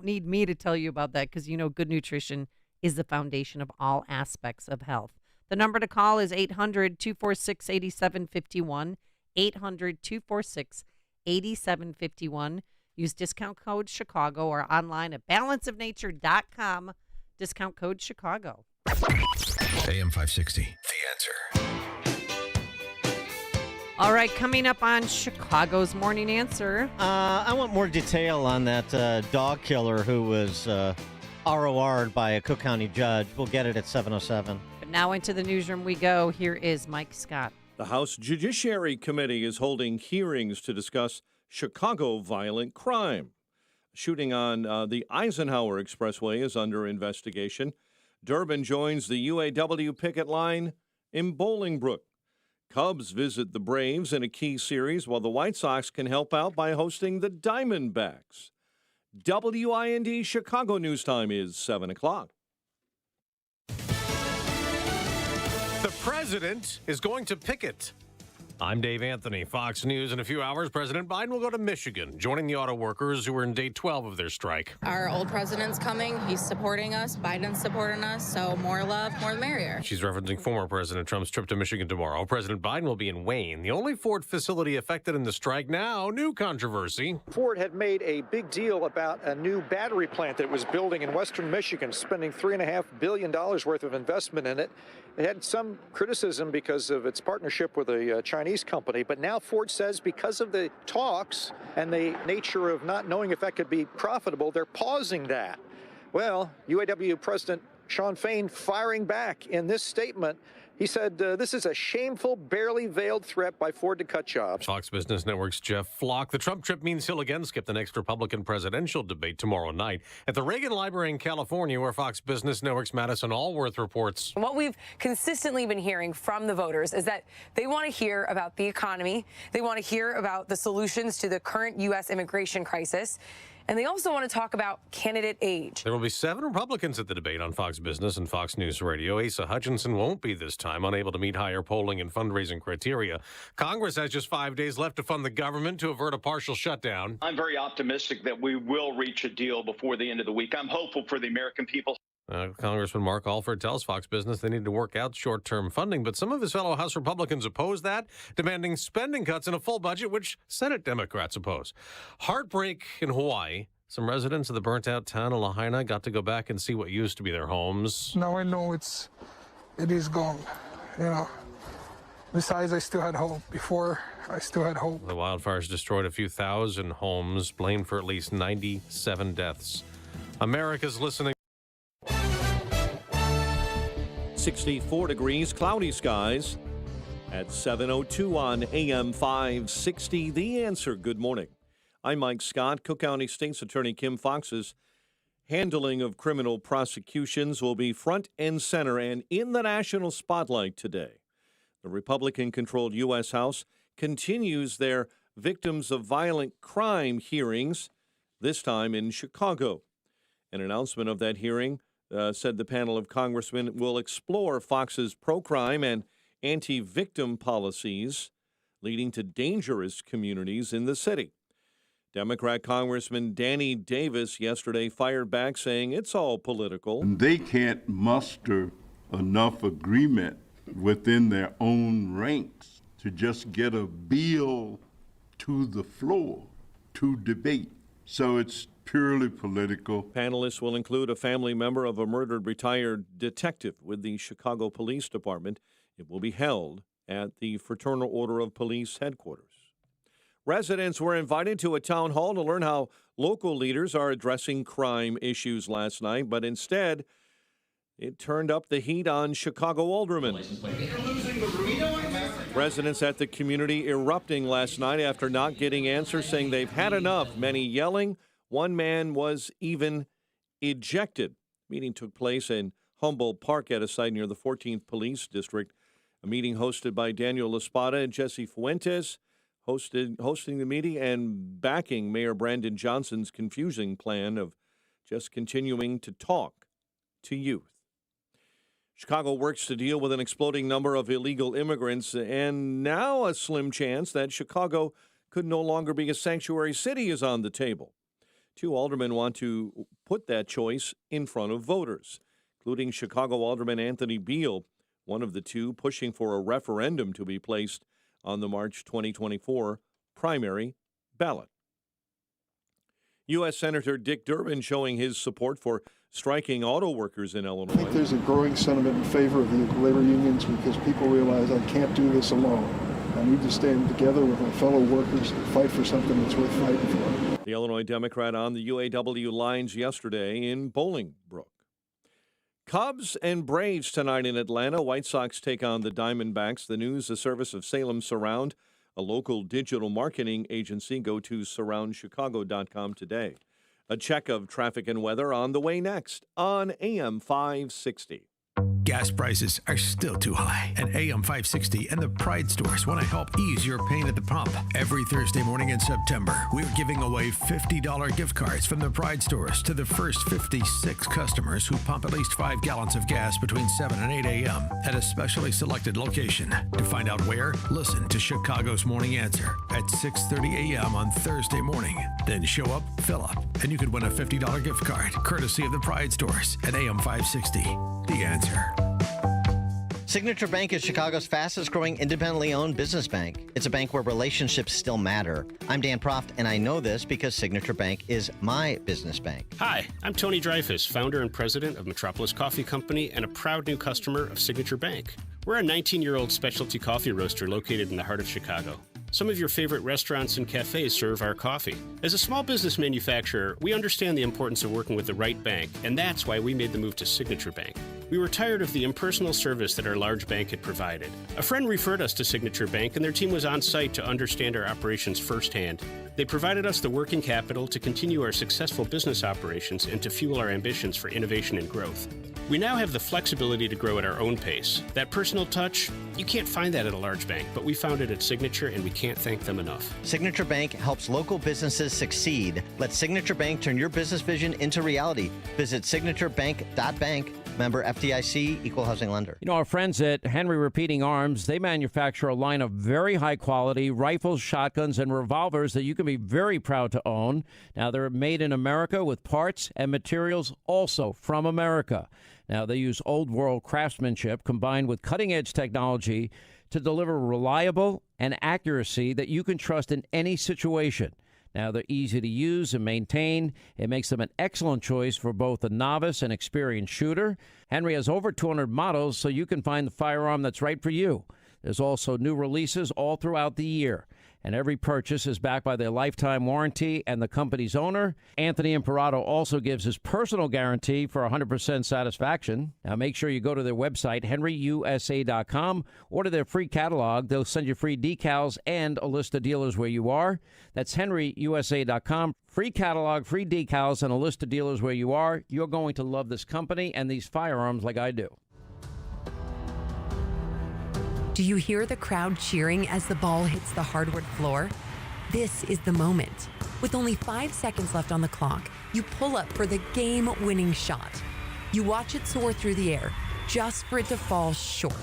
need me to tell you about that because you know good nutrition is the foundation of all aspects of health. The number to call is 800-246-8751, 800-246-8751. Use discount code Chicago or online at balanceofnature.com, discount code Chicago. AM 560, The Answer. All right, coming up on Chicago's Morning Answer. I want more detail on that dog killer who was ROR'd by a Cook County judge. We'll get it at 7:07. But now into the newsroom we go. Here is Mike Scott. The House Judiciary Committee is holding hearings to discuss Chicago violent crime. Shooting on the Eisenhower Expressway is under investigation. Durbin joins the UAW picket line in Bolingbrook. Cubs visit the Braves in a key series, while the White Sox can help out by hosting the Diamondbacks. WIND Chicago News Time is 7 o'clock. The president is going to picket. I'm Dave Anthony, Fox News. In a few hours, President Biden will go to Michigan, joining the auto workers who are in day 12 of their strike. Our old president's coming. He's supporting us. Biden's supporting us. So more love, more the merrier. She's referencing former President Trump's trip to Michigan tomorrow. President Biden will be in Wayne, the only Ford facility affected in the strike. Now, new controversy. Ford had made a big deal about a new battery plant that it was building in western Michigan, spending $3.5 billion worth of investment in it. It had some criticism because of its partnership with a Chinese company, but now Ford says because of the talks and the nature of not knowing if that could be profitable, they're pausing that. Well, UAW President Shawn Fain firing back in this statement. He said, this is a shameful, barely veiled threat by Ford to cut jobs. Fox Business Network's Jeff Flock. The Trump trip means he'll again skip the next Republican presidential debate tomorrow night at the Reagan Library in California, where Fox Business Network's Madison Allworth reports. What we've consistently been hearing from the voters is that they want to hear about the economy. They want to hear about the solutions to the current U.S. immigration crisis. And they also want to talk about candidate age. There will be 7 Republicans at the debate on Fox Business and Fox News Radio. Asa Hutchinson won't be this time, unable to meet higher polling and fundraising criteria. Congress has just 5 days left to fund the government to avert a partial shutdown. I'm very optimistic that we will reach a deal before the end of the week. I'm hopeful for the American people. Congressman Mark Alford tells Fox Business they need to work out short-term funding, but some of his fellow House Republicans oppose that, demanding spending cuts in a full budget, which Senate Democrats oppose. Heartbreak in Hawaii. Some residents of the burnt-out town of Lahaina got to go back and see what used to be their homes. Now I know it is gone, you know. Besides, I still had hope. Before, I still had hope. The wildfires destroyed a few thousand homes, blamed for at least 97 deaths. America's listening. 64 degrees, cloudy skies at 7:02 on AM 560. The Answer. Good morning. I'm Mike Scott. Cook County State's Attorney Kim Fox's handling of criminal prosecutions will be front and center and in the national spotlight today. The Republican-controlled U.S. House continues their victims of violent crime hearings, this time in Chicago. An announcement of that hearing said the panel of congressmen will explore Fox's pro-crime and anti-victim policies leading to dangerous communities in the city. Democrat Congressman Danny Davis yesterday fired back, saying it's all political. And they can't muster enough agreement within their own ranks to just get a bill to the floor to debate. So it's purely political. Panelists will include a family member of a murdered retired detective with the Chicago Police Department. It will be held at the Fraternal Order of Police headquarters. Residents were invited to a town hall to learn how local leaders are addressing crime issues last night, but instead, it turned up the heat on Chicago aldermen. Residents at the community erupting last night after not getting answers, saying they've had enough. Many yelling. One man was even ejected. Meeting took place in Humboldt Park at a site near the 14th Police District. A meeting hosted by Daniel Laspada and Jesse Fuentes, hosting the meeting and backing Mayor Brandon Johnson's confusing plan of just continuing to talk to youth. Chicago works to deal with an exploding number of illegal immigrants, and now a slim chance that Chicago could no longer be a sanctuary city is on the table. Two aldermen want to put that choice in front of voters, including Chicago Alderman Anthony Beal, one of the two pushing for a referendum to be placed on the March 2024 primary ballot. U.S. Senator Dick Durbin showing his support for striking auto workers in Illinois. I think there's a growing sentiment in favor of the labor unions because people realize I can't do this alone. I need to stand together with my fellow workers and fight for something that's worth fighting for. The Illinois Democrat on the UAW lines yesterday in Bolingbrook. Cubs and Braves tonight in Atlanta. White Sox take on the Diamondbacks. The news, the service of Salem Surround, a local digital marketing agency. Go to surroundchicago.com today. A check of traffic and weather on the way next on AM 560. Gas prices are still too high, and AM 560 and the Pride stores want to help ease your pain at the pump. Every Thursday morning in September, we're giving away $50 gift cards from the Pride stores to the first 56 customers who pump at least 5 gallons of gas between 7 and 8 a.m. at a specially selected location. To find out where, listen to Chicago's Morning Answer at 6:30 a.m. on Thursday morning. Then show up, fill up, and you could win a $50 gift card, courtesy of the Pride stores at AM 560. The Answer. Signature Bank is Chicago's fastest growing independently owned business bank. It's a bank where relationships still matter. I'm Dan Proft, and I know this because Signature Bank is my business bank. Hi, I'm Tony Dreyfus, founder and president of Metropolis Coffee Company and a proud new customer of Signature Bank. We're a 19-year-old specialty coffee roaster located in the heart of Chicago. Some of your favorite restaurants and cafes serve our coffee. As a small business manufacturer, we understand the importance of working with the right bank, and that's why we made the move to Signature Bank. We were tired of the impersonal service that our large bank had provided. A friend referred us to Signature Bank, and their team was on site to understand our operations firsthand. They provided us the working capital to continue our successful business operations and to fuel our ambitions for innovation and growth. We now have the flexibility to grow at our own pace. That personal touch, you can't find that at a large bank, but we found it at Signature, and we can't thank them enough. Signature Bank helps local businesses succeed. Let Signature Bank turn your business vision into reality. Visit signaturebank.bank. Member FDIC, equal housing lender. You know, our friends at Henry Repeating Arms, they manufacture a line of very high quality rifles, shotguns, and revolvers that you can be very proud to own. Now, they're made in America with parts and materials also from America. Now, they use old world craftsmanship combined with cutting edge technology to deliver reliable and accuracy that you can trust in any situation. Now, they're easy to use and maintain. It makes them an excellent choice for both a novice and experienced shooter. Henry has over 200 models, so you can find the firearm that's right for you. There's also new releases all throughout the year. And every purchase is backed by their lifetime warranty and the company's owner. Anthony Imperato also gives his personal guarantee for 100% satisfaction. Now, make sure you go to their website, henryusa.com. Order their free catalog. They'll send you free decals and a list of dealers where you are. That's henryusa.com. Free catalog, free decals, and a list of dealers where you are. You're going to love this company and these firearms like I do. Do you hear the crowd cheering as the ball hits the hardwood floor? This is the moment. With only 5 seconds left on the clock, you pull up for the game-winning shot. You watch it soar through the air, just for it to fall short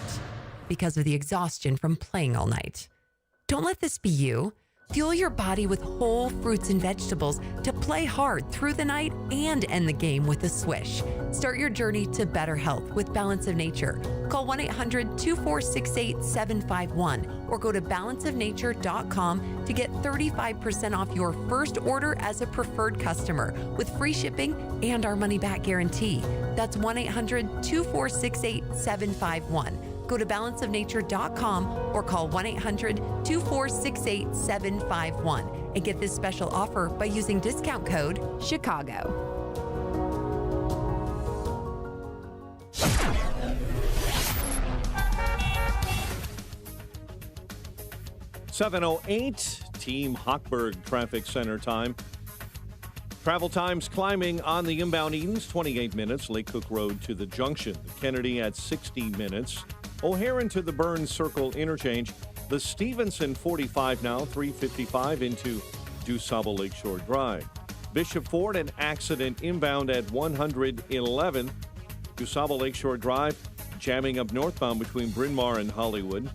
because of the exhaustion from playing all night. Don't let this be you. Fuel your body with whole fruits and vegetables to play hard through the night and end the game with a swish. Start your journey to better health with Balance of Nature. Call 1-800-246-8751 or go to balanceofnature.com to get 35% off your first order as a preferred customer with free shipping and our money-back guarantee. That's 1-800-246-8751. Go to balanceofnature.com or call 1-800-246-8751 and get this special offer by using discount code CHICAGO. .708 Team Hochberg Traffic Center time. Travel times climbing on the inbound Edens, 28 minutes. Lake Cook Road to the junction. The Kennedy at 60 minutes. O'Hare to the Burns Circle interchange. The Stevenson 45 now, 355 into DuSable Lakeshore Drive. Bishop Ford, an accident inbound at 111. DuSable Lakeshore Drive, jamming up northbound between Bryn Mawr and Hollywood.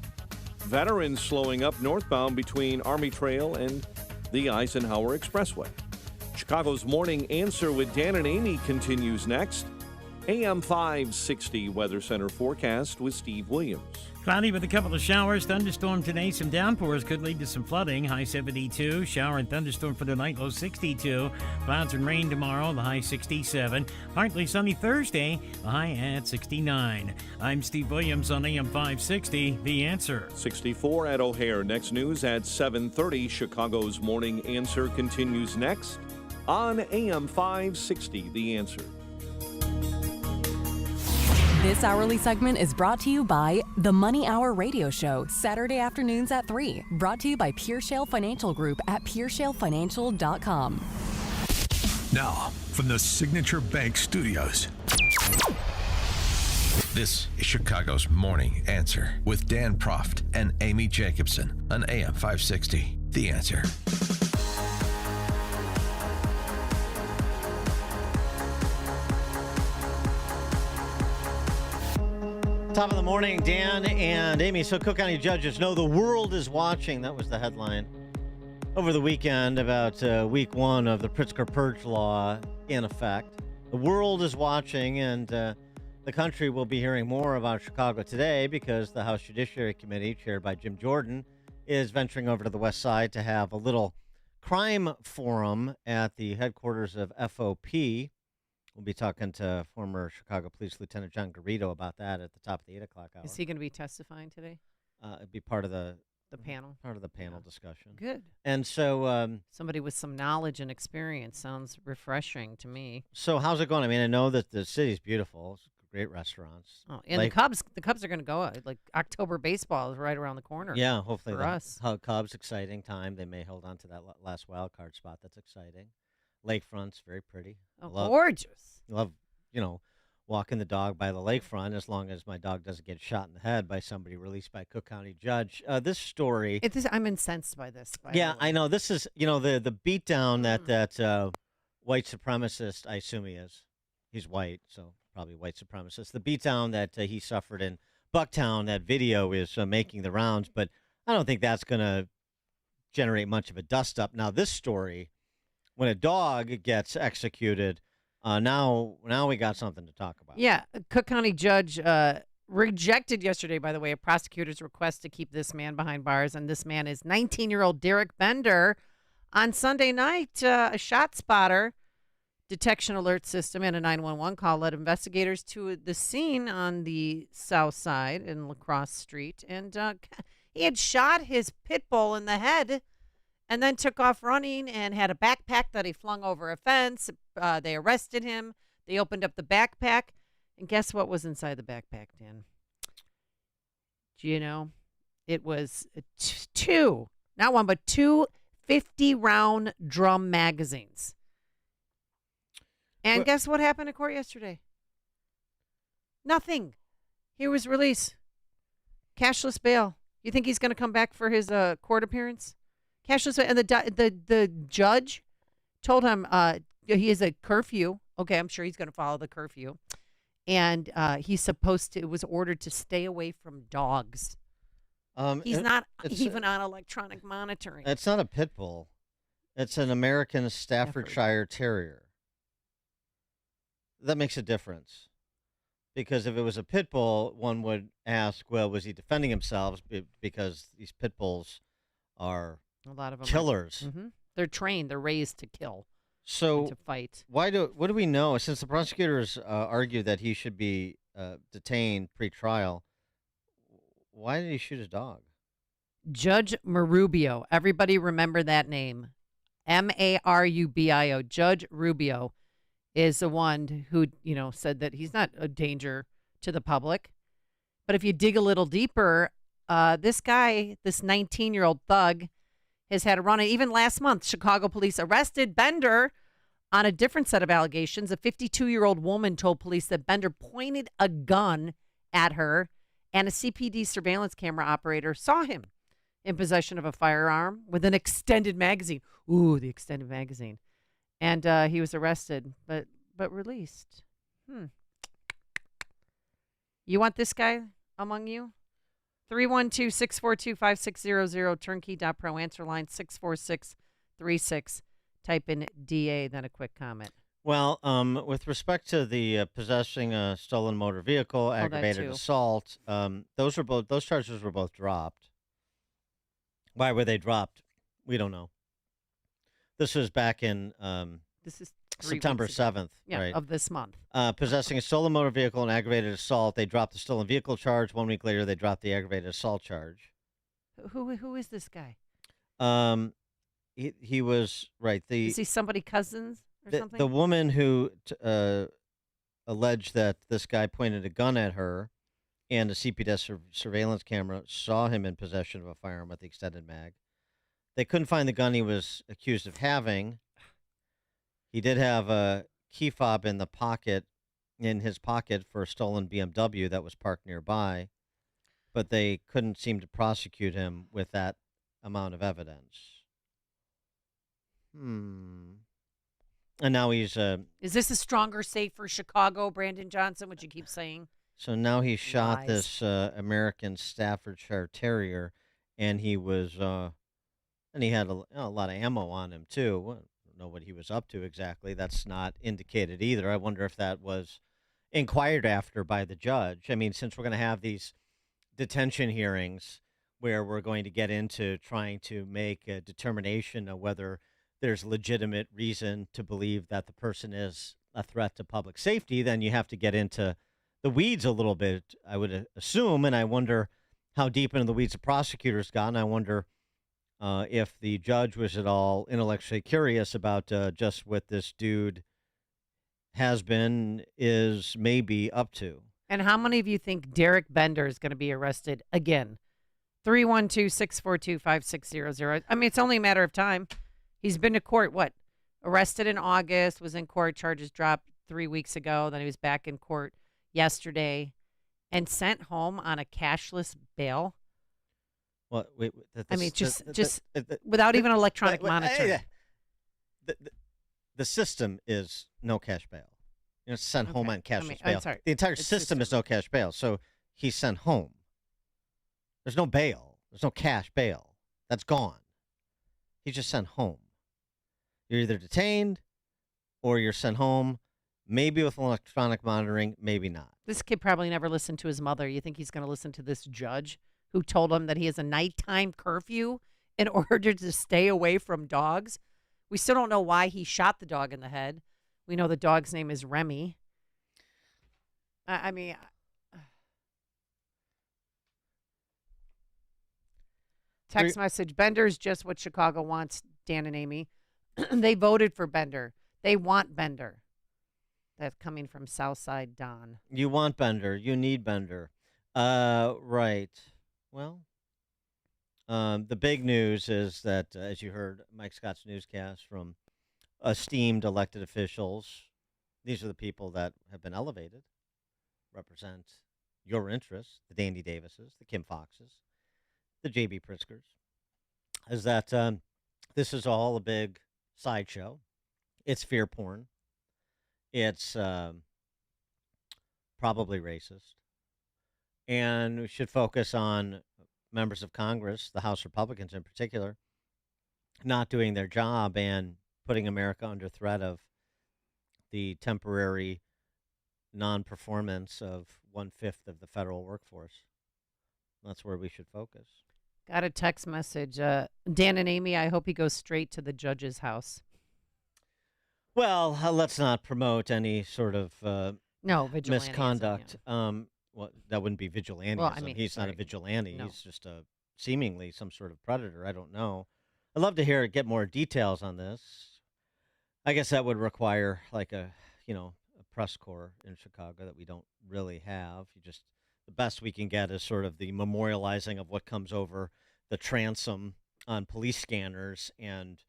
Veterans slowing up northbound between Army Trail and the Eisenhower Expressway. Chicago's Morning Answer with Dan and Amy continues next. AM 560 Weather Center forecast with Steve Williams. Cloudy with a couple of showers, thunderstorm today. Some downpours could lead to some flooding. High 72. Shower and thunderstorm for tonight, low 62. Clouds and rain tomorrow, the high 67. Partly sunny Thursday, the high at 69. I'm Steve Williams on AM 560, The Answer. 64 at O'Hare. Next news at 7:30. Chicago's Morning Answer continues next on AM 560, The Answer. This hourly segment is brought to you by the Money Hour Radio Show, Saturday afternoons at 3. Brought to you by Pure Shale Financial Group at PureShaleFinancial.com. Now, from the Signature Bank Studios, this is Chicago's Morning Answer with Dan Proft and Amy Jacobson on AM 560. The Answer. Top of the morning, Dan and Amy. So Cook County judges know the world is watching. That was the headline over the weekend about week one of the Pritzker Purge law in effect. The world is watching, and the country will be hearing more about Chicago today because the House Judiciary Committee, chaired by Jim Jordan, is venturing over to the west side to have a little crime forum at the headquarters of FOP. We'll be talking to former Chicago Police Lieutenant John Garrido about that at the top of the 8 o'clock hour. Is he going to be testifying today? It'd be part of the panel. Part of the panel discussion. Good. And so somebody with some knowledge and experience sounds refreshing to me. So how's it going? I mean, I know that the city's beautiful. It's great restaurants. Oh, and the Cubs are going to go. Like October baseball is right around the corner. Yeah, hopefully for us. Cubs, exciting time. They may hold on to that last wild card spot. That's exciting. Lakefront's very pretty. Oh, gorgeous. Love, walking the dog by the lakefront as long as my dog doesn't get shot in the head by somebody released by a Cook County judge. This story. I'm incensed by this. Yeah, I know. This is, the beatdown that white supremacist, I assume he is. He's white, so probably white supremacist. The beatdown that he suffered in Bucktown, that video is making the rounds, but I don't think that's going to generate much of a dust-up. Now, this story, when a dog gets executed, now we got something to talk about. Yeah, a Cook County judge rejected yesterday, by the way, a prosecutor's request to keep this man behind bars, and this man is 19-year-old Derek Bender. On Sunday night, a shot spotter detection alert system and a 911 call led investigators to the scene on the south side in La Crosse Street. And he had shot his pit bull in the head and then took off running and had a backpack that he flung over a fence. They arrested him. They opened up the backpack. And guess what was inside the backpack, Dan? Do you know? It was two, not one, but two 50-round drum magazines. And guess what happened in court yesterday? Nothing. He was released. Cashless bail. You think he's going to come back for his court appearance? Cashless bail. And the judge told him he has a curfew. Okay, I'm sure he's going to follow the curfew. And it was ordered to stay away from dogs. He's not even on electronic monitoring. It's not a pit bull. It's an American Staffordshire Terrier. That makes a difference. Because if it was a pit bull, one would ask, well, was he defending himself? Because these pit bulls are a lot of them killers. They're trained. They're raised to kill. So to fight. What do we know? Since the prosecutors argue that he should be detained pre-trial, why did he shoot his dog? Judge Marubio. Everybody remember that name. Marubio. Judge Rubio is the one who, said that he's not a danger to the public. But if you dig a little deeper, this guy, this 19-year-old thug, has had a run. Even last month, Chicago police arrested Bender on a different set of allegations. A 52-year-old woman told police that Bender pointed a gun at her, and a CPD surveillance camera operator saw him in possession of a firearm with an extended magazine. Ooh, the extended magazine. And he was arrested, but released. You want this guy among you? 312-642-5600, turnkey.pro, answer line 64636. Type in DA, then a quick comment. Well, with respect to the possessing a stolen motor vehicle, aggravated assault, those charges were both dropped. Why were they dropped? We don't know. This was back in this is September 7th, right? Of this month. Possessing a stolen motor vehicle and aggravated assault. They dropped the stolen vehicle charge. 1 week later, they dropped the aggravated assault charge. Who is this guy? He was right. Is he somebody cousins or something? The woman who alleged that this guy pointed a gun at her, and a CPD surveillance camera saw him in possession of a firearm with the extended mag. They couldn't find the gun he was accused of having. He did have a key fob in his pocket for a stolen BMW that was parked nearby, but they couldn't seem to prosecute him with that amount of evidence. And now he's Is this a stronger state for Chicago, Brandon Johnson, which you keep saying? So now he shot this American Staffordshire Terrier, and he was and he had a lot of ammo on him too. I don't know what he was up to exactly. That's not indicated either. I wonder if that was inquired after by the judge. I mean, since we're going to have these detention hearings where we're going to get into trying to make a determination of whether there's legitimate reason to believe that the person is a threat to public safety, then you have to get into the weeds a little bit, I would assume. And I wonder how deep into the weeds the prosecutor's gotten. I wonder if the judge was at all intellectually curious about just what this dude has been, is maybe up to. And how many of you think Derek Bender is going to be arrested again? 312-642-5600. I mean, it's only a matter of time. He's been to court, arrested in August, was in court, charges dropped 3 weeks ago. Then he was back in court yesterday and sent home on a cashless bail. Well, without even electronic monitoring. The system is no cash bail. It's sent home on cashless bail. Sorry. The entire system is no cash bail. So he's sent home. There's no bail. There's no cash bail. That's gone. He's just sent home. You're either detained or you're sent home, maybe with electronic monitoring, maybe not. This kid probably never listened to his mother. You think he's going to listen to this judge who told him that he has a nighttime curfew in order to stay away from dogs? We still don't know why he shot the dog in the head, We know the dog's name is Remy. Text message, Bender's just what Chicago wants, Dan and Amy. They voted for Bender. They want Bender. That's coming from Southside Don. You want Bender. You need Bender. Right. Well, the big news is that, as you heard Mike Scott's newscast from esteemed elected officials, these are the people that have been elevated, represent your interests, the Dandy Davises, the Kim Foxes, the J.B. Pritzkers, is that this is all a big sideshow. It's fear porn. It's probably racist. And we should focus on members of Congress, the House Republicans in particular, not doing their job and putting America under threat of the temporary non-performance of 1/5 of the federal workforce. That's where we should focus. Got a text message. Dan and Amy, I hope he goes straight to the judge's house. Well, let's not promote any sort of misconduct. Well, that wouldn't be vigilantism. Well, I mean, he's not a vigilante. No. He's just seemingly some sort of predator. I don't know. I'd love to get more details on this. I guess that would require like a press corps in Chicago that we don't really have. The best we can get is sort of the memorializing of what comes over the transom on police scanners, and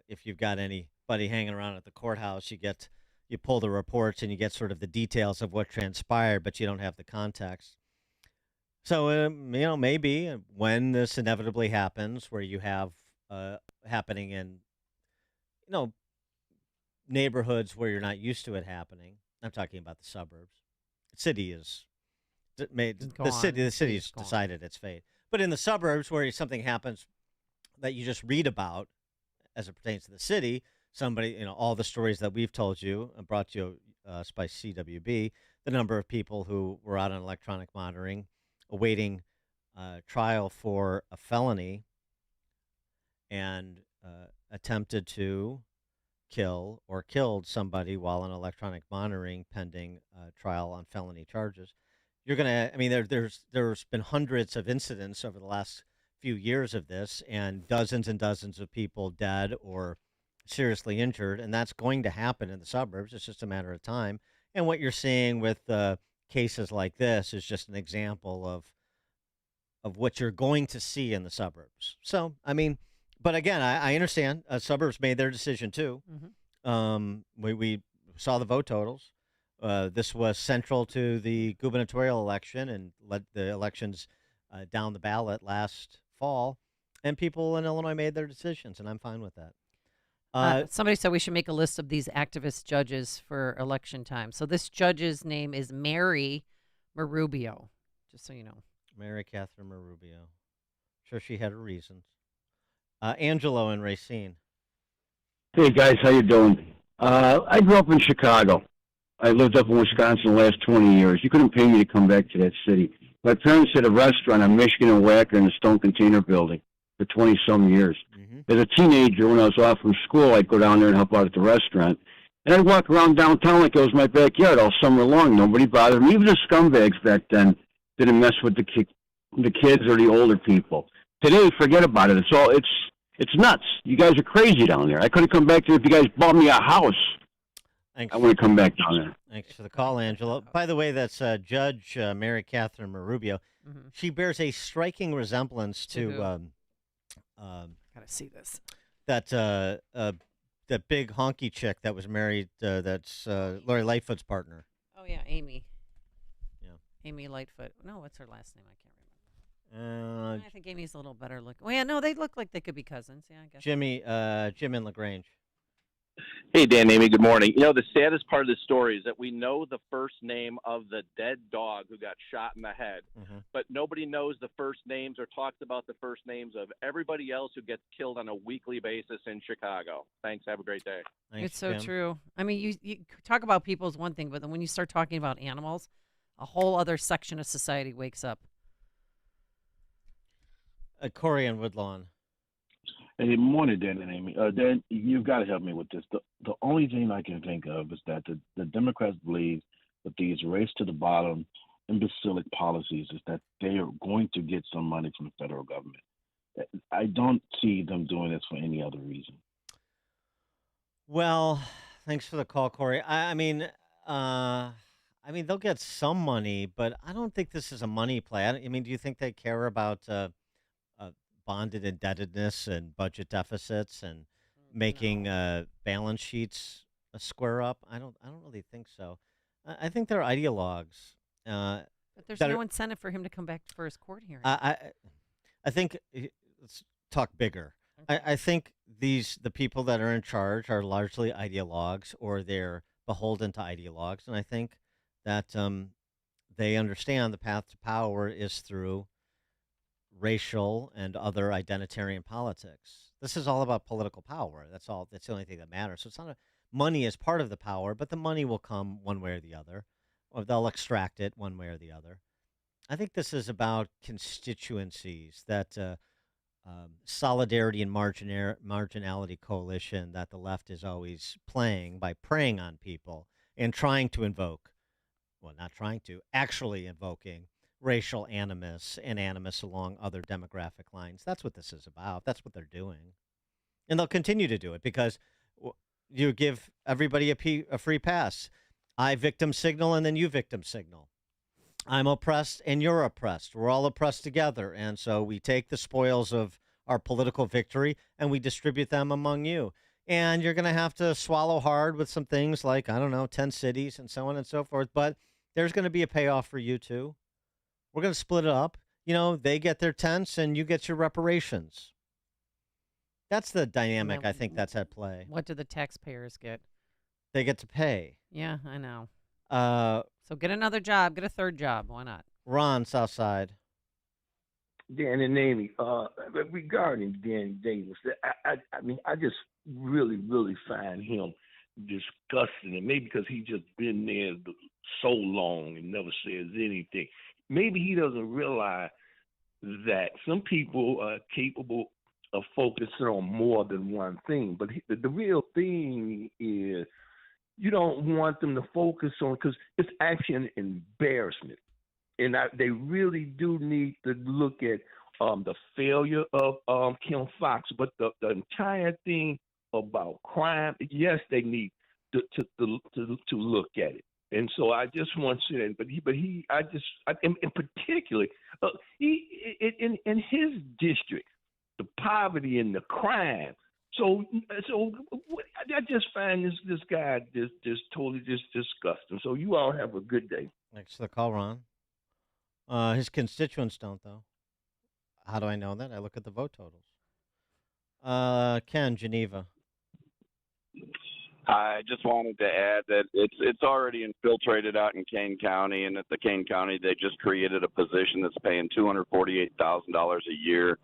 if you've got anybody hanging around at the courthouse, you pull the reports and you get sort of the details of what transpired, but you don't have the context. So maybe when this inevitably happens, where you have happening in neighborhoods where you're not used to it happening. I'm talking about the suburbs. The city has decided its fate. But in the suburbs where something happens that you just read about as it pertains to the city, somebody, all the stories that we've told you and brought you by CWB, the number of people who were out on electronic monitoring awaiting trial for a felony and attempted to kill or killed somebody while on electronic monitoring pending trial on felony charges. There's been hundreds of incidents over the last few years of this, and dozens of people dead or seriously injured, and that's going to happen in the suburbs. It's just a matter of time. And what you're seeing with cases like this is just an example of what you're going to see in the suburbs. So, but again, I understand suburbs made their decision too. Mm-hmm. We saw the vote totals. This was central to the gubernatorial election and led the elections down the ballot last fall. And people in Illinois made their decisions, and I'm fine with that. Somebody said we should make a list of these activist judges for election time. So this judge's name is Mary Marubio, just so you know. Mary Catherine Marubio. Sure, she had her reasons. Angelo and Racine. Hey guys, how you doing? I grew up in Chicago. I lived up in Wisconsin the last 20 years. You couldn't pay me to come back to that city. My parents had a restaurant on Michigan and Wacker in the Stone Container Building for 20-some years. Mm-hmm. As a teenager, when I was off from school, I'd go down there and help out at the restaurant. And I'd walk around downtown like it was my backyard all summer long. Nobody bothered me. Even the scumbags back then didn't mess with the kids or the older people. Today, forget about it. It's nuts. You guys are crazy down there. I could have come back there if you guys bought me a house. Thanks. I want to come back down there. Thanks for the call, Angelo. By the way, that's Judge Mary Catherine Marubio. Mm-hmm. She bears a striking resemblance to gotta see this. That big honky chick that was married. That's Lori Lightfoot's partner. Oh yeah, Amy. Yeah, Amy Lightfoot. No, what's her last name? I can't remember. I think Amy's a little better looking. Well, yeah, no, they look like they could be cousins. Yeah, I guess. Jim and LaGrange. Hey, Dan, Amy, good morning. The saddest part of this story is that we know the first name of the dead dog who got shot in the head, but nobody knows the first names or talks about the first names of everybody else who gets killed on a weekly basis in Chicago. Thanks. Have a great day. Thanks, it's so Jim. True. You talk about people is one thing, but then when you start talking about animals, a whole other section of society wakes up. Corey and Woodlawn. Hey, morning, Dan and Amy. Dan, you've got to help me with this. The only thing I can think of is that the Democrats believe that these race to the bottom imbecilic policies is that they are going to get some money from the federal government. I don't see them doing this for any other reason. Well, thanks for the call, Corey. I mean, they'll get some money, but I don't think this is a money play. I mean, do you think they care about bonded indebtedness and budget deficits and making balance sheets square up? I don't really think so. I think they're ideologues. But there's no incentive for him to come back for his court hearing. I think let's talk bigger. Okay. I think the people that are in charge are largely ideologues, or they're beholden to ideologues, and I think that they understand the path to power is through racial and other identitarian politics. This is all about political power. That's all. That's the only thing that matters. So it's not money is part of the power, but the money will come one way or the other, or they'll extract it one way or the other. I think this is about constituencies, that solidarity and marginality coalition that the left is always playing by preying on people and trying to invoke, well, not trying to, actually invoking racial animus and animus along other demographic lines. That's what this is about. That's what they're doing. And they'll continue to do it because you give everybody a free pass. I victim signal and then you victim signal. I'm oppressed and you're oppressed. We're all oppressed together. And so we take the spoils of our political victory and we distribute them among you. And you're going to have to swallow hard with some things like, I don't know, 10 cities and so on and so forth. But there's going to be a payoff for you too. We're going to split it up. You know, they get their tents and you get your reparations. That's the dynamic I think that's at play. What do the taxpayers get? They get to pay. Yeah, I know. So get another job. Get a third job. Why not? Ron, Southside. Dan and Amy, regarding Danny Davis, I mean, I just really find him disgusting, and maybe because he just been there so long and never says anything. Maybe he doesn't realize that some people are capable of focusing on more than one thing. But the real thing is you don't want them to focus on, because it's actually an embarrassment. And they really do need to look at the failure of Kim Foxx, but the entire thing about crime, yes, they need to look at it. And so I just want to say that, and particularly, in his district, the poverty and the crime. So I just find this guy just totally disgusting. So you all have a good day. Thanks for the call, Ron. His constituents don't, though. How do I know that? I look at the vote totals. Ken, Geneva. I just wanted to add that it's already infiltrated out in Kane County, and at the Kane County, they just created a position that's paying $248,000 a year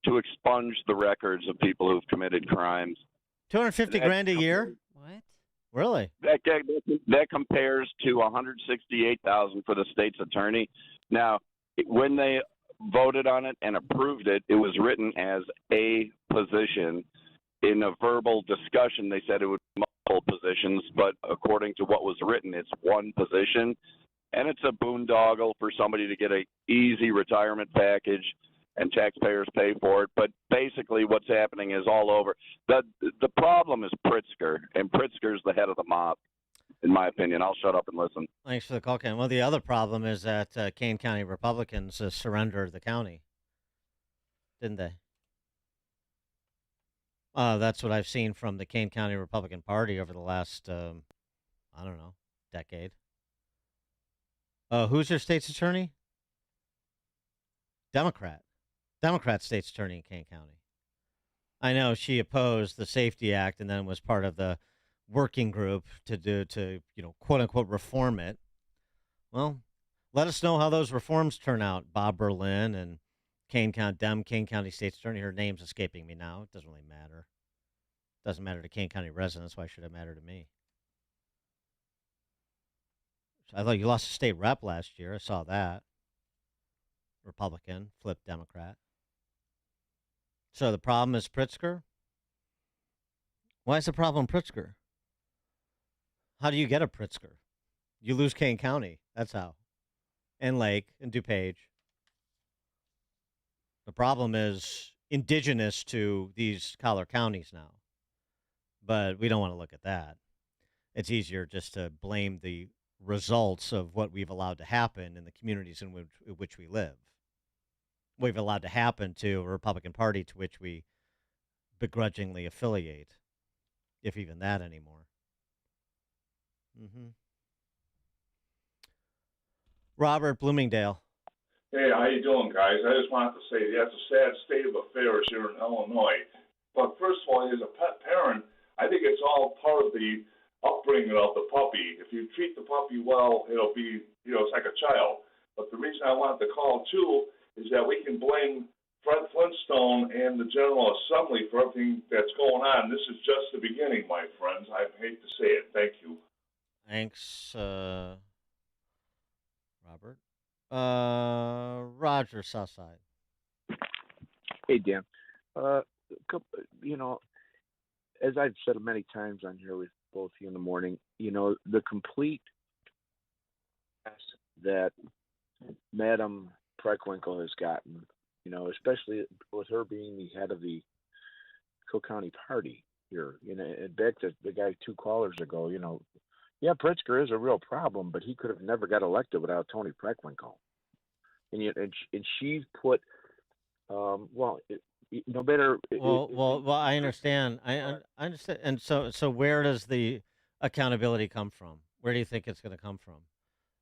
to expunge the records of people who've committed crimes. $250,000 a year? What? Really? That compares to $168,000 for the state's attorney. Now, when they voted on it and approved it, it was written as a position. In a verbal discussion, they said it would be multiple positions, but according to what was written, it's one position, and it's a boondoggle for somebody to get an easy retirement package, and taxpayers pay for it. But basically what's happening is all over. The problem is Pritzker, and Pritzker's the head of the mob, in my opinion. I'll shut up and listen. Thanks for the call, Ken. Well, the other problem is that Kane County Republicans surrendered the county, didn't they? That's what I've seen from the Kane County Republican Party over the last, decade. Who's your state's attorney? Democrat state's attorney in Kane County. I know she opposed the Safety Act and then was part of the working group to quote unquote reform it. Well, let us know how those reforms turn out. Bob Berlin and Kane County State's Attorney. Her name's escaping me now. It doesn't really matter. It doesn't matter to Kane County residents. Why should it matter to me? I thought you lost a state rep last year. I saw that. Republican, flipped Democrat. So the problem is Pritzker? Why is the problem Pritzker? How do you get a Pritzker? You lose Kane County. That's how. And Lake and DuPage. The problem is indigenous to these collar counties now. But we don't want to look at that. It's easier just to blame the results of what we've allowed to happen in the communities in which we live. We've allowed to happen to a Republican Party to which we begrudgingly affiliate, if even that anymore. Robert, Bloomingdale. Hey, how you doing, guys? I just wanted to say that's a sad state of affairs here in Illinois. But first of all, as a pet parent, I think it's all part of the upbringing of the puppy. If you treat the puppy well, it'll be, it's like a child. But the reason I wanted to call, too, is that we can blame Fred Flintstone and the General Assembly for everything that's going on. This is just the beginning, my friends. I hate to say it. Thank you. Thanks, Robert. Roger, Southside. Hey, Dan. As I've said many times on here with both of you in the morning, the complete mess that Madam Preckwinkle has gotten, especially with her being the head of the Cook County Party here, and back to the guy 2 callers ago, yeah, Pritzker is a real problem, but he could have never got elected without Tony Preckwinkle. And she's put, better. Well, I understand. I understand. And so where does the accountability come from? Where do you think it's going to come from?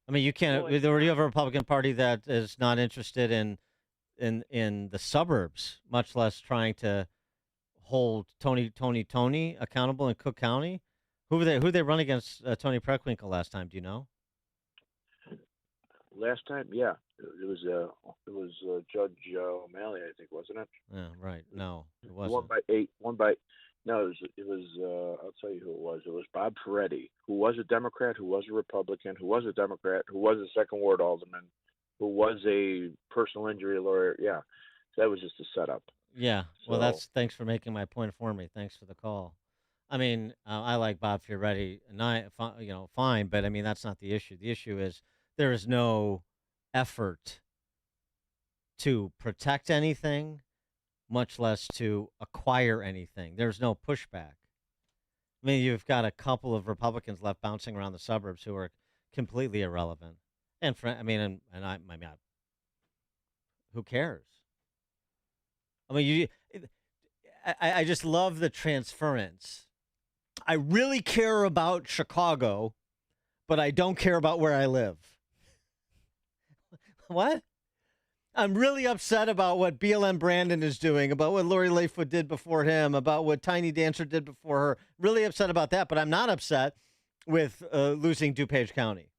I mean, you can't. Well, you have a Republican Party that is not interested in the suburbs, much less trying to hold Tony accountable in Cook County. Who they run against Tony Preckwinkle last time? Do you know? Last time, yeah, it was Judge O'Malley, I think, wasn't it? Yeah, right. No, it wasn't. No, it was. I'll tell you who it was. It was Bob Ferretti, who was a Democrat, who was a Republican, who was a Democrat, who was a second ward alderman, who was a personal injury lawyer. Yeah, so that was just a setup. Yeah. Well, thanks for making my point for me. Thanks for the call. I mean, I like Bob Ferretti, and fine, but I mean that's not the issue. The issue is there is no effort to protect anything, much less to acquire anything. There's no pushback. I mean, you've got a couple of Republicans left bouncing around the suburbs who are completely irrelevant. And who cares? I mean, I just love the transference. I really care about Chicago, but I don't care about where I live. What? I'm really upset about what BLM Brandon is doing, about what Lori Lightfoot did before him, about what Tiny Dancer did before her. Really upset about that, but I'm not upset with losing DuPage County,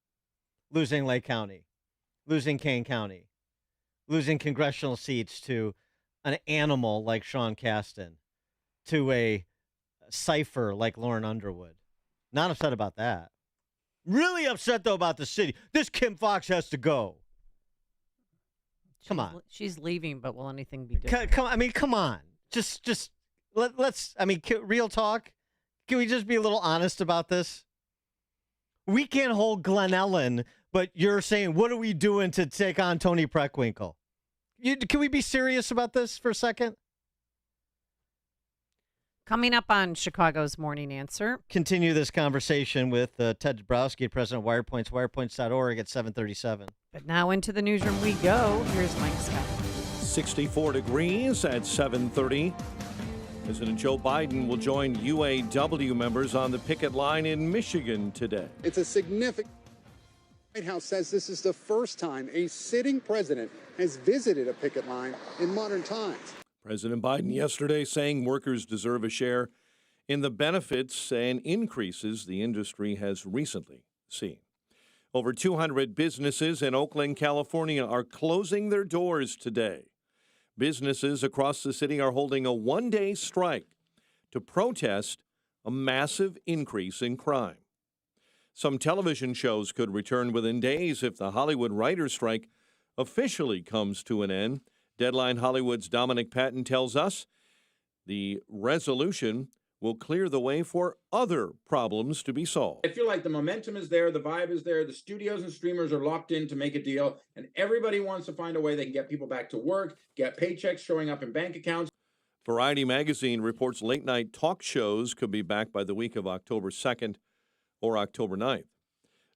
losing Lake County, losing Kane County, losing congressional seats to an animal like Sean Casten, to a cipher like Lauren Underwood. Not upset about that. Really upset, though, about the city. This Kim Fox has to go. Come on. She's leaving, but will anything be different? Come on. Just let's, real talk. Can we just be a little honest about this? We can't hold Glen Ellen, but you're saying, what are we doing to take on Tony Preckwinkle? Can we be serious about this for a second? Coming up on Chicago's Morning Answer. Continue this conversation with Ted Dabrowski, president of WirePoints, wirepoints.org at 7:37. But now into the newsroom we go. Here's Mike Scott. 64 degrees at 7:30. President Joe Biden will join UAW members on the picket line in Michigan today. It's a significant. The White House says this is the first time a sitting president has visited a picket line in modern times. President Biden yesterday saying workers deserve a share in the benefits and increases the industry has recently seen. Over 200 businesses in Oakland, California are closing their doors today. Businesses across the city are holding a one-day strike to protest a massive increase in crime. Some television shows could return within days if the Hollywood writers' strike officially comes to an end. Deadline Hollywood's Dominic Patton tells us The resolution will clear the way for other problems to be solved. I feel like the momentum is there, the vibe is there, the studios and streamers are locked in to make a deal, and everybody wants to find a way they can get people back to work, get paychecks showing up in bank accounts. Variety magazine reports late-night talk shows could be back by the week of October 2nd or October 9th.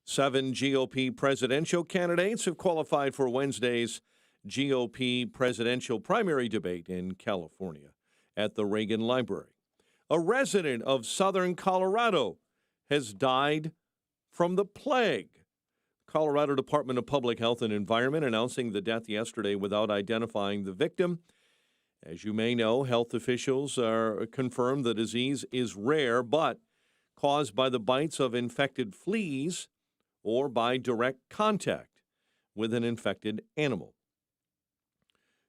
7 GOP presidential candidates have qualified for Wednesday's GOP presidential primary debate in California at the Reagan Library. A resident of southern Colorado has died from the plague. Colorado Department of Public Health and Environment announcing the death yesterday without identifying the victim. As you may know, health officials are confirmed the disease is rare, but caused by the bites of infected fleas or by direct contact with an infected animal.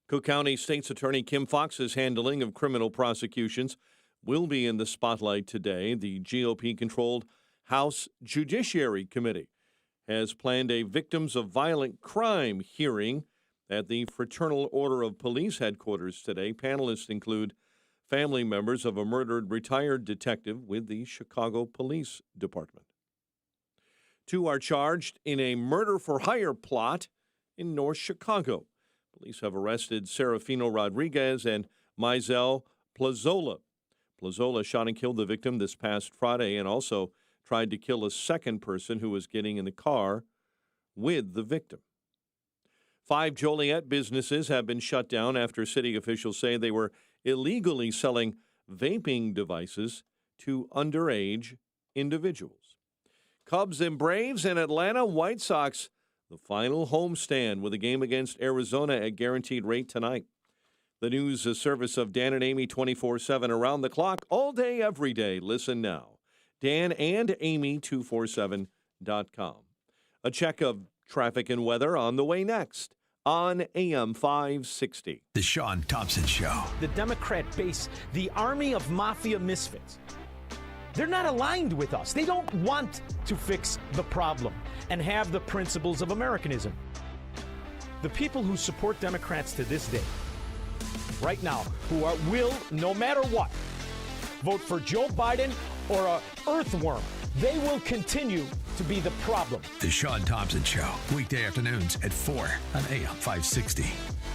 Cook County State's Attorney Kim Foxx's handling of criminal prosecutions will be in the spotlight today. The GOP-controlled House Judiciary Committee has planned a victims of violent crime hearing at the Fraternal Order of Police headquarters today. Panelists include family members of a murdered retired detective with the Chicago Police Department. 2 are charged in a murder-for-hire plot in North Chicago. Police have arrested Serafino Rodriguez and Mizell Plazola. Plazola shot and killed the victim this past Friday and also tried to kill a second person who was getting in the car with the victim. 5 Joliet businesses have been shut down after city officials say they were illegally selling vaping devices to underage individuals. Cubs and Braves and Atlanta White Sox, the final homestand with a game against Arizona at guaranteed rate tonight. The news service of Dan and Amy 24/7 around the clock, all day, every day. Listen now. Dan and Amy 247.com. A check of traffic and weather on the way next on AM 560. The Sean Thompson Show. The Democrat base, the army of mafia misfits. They're not aligned with us. They don't want to fix the problem and have the principles of Americanism. The people who support Democrats to this day, right now, will, no matter what, vote for Joe Biden or a earthworm. They will continue to be the problem. The Sean Thompson Show. Weekday afternoons at 4 on AM 560.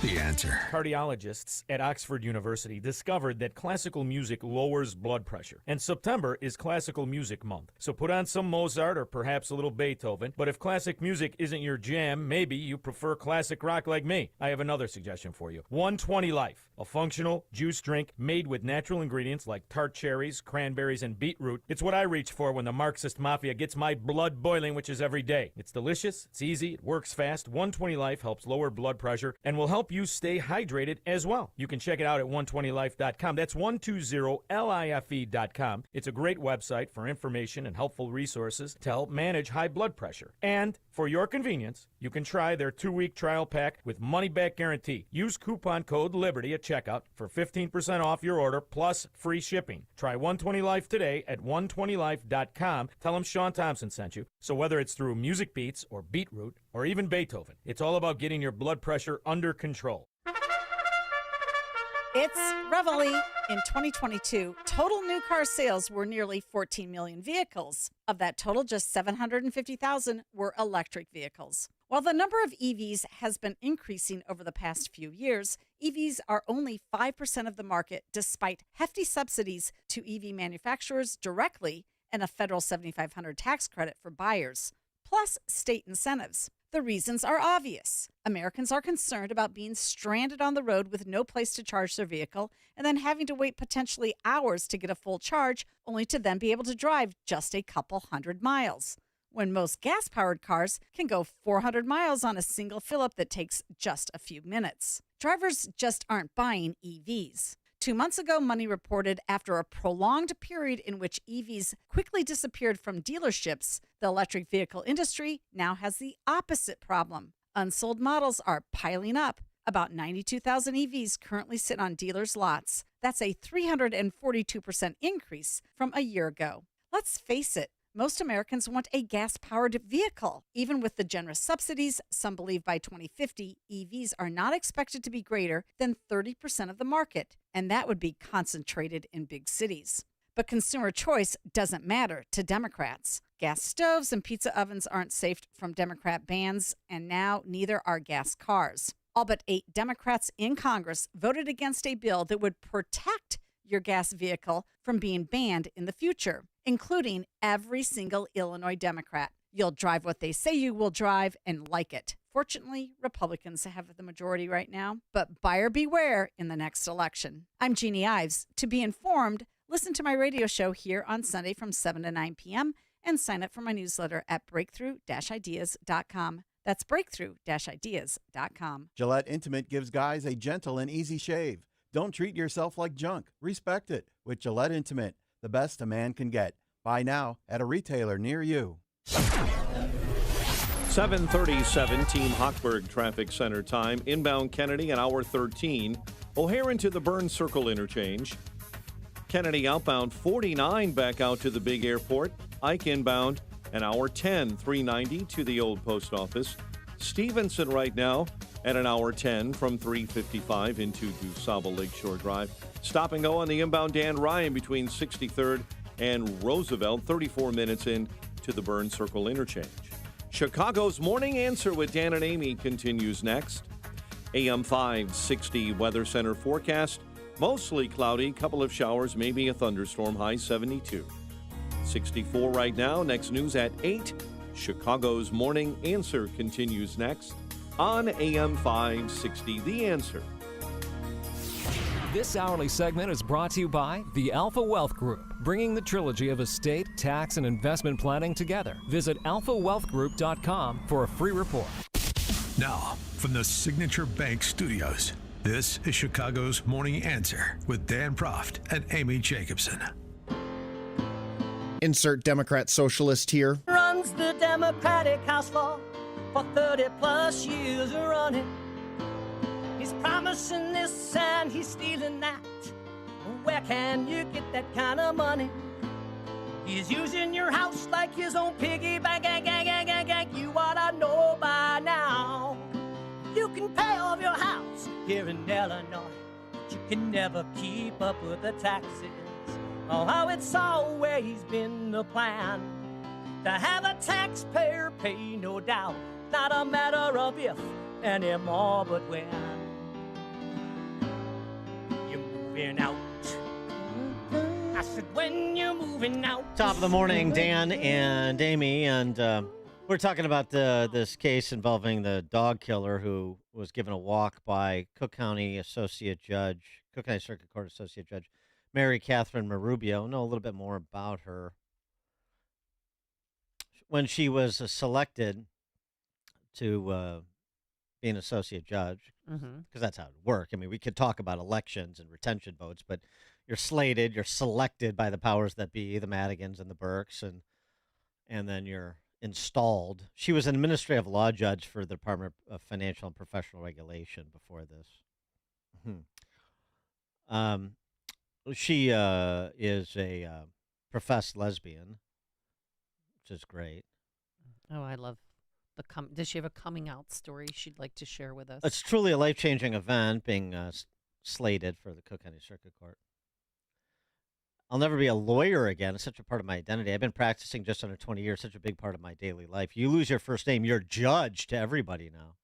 The Answer. Cardiologists at Oxford University discovered that classical music lowers blood pressure. And September is Classical Music Month. So put on some Mozart or perhaps a little Beethoven. But if classic music isn't your jam, maybe you prefer classic rock like me. I have another suggestion for you. 120 Life, a functional juice drink made with natural ingredients like tart cherries, cranberries, and beetroot. It's what I reach for when the Marxist mafia gets my blood boiling, which is every day. It's delicious, it's easy, it works fast. 120 Life helps lower blood pressure and will help you stay hydrated as well. You can check it out at 120life.com. That's 120life.com. It's a great website for information and helpful resources to help manage high blood pressure. And for your convenience, you can try their 2-week trial pack with money-back guarantee. Use coupon code LIBERTY at checkout for 15% off your order plus free shipping. Try 120 Life today at 120life.com. Tell them Sean Thompson sent you. So whether it's through Music Beats or Beetroot or even Beethoven, it's all about getting your blood pressure under control. It's Reveille. In 2022, total new car sales were nearly 14 million vehicles. Of that total, just 750,000 were electric vehicles. While the number of EVs has been increasing over the past few years, EVs are only 5% of the market, despite hefty subsidies to EV manufacturers directly and a federal $7,500 tax credit for buyers, plus state incentives. The reasons are obvious. Americans are concerned about being stranded on the road with no place to charge their vehicle and then having to wait potentially hours to get a full charge, only to then be able to drive just a couple hundred miles, when most gas-powered cars can go 400 miles on a single fill-up that takes just a few minutes. Drivers just aren't buying EVs. 2 months ago, Money reported after a prolonged period in which EVs quickly disappeared from dealerships, the electric vehicle industry now has the opposite problem. Unsold models are piling up. About 92,000 EVs currently sit on dealers' lots. That's a 342% increase from a year ago. Let's face it, Most Americans want a gas-powered vehicle. Even with the generous subsidies, some believe by 2050, EVs are not expected to be greater than 30% of the market, and that would be concentrated in big cities. But consumer choice doesn't matter to Democrats. Gas stoves and pizza ovens aren't safe from Democrat bans, and now neither are gas cars. All but 8 Democrats in Congress voted against a bill that would protect your gas vehicle from being banned in the future, including every single Illinois Democrat. You'll drive what they say you will drive and like it. Fortunately, Republicans have the majority right now, but buyer beware in the next election. I'm Jeannie Ives. To be informed, listen to my radio show here on Sunday from 7 to 9 p.m. and sign up for my newsletter at breakthrough-ideas.com. That's breakthrough-ideas.com. Gillette Intimate gives guys a gentle and easy shave. Don't treat yourself like junk. Respect it with Gillette Intimate, the best a man can get. Buy now at a retailer near you. 7:37 Team Hochberg Traffic Center time. Inbound Kennedy an hour 13. O'Hare into the Burn Circle interchange. Kennedy outbound 49 back out to the big airport. Ike inbound an hour 10, 390 to the old post office. Stevenson right now at an hour 10 from 355 into DuSable Lakeshore Drive. Stop and go on the inbound Dan Ryan between 63rd and Roosevelt, 34 minutes in to the Burn Circle interchange. Chicago's Morning Answer with Dan and Amy continues next. AM 560 Weather Center forecast. Mostly cloudy, couple of showers, maybe a thunderstorm, high 72. 64 right now. Next news at 8. Chicago's Morning Answer continues next on AM 560, The Answer. This hourly segment is brought to you by the Alpha Wealth Group, bringing the trilogy of estate, tax, and investment planning together. Visit alphawealthgroup.com for a free report. Now, from the Signature Bank Studios, this is Chicago's Morning Answer with Dan Proft and Amy Jacobson. Insert Democrat socialist here. Runs the Democratic House floor for 30 plus years running. He's promising this and he's stealing that. Where can you get that kind of money? He's using your house like his own piggy bank. You ought to know by now. You can pay off your house here in Illinois, but you can never keep up with the taxes. Oh, how it's always been the plan to have a taxpayer pay, no doubt. Not a matter of if anymore, but when you're moving out. I said, when you're moving out. Top of the morning, Dan and Amy, and we're talking about this case involving the dog killer who was given a walk by Cook County Circuit Court Associate Judge Mary Catherine Marubio. Know a little bit more about her. When she was selected to be an associate judge, because that's how it worked. I mean, we could talk about elections and retention votes, but you're selected by the powers that be, the Madigans and the Burks, and then you're installed. She was an administrative law judge for the Department of Financial and Professional Regulation before this. She is a professed lesbian, which is great. Oh, I love does she have a coming out story she'd like to share with us? It's truly a life-changing event being slated for the Cook County Circuit Court. I'll never be a lawyer again. It's such a part of my identity. I've been practicing just under 20 years, such a big part of my daily life. You lose your first name, you're judge to everybody now.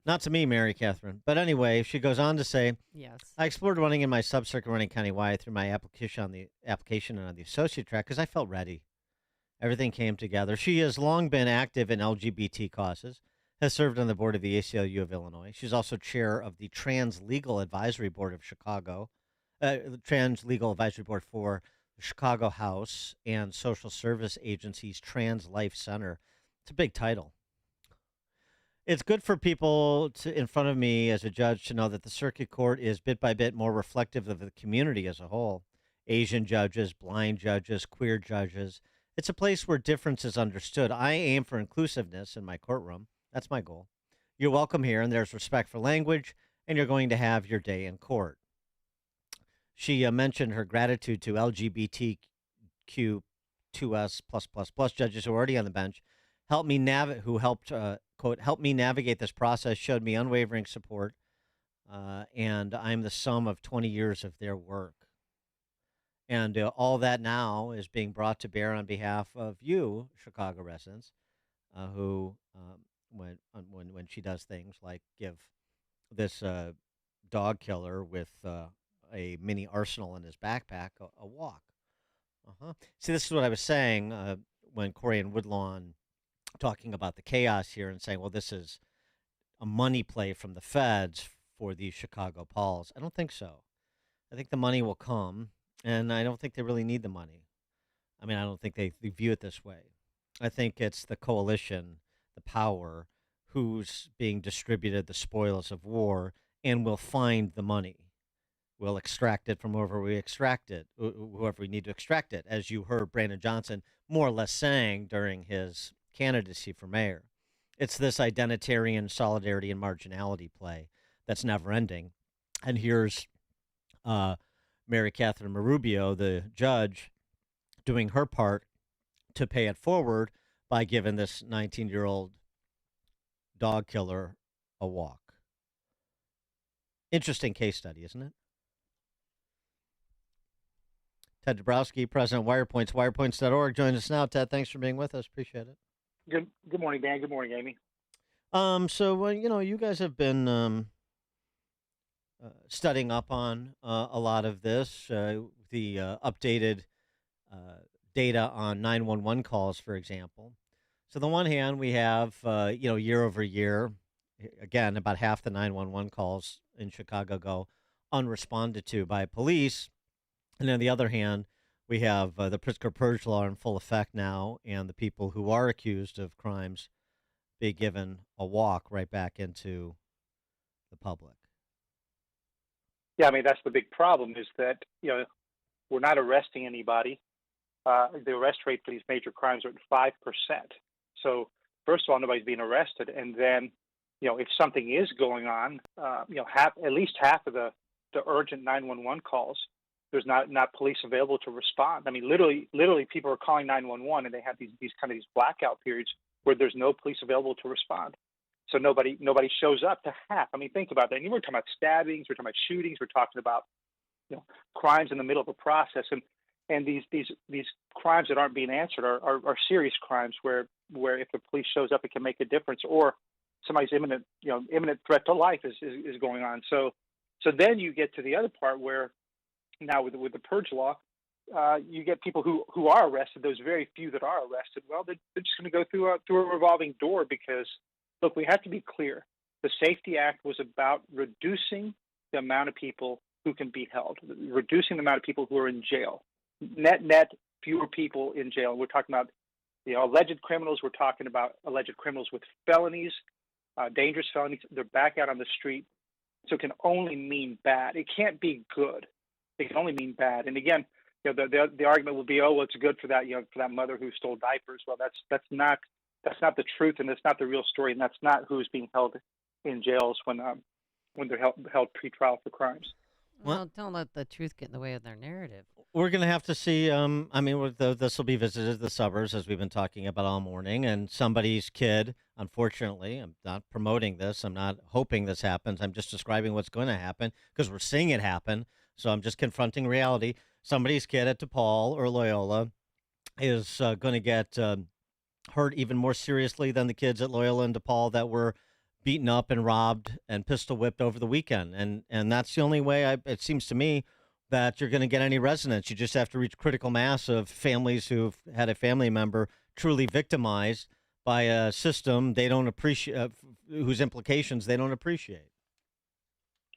Not to me, Mary Catherine. But anyway, she goes on to say, yes, I explored running in my sub-circuit running countywide through my application on the associate track because I felt ready. Everything came together. She has long been active in LGBT causes, has served on the board of the ACLU of Illinois. She's also chair of the Trans Legal Advisory Board of Chicago, the Trans Legal Advisory Board for the Chicago House and Social Service Agency's Trans Life Center. It's a big title. It's good for people in front of me as a judge to know that the circuit court is bit by bit more reflective of the community as a whole. Asian judges, blind judges, queer judges. It's a place where difference is understood. I aim for inclusiveness in my courtroom. That's my goal. You're welcome here, and there's respect for language, and you're going to have your day in court. She mentioned her gratitude to LGBTQ 2S plus judges who are already on the bench, helped me quote, help me navigate this process, showed me unwavering support, and I'm the sum of 20 years of their work. And all that now is being brought to bear on behalf of you, Chicago residents, who, when she does things like give this dog killer with a mini arsenal in his backpack a walk. See, this is what I was saying when Corey and Woodlawn talking about the chaos here and saying, well, this is a money play from the feds for these Chicago Pauls. I don't think so. I think the money will come, and I don't think they really need the money. I mean, I don't think they view it this way. I think it's the coalition, the power, who's being distributed the spoils of war, and will find the money. We'll extract it from whoever we extract it, whoever we need to extract it, as you heard Brandon Johnson more or less saying during his candidacy for mayor. It's this identitarian solidarity and marginality play that's never ending. And here's Mary Catherine Marubio, the judge, doing her part to pay it forward by giving this 19-year-old dog killer a walk. Interesting case study, isn't it? Ted Dabrowski, President of WirePoints, wirepoints.org, joins us now. Ted, thanks for being with us. Appreciate it. Good morning, Dan. Good morning, Amy. So, you guys have been studying up on a lot of this, the updated data on 911 calls, for example. So, on the one hand, we have, year over year, again, about half the 911 calls in Chicago go unresponded to by police. And on the other hand, we have the Pritzker Purge Law in full effect now, and the people who are accused of crimes be given a walk right back into the public. Yeah, I mean, that's the big problem is that, we're not arresting anybody. The arrest rate for these major crimes are at 5%. So first of all, nobody's being arrested. And then, if something is going on, at least half of the urgent 911 calls, there's not police available to respond. I mean, literally, people are calling 911 and they have these blackout periods where there's no police available to respond. So nobody shows up to half. I mean, think about that. And we're talking about stabbings, we're talking about shootings, we're talking about crimes in the middle of a process, and these crimes that aren't being answered are serious crimes where if the police shows up, it can make a difference, or somebody's imminent threat to life is going on. So then you get to the other part where now with the purge law, you get people who are arrested. Those very few that are arrested, well, they're just going to go through a revolving door because, look, we have to be clear. The Safety Act was about reducing the amount of people who can be held, reducing the amount of people who are in jail. Net, fewer people in jail. We're talking about alleged criminals. We're talking about alleged criminals with felonies, dangerous felonies. They're back out on the street. So it can only mean bad. It can't be good. It can only mean bad. And again, the argument will be, oh, well, it's good for that, for that mother who stole diapers. Well, that's not the truth, and that's not the real story, and that's not who's being held in jails when they're held pretrial for crimes. Well, don't let the truth get in the way of their narrative. We're going to have to see. This will be visited the suburbs, as we've been talking about all morning, and somebody's kid, unfortunately, I'm not promoting this. I'm not hoping this happens. I'm just describing what's going to happen because we're seeing it happen. So I'm just confronting reality. Somebody's kid at DePaul or Loyola is going to get hurt even more seriously than the kids at Loyola and DePaul that were beaten up and robbed and pistol whipped over the weekend. And that's the only way, it seems to me, that you're going to get any resonance. You just have to reach critical mass of families who've had a family member truly victimized by a system they don't appreciate, whose implications they don't appreciate.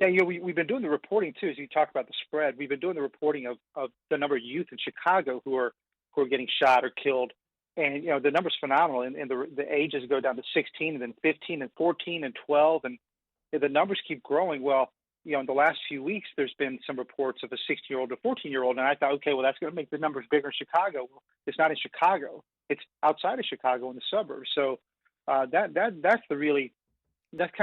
Yeah, we've been doing the reporting too, as you talk about the spread. We've been doing the reporting of the number of youth in Chicago who are getting shot or killed, and the number's phenomenal. And the ages go down to 16, and then 15, and 14, and 12, and the numbers keep growing. Well, in the last few weeks, there's been some reports of a 16-year-old, a 14-year-old, and I thought, okay, well, that's going to make the numbers bigger in Chicago. Well, it's not in Chicago; it's outside of Chicago in the suburbs. So that's kind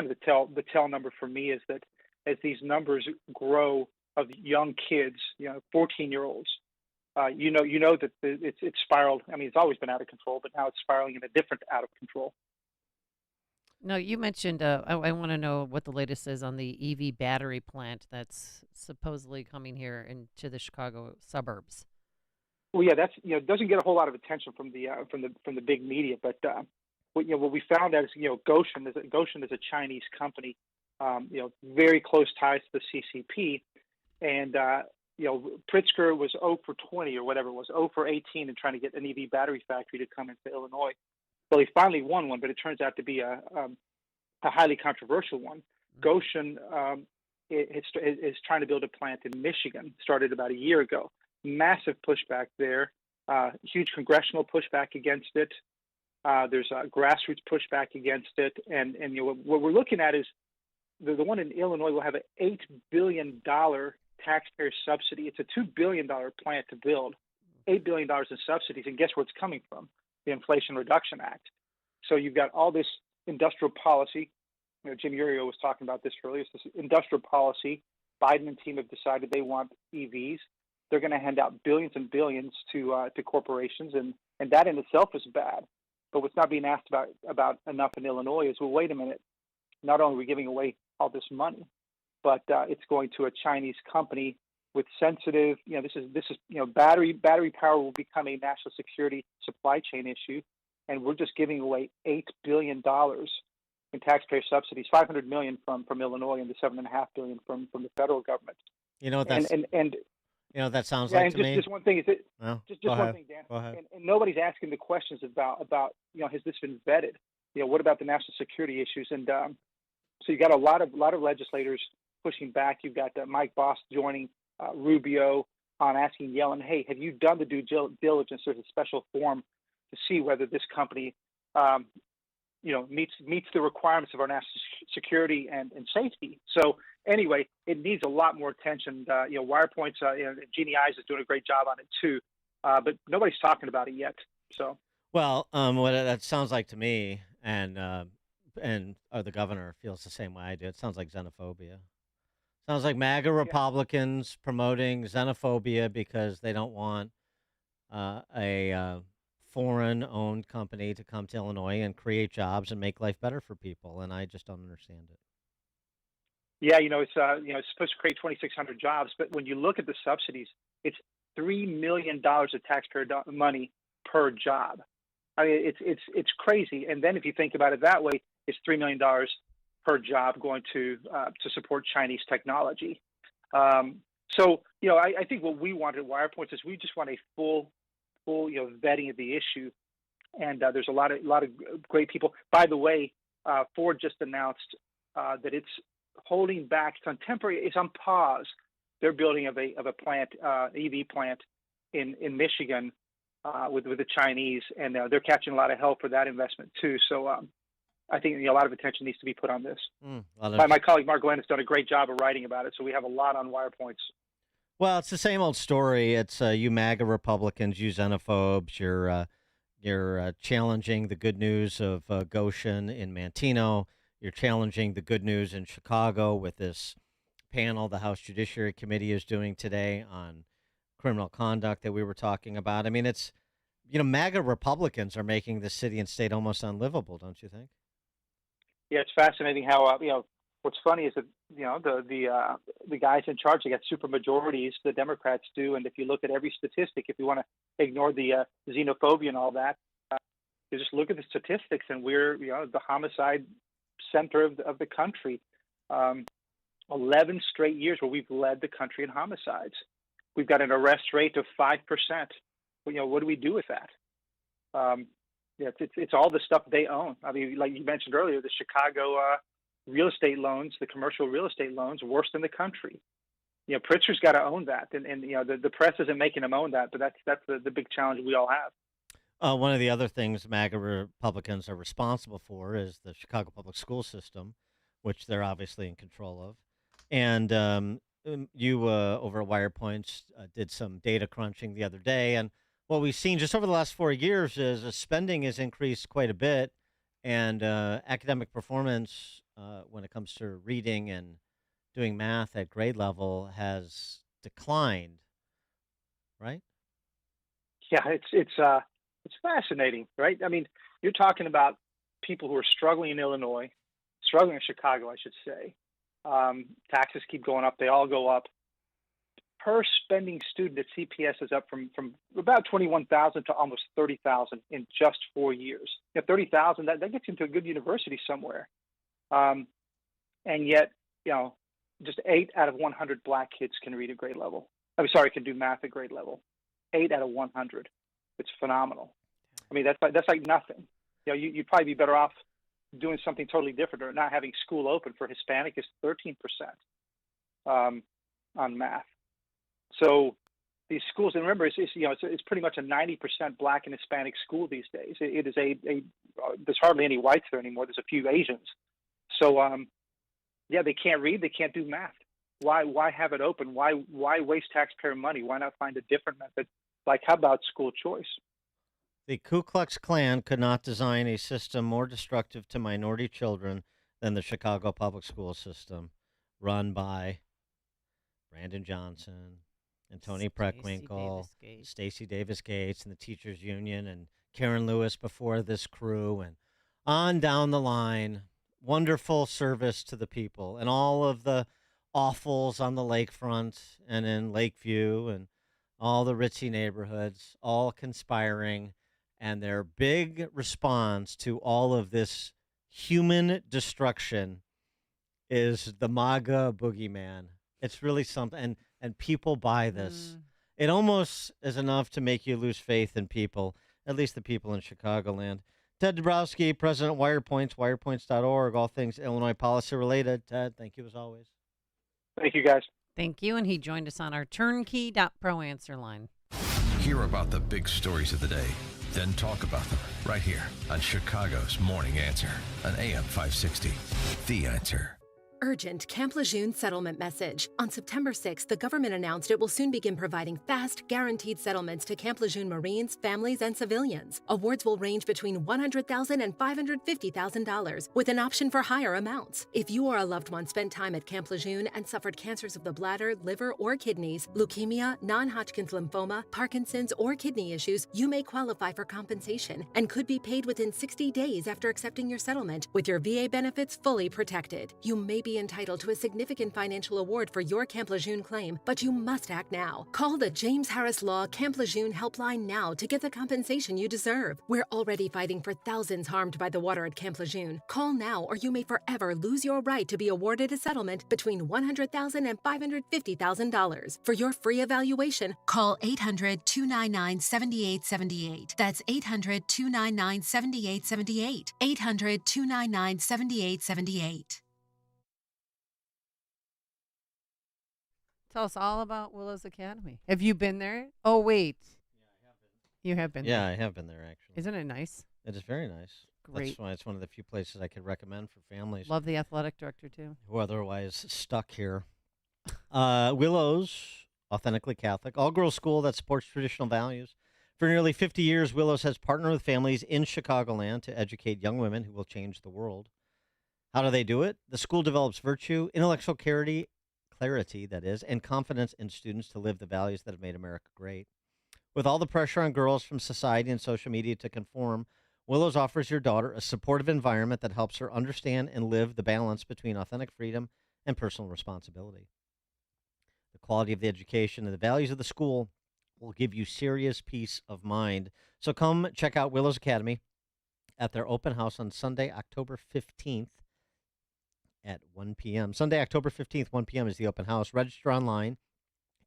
of the tell number for me is that, as these numbers grow of young kids, 14-year-olds you know that it's spiraled. I mean, it's always been out of control, but now it's spiraling in a different out of control. No, you mentioned, I want to know what the latest is on the EV battery plant that's supposedly coming here into the Chicago suburbs. Well, yeah, that's doesn't get a whole lot of attention from the big media, but what we found out is Goshen is a Chinese company, very close ties to the CCP, and Pritzker was 0 for 20 or whatever it was, 0 for 18 in trying to get an EV battery factory to come into Illinois. Well, he finally won one, but it turns out to be a highly controversial one. Goshen is trying to build a plant in Michigan, started about a year ago. Massive pushback there, huge congressional pushback against it. There's a grassroots pushback against it. And what we're looking at is the one in Illinois will have an $8 billion taxpayer subsidy. It's a $2 billion plant to build, $8 billion in subsidies. And guess where it's coming from? The Inflation Reduction Act. So you've got all this industrial policy. Jim Uriel was talking about this earlier. It's this industrial policy. Biden and team have decided they want EVs. They're going to hand out billions and billions to corporations, and that in itself is bad. But what's not being asked about enough in Illinois is, well, wait a minute. Not only are we giving away all this money, but it's going to a Chinese company with sensitive, this is battery power will become a national security supply chain issue, and we're just giving away $8 billion in taxpayer subsidies, $500 million from Illinois, and the $7.5 billion from the federal government. You know what that's that sounds yeah, like and to just, me. Just one thing is it. Well, just go one ahead. thing, Dan. Go ahead. And nobody's asking the questions about has this been vetted? What about the national security issues? And so you got a lot of legislators pushing back. You've got Mike Boss joining Rubio on asking Yellen, hey, have you done the due diligence? There's a special form to see whether this company, meets the requirements of our national security and safety. So anyway, it needs a lot more attention. WirePoint's, Jeannie Ives is doing a great job on it too, but nobody's talking about it yet. So. Well, what that sounds like to me, and the governor feels the same way I do. It sounds like xenophobia. Sounds like MAGA Republicans promoting xenophobia because they don't want a foreign-owned company to come to Illinois and create jobs and make life better for people, and I just don't understand it. Yeah, it's supposed to create 2,600 jobs, but when you look at the subsidies, it's $3 million of taxpayer money per job. I mean, it's crazy. And then if you think about it that way, it's $3 million per job going to support Chinese technology. So I think what we want at WirePoint is we just want a full vetting of the issue. And there's a lot of great people. By the way, Ford just announced that it's holding back. It's on pause. They're building of a plant, EV plant in Michigan with the Chinese, and they're catching a lot of hell for that investment too. So I think a lot of attention needs to be put on this. My colleague Mark Glenn has done a great job of writing about it, so we have a lot on WirePoints. Well, it's the same old story. It's you MAGA Republicans, you xenophobes. You're challenging the good news of Goshen in Manteno. You're challenging the good news in Chicago with this panel the House Judiciary Committee is doing today on criminal conduct that we were talking about. I mean, it's, MAGA Republicans are making the city and state almost unlivable, don't you think? Yeah, it's fascinating how, what's funny is that, the guys in charge, they got super majorities, the Democrats do. And if you look at every statistic, if you want to ignore the xenophobia and all that, you just look at the statistics, and we're, the homicide center of the country. 11 straight years where we've led the country in homicides. We've got an arrest rate of 5%. What do we do with that? It's all the stuff they own. I mean, like you mentioned earlier, the Chicago real estate loans, the commercial real estate loans, worst in the country. Pritzker's got to own that, and the press isn't making him own that. But that's the big challenge we all have. One of the other things MAGA Republicans are responsible for is the Chicago public school system, which they're obviously in control of. And you over at WirePoints did some data crunching the other day, and what we've seen just over the last 4 years is spending has increased quite a bit, and academic performance when it comes to reading and doing math at grade level has declined, right? Yeah, it's fascinating, right? I mean, you're talking about people who are struggling in Illinois, struggling in Chicago, I should say. Taxes keep going up; they all go up. Per spending student at CPS is up from about 21,000 to almost 30,000 in just 4 years. 30,000 that gets into a good university somewhere, and yet just 8 out of 100 black kids can read at grade level. Can do math at grade level. 8 out of 100. It's phenomenal. I mean, that's like nothing. You'd probably be better off doing something totally different, or not having school open for Hispanic is 13% on math. So these schools, and remember, it's pretty much a 90% black and Hispanic school these days. It is there's hardly any whites there anymore. There's a few Asians. So they can't read, they can't do math. Why have it open? Why waste taxpayer money? Why not find a different method? Like, how about school choice? The Ku Klux Klan could not design a system more destructive to minority children than the Chicago public school system, run by Brandon Johnson and Tony Preckwinkle, Stacey Davis Gates, and the Teachers Union, and Karen Lewis before this crew, and on down the line. Wonderful service to the people, and all of the offals on the lakefront and in Lakeview and all the ritzy neighborhoods, all conspiring, and their big response to all of this human destruction is the MAGA boogeyman. It's really something, and people buy this. It almost is enough to make you lose faith in people, at least the people in Chicagoland. Ted Dabrowski, President WirePoints, wirepoints.org, all things Illinois policy related. Ted, thank you as always. Thank you, guys. Thank you, and he joined us on our turnkey.pro answer line. Hear about the big stories of the day, then talk about them right here on Chicago's Morning Answer on AM 560. The Answer. Urgent Camp Lejeune settlement message. On September 6th, the government announced it will soon begin providing fast, guaranteed settlements to Camp Lejeune Marines, families, and civilians. Awards will range between $100,000 and $550,000, with an option for higher amounts. If you or a loved one spent time at Camp Lejeune and suffered cancers of the bladder, liver, or kidneys, leukemia, non-Hodgkin's lymphoma, Parkinson's, or kidney issues, you may qualify for compensation and could be paid within 60 days after accepting your settlement, with your VA benefits fully protected. You may be entitled to a significant financial award for your Camp Lejeune claim, but you must act now. Call the James Harris Law Camp Lejeune helpline now to get the compensation you deserve. We're already fighting for thousands harmed by the water at Camp Lejeune. Call now, or you may forever lose your right to be awarded a settlement between $100,000 and $550,000. For your free evaluation, call 800-299-7878. That's 800-299-7878. 800-299-7878. Tell us all about Willows Academy. Have you been there? Oh, wait. You have been there. Yeah, I have been there, actually. Isn't it nice? It is very nice. Great. That's why it's one of the few places I could recommend for families. Love the athletic director, too. Who are otherwise stuck here. Willows, authentically Catholic, all-girls school that supports traditional values. For nearly 50 years, Willows has partnered with families in Chicagoland to educate young women who will change the world. How do they do it? The school develops virtue, intellectual clarity, that is, and confidence in students to live the values that have made America great. With all the pressure on girls from society and social media to conform, Willows offers your daughter a supportive environment that helps her understand and live the balance between authentic freedom and personal responsibility. The quality of the education and the values of the school will give you serious peace of mind. So come check out Willows Academy at their open house on Sunday, October 15th. At 1 p.m. Sunday, October 15th, 1 p.m. is the open house. Register online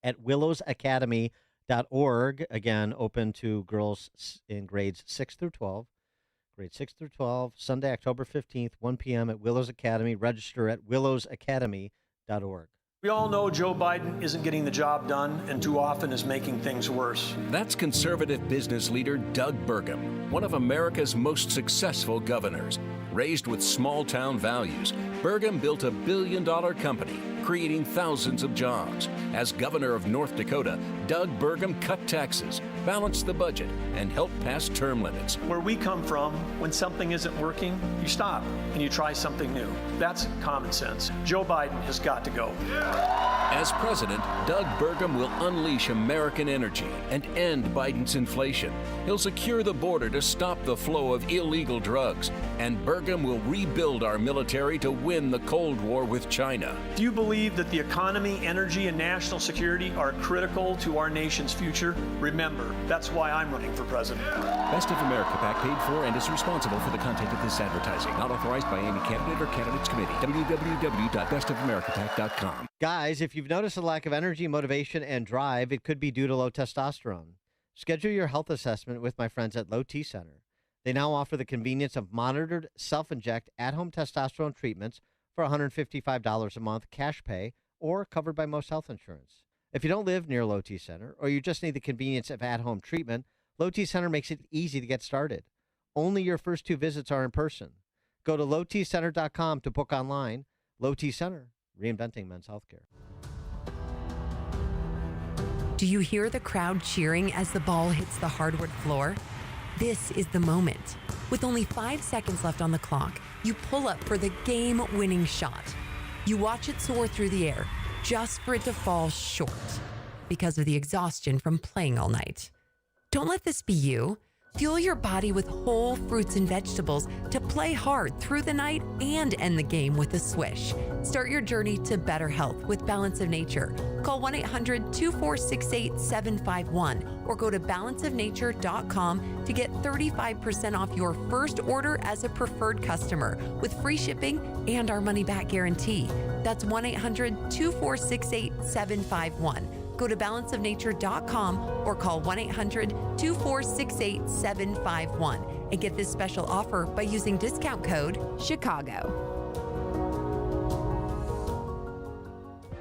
at willowsacademy.org. Again, open to girls in grades 6 through 12. Grades 6 through 12, Sunday, October 15th, 1 p.m. at Willows Academy. Register at willowsacademy.org. We all know Joe Biden isn't getting the job done and too often is making things worse. That's conservative business leader Doug Burgum, one of America's most successful governors. Raised with small-town values, Burgum built a billion-dollar company, creating thousands of jobs. As governor of North Dakota, Doug Burgum cut taxes, balanced the budget, and helped pass term limits. Where we come from, when something isn't working, you stop and you try something new. That's common sense. Joe Biden has got to go. As president, Doug Burgum will unleash American energy and end Biden's inflation. He'll secure the border to stop the flow of illegal drugs. And Burgum will rebuild our military to win the Cold War with China. Do you believe that the economy, energy, and national security are critical to our nation's future? Remember, that's why I'm running for president. Best of America PAC paid for and is responsible for the content of this advertising. Not authorized by any candidate or candidates committee. www.bestofamericapac.com. Guys, if you've noticed a lack of energy, motivation, and drive, it could be due to low testosterone. Schedule your health assessment with my friends at Low T Center. They now offer the convenience of monitored self-inject at-home testosterone treatments for $155 a month, cash pay, or covered by most health insurance. If you don't live near Low T Center, or you just need the convenience of at-home treatment, Low T Center makes it easy to get started. Only your first 2 visits are in person. Go to lowtcenter.com to book online. Low T Center, reinventing men's healthcare. Do you hear the crowd cheering as the ball hits the hardwood floor? This is the moment. With only 5 seconds left on the clock, you pull up for the game-winning shot. You watch it soar through the air, just for it to fall short because of the exhaustion from playing all night. Don't let this be you. Fuel your body with whole fruits and vegetables to play hard through the night and end the game with a swish. Start your journey to better health with Balance of Nature. Call 1-800-246-8751 or go to balanceofnature.com to get 35% off your first order as a preferred customer with free shipping and our money-back guarantee. That's 1-800-246-8751. Go to balanceofnature.com or call 1-800-246-8751 and get this special offer by using discount code CHICAGO.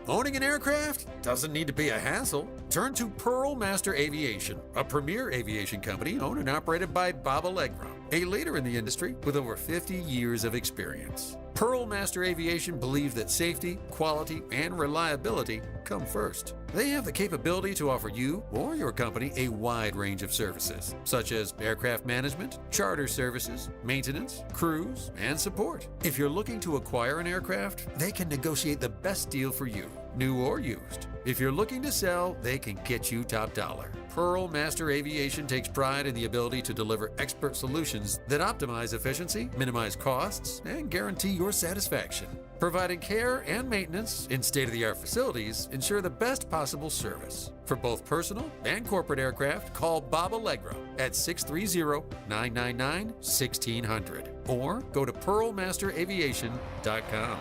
Owning an aircraft doesn't need to be a hassle. Turn to Pearl Master Aviation, a premier aviation company owned and operated by Bob Allegro, a leader in the industry with over 50 years of experience. Pearl Master Aviation believes that safety, quality, and reliability come first. They have the capability to offer you or your company a wide range of services, such as aircraft management, charter services, maintenance, crews, and support. If you're looking to acquire an aircraft, they can negotiate the best deal for you, new or used. If you're looking to sell, they can get you top dollar. Pearl Master Aviation takes pride in the ability to deliver expert solutions that optimize efficiency, minimize costs, and guarantee your satisfaction. Providing care and maintenance in state-of-the-art facilities ensure the best possible service. For both personal and corporate aircraft, call Bob Allegro at 630-999-1600 or go to pearlmasteraviation.com.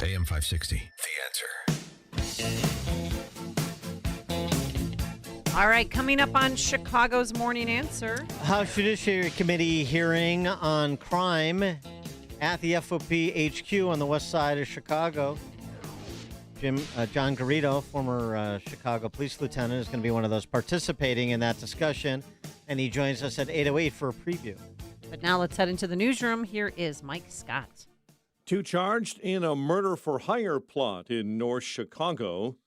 AM 560, The Answer. All right, coming up on Chicago's Morning Answer. House Judiciary Committee hearing on crime at the FOP HQ on the west side of Chicago. John Garrido, former Chicago police lieutenant, is going to be one of those participating in that discussion, and he joins us at 8:08 for a preview. But now let's head into the newsroom. Here is Mike Scott. 2 charged in a murder-for-hire plot in North Chicago.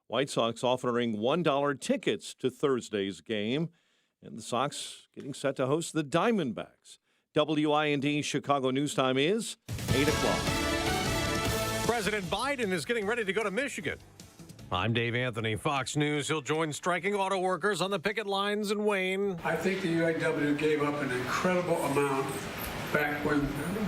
White Sox offering $1 tickets to Thursday's game, and the Sox getting set to host the Diamondbacks. WIND Chicago News Time is 8 o'clock. President Biden is getting ready to go to Michigan. I'm Dave Anthony, Fox News. He'll join striking auto workers on the picket lines in Wayne. I think the UAW gave up an incredible amount back when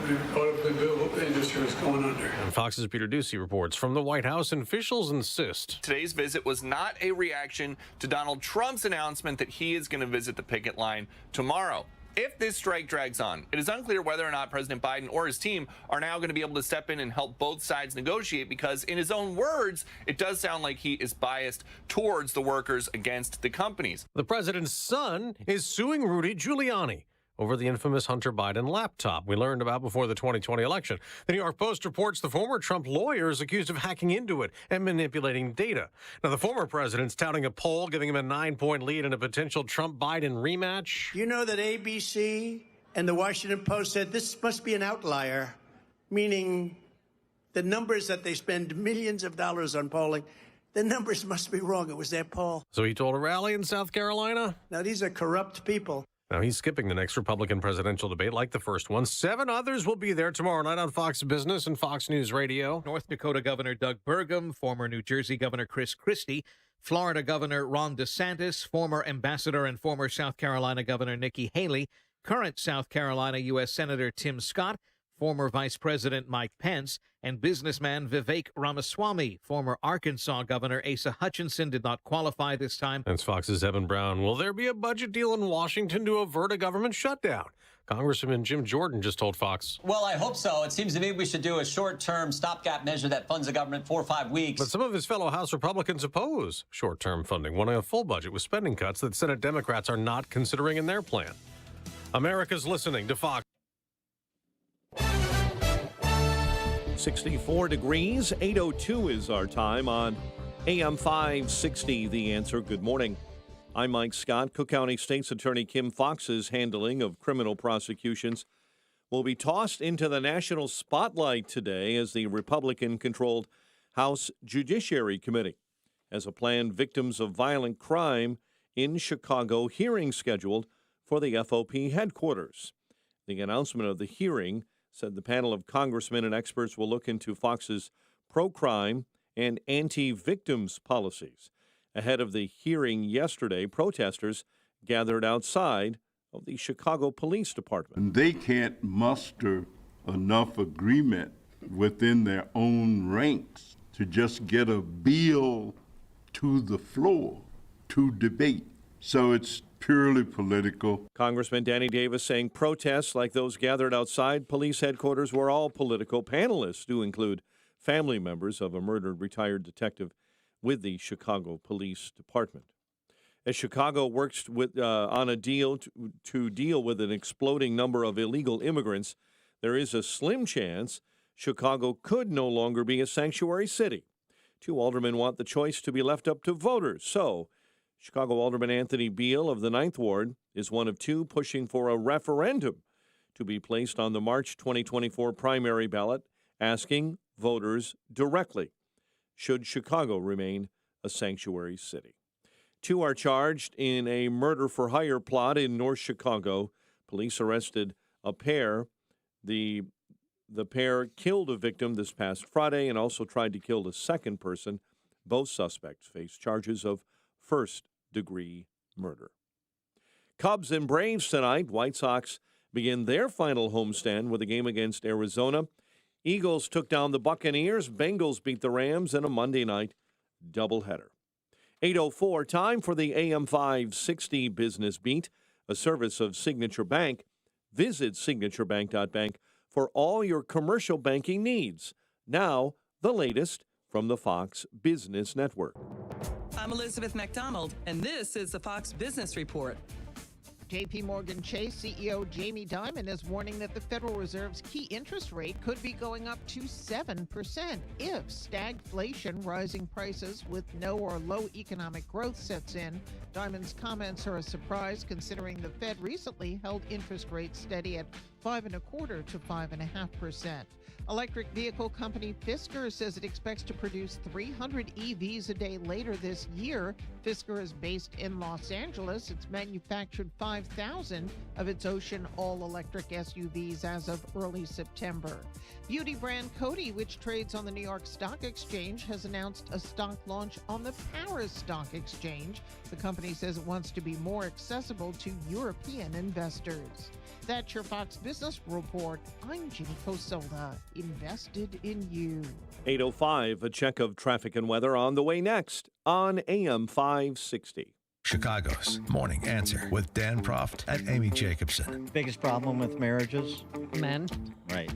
the automobile industry was going under. And Fox's Peter Ducey reports from the White House, and officials insist today's visit was not a reaction to Donald Trump's announcement that he is going to visit the picket line tomorrow. If this strike drags on, it is unclear whether or not President Biden or his team are now going to be able to step in and help both sides negotiate, because in his own words, it does sound like he is biased towards the workers against the companies. The president's son is suing Rudy Giuliani over the infamous Hunter Biden laptop we learned about before the 2020 election. The New York Post reports the former Trump lawyer is accused of hacking into it and manipulating data. Now, the former president's touting a poll giving him a 9-point lead in a potential Trump-Biden rematch. You know that ABC and the Washington Post said this must be an outlier, meaning the numbers that they spend millions of dollars on polling, the numbers must be wrong. It was their poll. So he told a rally in South Carolina. Now, these are corrupt people. Now, he's skipping the next Republican presidential debate like the first one. 7 others will be there tomorrow night on Fox Business and Fox News Radio. North Dakota Governor Doug Burgum, former New Jersey Governor Chris Christie, Florida Governor Ron DeSantis, former ambassador and former South Carolina Governor Nikki Haley, current South Carolina U.S. Senator Tim Scott, former Vice President Mike Pence, and businessman Vivek Ramaswamy. Former Arkansas Governor Asa Hutchinson did not qualify this time. That's Fox's Evan Brown. Will there be a budget deal in Washington to avert a government shutdown? Congressman Jim Jordan just told Fox. Well, I hope so. It seems to me we should do a short-term stopgap measure that funds the government 4 or 5 weeks. But some of his fellow House Republicans oppose short-term funding, wanting a full budget with spending cuts that Senate Democrats are not considering in their plan. America's listening to Fox. 64 degrees, 8:02 is our time on AM 560, The Answer. Good morning. I'm Mike Scott. Cook County State's Attorney Kim Foxx's handling of criminal prosecutions will be tossed into the national spotlight today as the Republican-controlled House Judiciary Committee has a planned victims of violent crime in Chicago hearing scheduled for the FOP headquarters. The announcement of the hearing said the panel of congressmen and experts will look into Fox's pro-crime and anti-victims policies. Ahead of the hearing yesterday, protesters gathered outside of the Chicago Police Department. And they can't muster enough agreement within their own ranks to just get a bill to the floor to debate. So it's purely political. Congressman Danny Davis saying protests like those gathered outside police headquarters were all political. Panelists do include family members of a murdered retired detective with the Chicago Police Department. As Chicago works on a deal to deal with an exploding number of illegal immigrants, there is a slim chance Chicago could no longer be a sanctuary city. 2 aldermen want the choice to be left up to voters. So, Chicago Alderman Anthony Beal of the 9th Ward is one of 2 pushing for a referendum to be placed on the March 2024 primary ballot, asking voters directly, should Chicago remain a sanctuary city? 2 are charged in a murder-for-hire plot in North Chicago. Police arrested a pair. The pair killed a victim this past Friday and also tried to kill a second person. Both suspects face charges of first-degree murder. Cubs and Braves tonight. White Sox begin their final homestand with a game against Arizona. Eagles took down the Buccaneers. Bengals beat the Rams in a Monday night doubleheader. 8:04, time for the AM 560 Business Beat, a service of Signature Bank. Visit signaturebank.bank for all your commercial banking needs. Now, the latest from the Fox Business Network. I'm Elizabeth McDonald, and this is the Fox Business Report. JP Morgan Chase CEO Jamie Dimon is warning that the Federal Reserve's key interest rate could be going up to 7% if stagflation, rising prices with no or low economic growth, sets in. Dimon's comments are a surprise considering the Fed recently held interest rates steady at 5.25% to 5.5%. Electric vehicle company Fisker says it expects to produce 300 EVs a day later this year. Fisker is based in Los Angeles. It's manufactured 5,000 of its Ocean all-electric SUVs as of early September. Beauty brand Coty, which trades on the New York Stock Exchange, has announced a stock launch on the Paris Stock Exchange. The company says it wants to be more accessible to European investors. That's your Fox Business Report. I'm Ginny Cosola, invested in you. 8:05, a check of traffic and weather on the way next on AM 560. Chicago's Morning Answer with Dan Proft and Amy Jacobson. Biggest problem with marriages? Men. Right.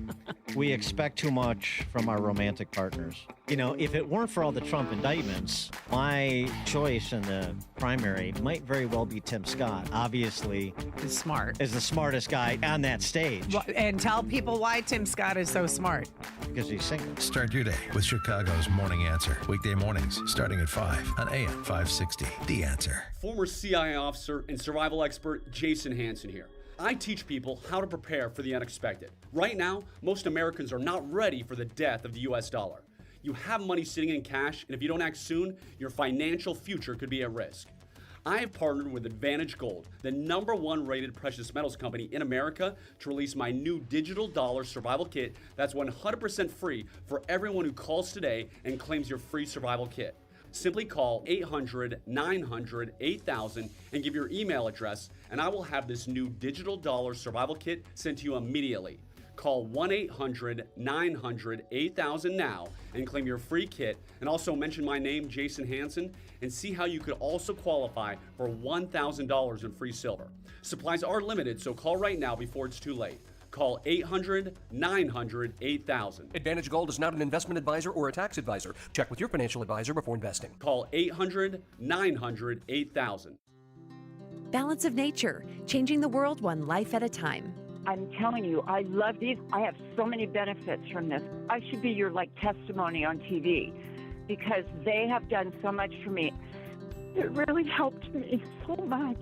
We expect too much from our romantic partners. You know, if it weren't for all the Trump indictments, my choice in the primary might very well be Tim Scott. Obviously, He's smart. is the smartest guy on that stage. And tell people why Tim Scott is so smart. Because he's single. Start your day with Chicago's Morning Answer. Weekday mornings starting at 5 on AM 560. The Answer. Former CIA officer and survival expert Jason Hansen here. I teach people how to prepare for the unexpected. Right now, most Americans are not ready for the death of the US dollar. You have money sitting in cash, and if you don't act soon, your financial future could be at risk. I have partnered with Advantage Gold, the #1 rated precious metals company in America, to release my new digital dollar survival kit that's 100% free for everyone who calls today and claims your free survival kit. Simply call 800-900-8000 and give your email address, and I will have this new digital dollar survival kit sent to you immediately. Call 1-800-900-8000 now and claim your free kit, and also mention my name, Jason Hansen, and see how you could also qualify for $1,000 in free silver. Supplies are limited, so call right now before it's too late. Call 800-900-8000. Advantage Gold is not an investment advisor or a tax advisor. Check with your financial advisor before investing. Call 800-900-8000. Balance of Nature, changing the world one life at a time. I'm telling you, I love these. I have so many benefits from this. I should be your testimony on TV because they have done so much for me. It really helped me so much.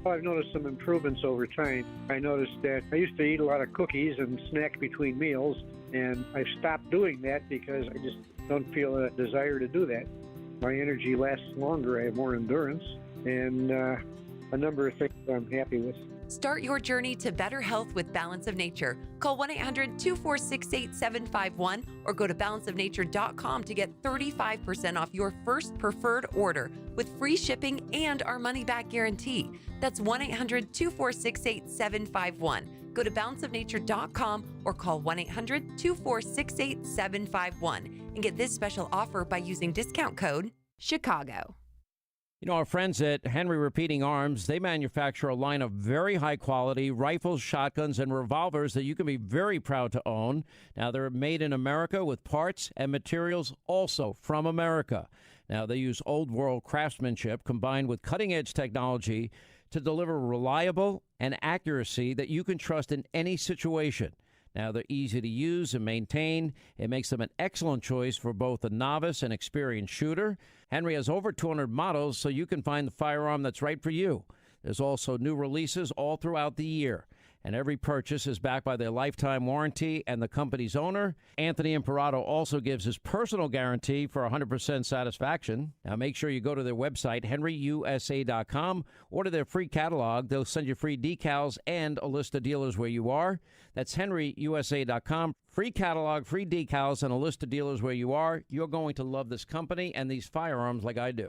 I've noticed some improvements over time. I noticed that I used to eat a lot of cookies and snack between meals, and I've stopped doing that because I just don't feel a desire to do that. My energy lasts longer. I have more endurance, and a number of things I'm happy with. Start your journey to better health with Balance of Nature. Call 1-800-246-8751 or go to balanceofnature.com to get 35% off your first preferred order with free shipping and our money-back guarantee. That's 1-800-246-8751. Go to balanceofnature.com or call 1-800-246-8751 and get this special offer by using discount code CHICAGO. You know, our friends at Henry Repeating Arms, they manufacture a line of very high-quality rifles, shotguns, and revolvers that you can be very proud to own. Now, they're made in America with parts and materials also from America. Now, they use old-world craftsmanship combined with cutting-edge technology to deliver reliable and accuracy that you can trust in any situation. Now, they're easy to use and maintain. It makes them an excellent choice for both a novice and experienced shooter. Henry has over 200 models, so you can find the firearm that's right for you. There's also new releases all throughout the year. And every purchase is backed by their lifetime warranty and the company's owner. Anthony Imperato also gives his personal guarantee for 100% satisfaction. Now, make sure you go to their website, henryusa.com. Order their free catalog. They'll send you free decals and a list of dealers where you are. That's henryusa.com. Free catalog, free decals, and a list of dealers where you are. You're going to love this company and these firearms like I do.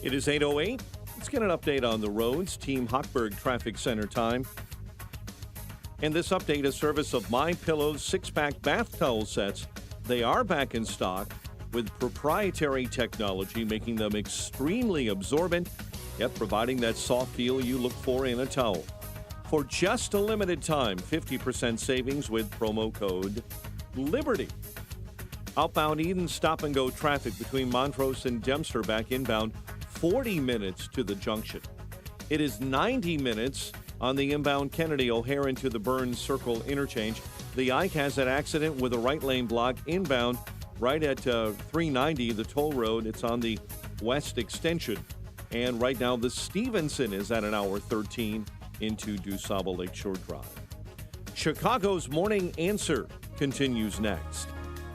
It is 8:08. Let's get an update on the roads. Team Hochberg Traffic Center time. And this update is service of My Pillow's 6-pack bath towel sets. They are back in stock with proprietary technology, making them extremely absorbent, yet providing that soft feel you look for in a towel. For just a limited time, 50% savings with promo code LIBERTY. Outbound Eden stop-and-go traffic between Montrose and Dempster back inbound, 40 minutes to the junction. It is 90 minutes on the inbound Kennedy O'Hare to the Burns Circle interchange. The Ike has an accident with a right lane block inbound right at 390, the toll road. It's on the west extension. And right now, the Stevenson is at an hour 13 into DuSable Lakeshore Drive. Chicago's Morning Answer continues next.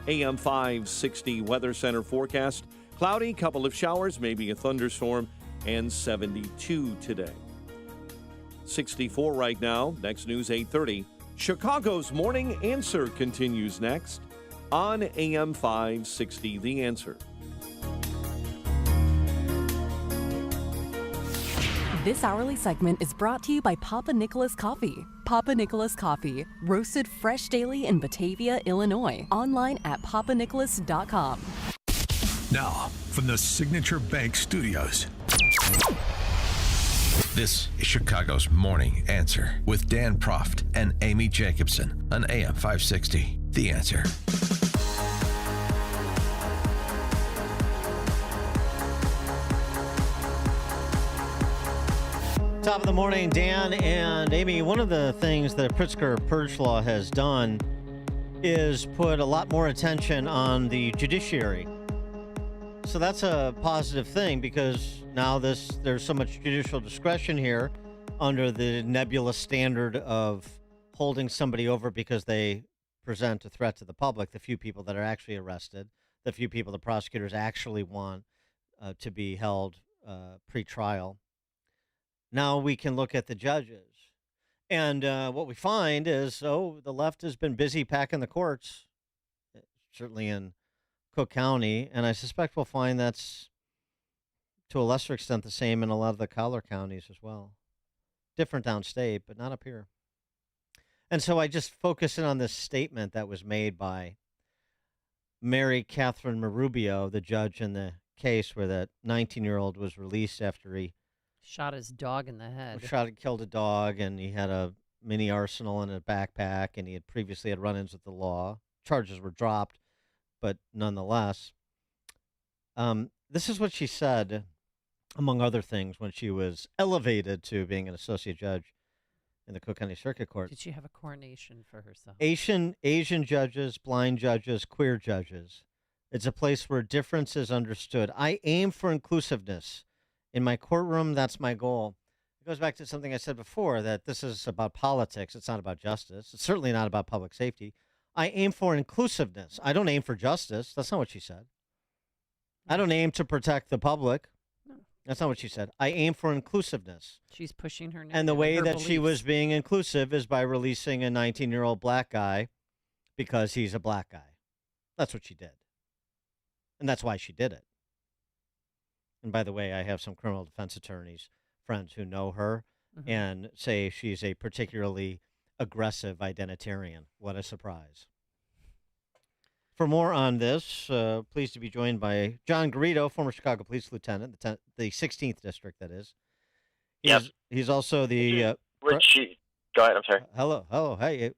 AM 560 Weather Center forecast. Cloudy, couple of showers, maybe a thunderstorm, and 72 today. 64 right now. Next news, 8:30. Chicago's Morning Answer continues next on AM 560, The Answer. This hourly segment is brought to you by Papa Nicholas Coffee. Papa Nicholas Coffee, roasted fresh daily in Batavia, Illinois. Online at papanicholas.com. Now, from the Signature Bank Studios, this is Chicago's Morning Answer with Dan Proft and Amy Jacobson on AM 560, The Answer. Top of the morning, Dan and Amy. One of the things that Pritzker Purge Law has done is put a lot more attention on the judiciary. So that's a positive thing because now there's so much judicial discretion here under the nebulous standard of holding somebody over because they present a threat to the public, the few people that are actually arrested. the few people the prosecutors actually want to be held pre-trial. Now we can look at the judges. And what we find is, the left has been busy packing the courts, certainly in Cook County, and I suspect we'll find that's to a lesser extent the same in a lot of the collar counties as well. Different downstate, but not up here. And so I just focus in on this statement that was made by Mary Catherine Marubio, the judge in the case where that 19-year-old was released after he shot his dog in the head. Killed a dog, and he had a mini arsenal in a backpack, and he had previously had run-ins with the law. Charges were dropped, but nonetheless. This is what she said, among other things, when she was elevated to being an associate judge in the Cook County Circuit Court. Did she have a coronation for herself? Asian judges, blind judges, queer judges. It's a place where difference is understood. I aim for inclusiveness. In my courtroom, that's my goal. It goes back to something I said before, that this is about politics. It's not about justice. It's certainly not about public safety. I aim for inclusiveness. I don't aim for justice. That's not what she said. I don't aim to protect the public. No. That's not what she said. I aim for inclusiveness. She's pushing her. And the way her that beliefs. she was being inclusive is by releasing a 19-year-old black guy because he's a black guy. That's what she did. And that's why she did it. And by the way, I have some criminal defense attorneys, friends who know her and say she's a particularly aggressive identitarian. What a surprise. For more on this, pleased to be joined by John Garrido, former Chicago Police Lieutenant, the 16th District, that is. He's also the... Go ahead, I'm sorry. Hello, hey,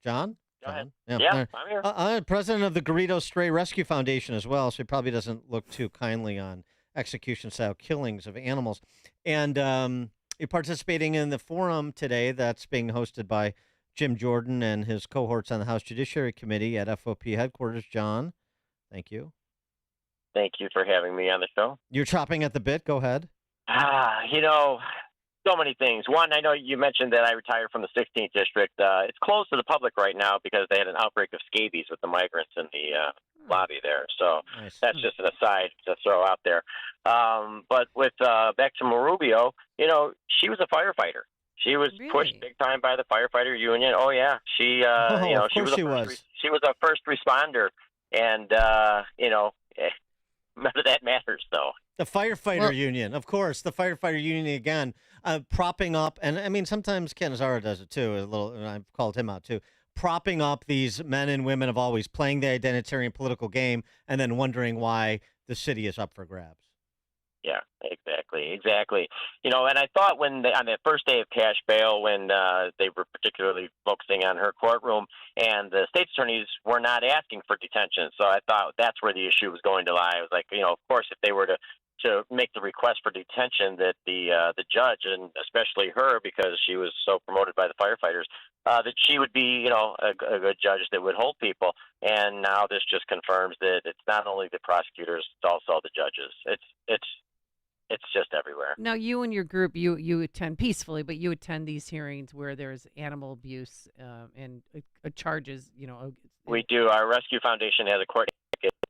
John? Go ahead. Yeah, I'm here. I'm president of the Garrido Stray Rescue Foundation as well, so he probably doesn't look too kindly on execution-style killings of animals. And you're participating in the forum today that's being hosted by Jim Jordan and his cohorts on the House Judiciary Committee at FOP headquarters. John, thank you. Thank you for having me on the show. You're chopping at the bit. Go ahead. So many things. One, I know you mentioned that I retired from the 16th District. It's closed to the public right now because they had an outbreak of scabies with the migrants in the lobby there. So that's just an aside to throw out there. But with back to Marubio, she was a firefighter. She was pushed big time by the firefighter union. Oh yeah, she she was a first responder, and none of that matters though. The firefighter union, of course, the firefighter union again, propping up, and I mean sometimes Ken Zara does it too. And I've called him out too. Propping up these men and women of always playing the identitarian political game, and then wondering why the city is up for grabs. Yeah, exactly. And I thought on the first day of cash bail, when they were particularly focusing on her courtroom, and the state's attorneys were not asking for detention, so I thought that's where the issue was going to lie. I was like, of course, if they were to make the request for detention, that the judge, and especially her, because she was so promoted by the firefighters, that she would be, a good judge that would hold people. And now this just confirms that it's not only the prosecutors, it's also the judges. It's just everywhere. Now, you and your group, you attend peacefully, but you attend these hearings where there's animal abuse and charges, We do. Our rescue foundation has a court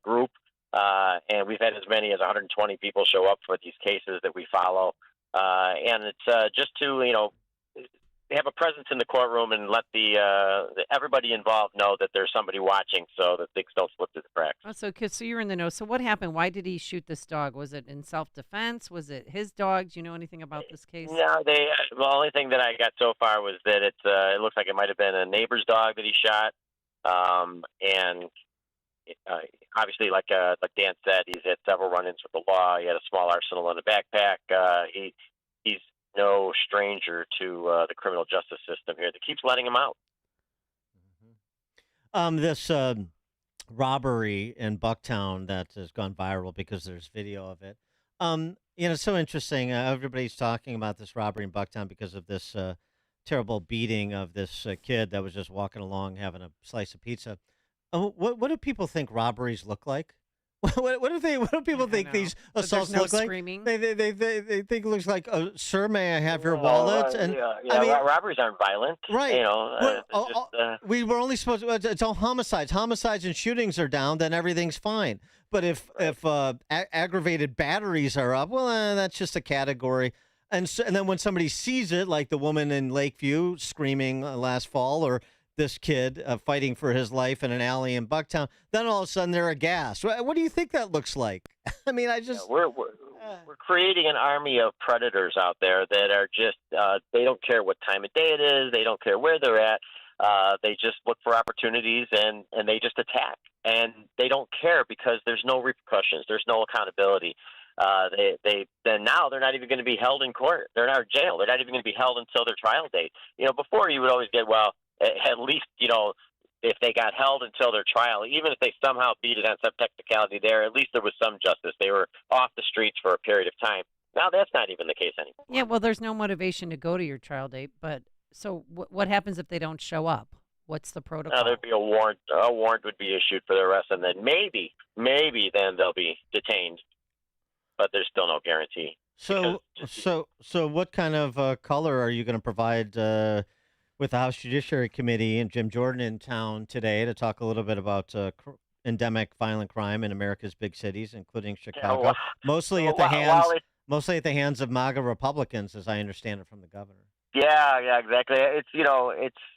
group, and we've had as many as 120 people show up for these cases that we follow. And it's just to, have a presence in the courtroom and let everybody involved know that there's somebody watching, so that things don't slip through the cracks. Oh, so you're in the know. So what happened? Why did he shoot this dog? Was it in self-defense? Was it his dog? Do you know anything about this case? No, the only thing that I got so far was that it looks like it might have been a neighbor's dog that he shot, and obviously, like Dan said, he's had several run-ins with the law. He had a small arsenal in a backpack. He's no stranger to the criminal justice system here that keeps letting him out. This robbery in Bucktown that has gone viral because there's video of it. It's so interesting. Everybody's talking about this robbery in Bucktown because of this terrible beating of this kid that was just walking along having a slice of pizza. What do people think robberies look like? What do people think these assaults look like? Screaming. They think it looks like, sir, may I have your wallet? And yeah, I mean, robberies aren't violent, right? You know, we were only supposed to. It's all homicides. Homicides and shootings are down, then everything's fine. But if aggravated batteries are up, well, that's just a category. And then when somebody sees it, like the woman in Lakeview screaming last fall, or this kid fighting for his life in an alley in Bucktown, then all of a sudden they're aghast. What do you think that looks like? I mean, we're creating an army of predators out there that are just they don't care what time of day it is, they don't care where they're at. They just look for opportunities and they just attack, and they don't care because there's no repercussions, there's no accountability. Then now they're not even going to be held in court. They're not in jail. They're not even going to be held until their trial date. You know, before you would always get, well, at least, you know, if they got held until their trial, even if they somehow beat it on some technicality there, at least there was some justice. They were off the streets for a period of time. Now that's not even the case anymore. Yeah, well, there's no motivation to go to your trial date. But so what happens if they don't show up? What's the protocol? There'd be a warrant. A warrant would be issued for their arrest, and then maybe then they'll be detained. But there's still no guarantee. So what kind of color are you going to provide with the House Judiciary Committee and Jim Jordan in town today to talk a little bit about endemic violent crime in America's big cities, including Chicago, mostly at the hands of MAGA Republicans, as I understand it from the governor. Yeah, exactly. It's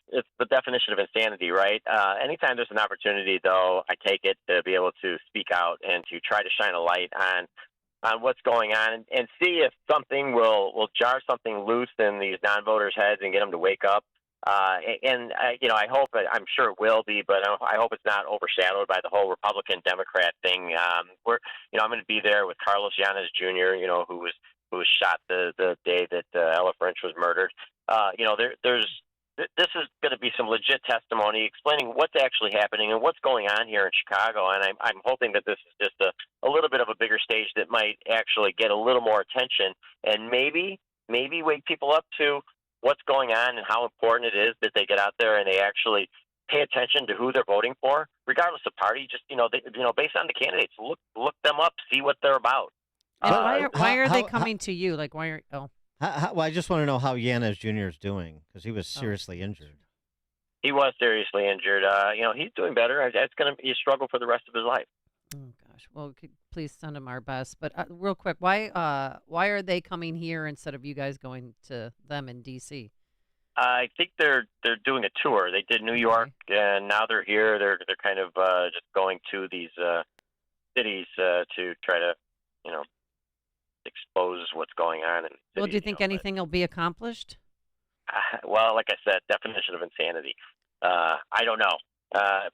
it's the definition of insanity, right? Anytime there's an opportunity, though, I take it to be able to speak out and to try to shine a light on what's going on and see if something will jar something loose in these non-voters' heads and get them to wake up. I hope, I'm sure it will be, but I hope it's not overshadowed by the whole Republican-Democrat thing. I'm going to be there with Carlos Yanez Jr., who was shot the day that Ella French was murdered. This is going to be some legit testimony explaining what's actually happening and what's going on here in Chicago. And I'm hoping that this is just a little bit of a bigger stage that might actually get a little more attention and maybe wake people up to what's going on and how important it is that they get out there and they actually pay attention to who they're voting for, regardless of party. Just based on the candidates, look them up, see what they're about. And why are they coming to you? Like, why are well, I just want to know how Yanez Jr. is doing because he was seriously injured. He was seriously injured. He's doing better. It's going to be a struggle for the rest of his life. Oh gosh. Well, please send him our best. But real quick, why are they coming here instead of you guys going to them in D.C.? I think they're doing a tour. They did New York, and now they're here. They're kind of just going to these cities to try to expose what's going on. Well, do you think anything will be accomplished? Well, like I said, definition of insanity. I don't know,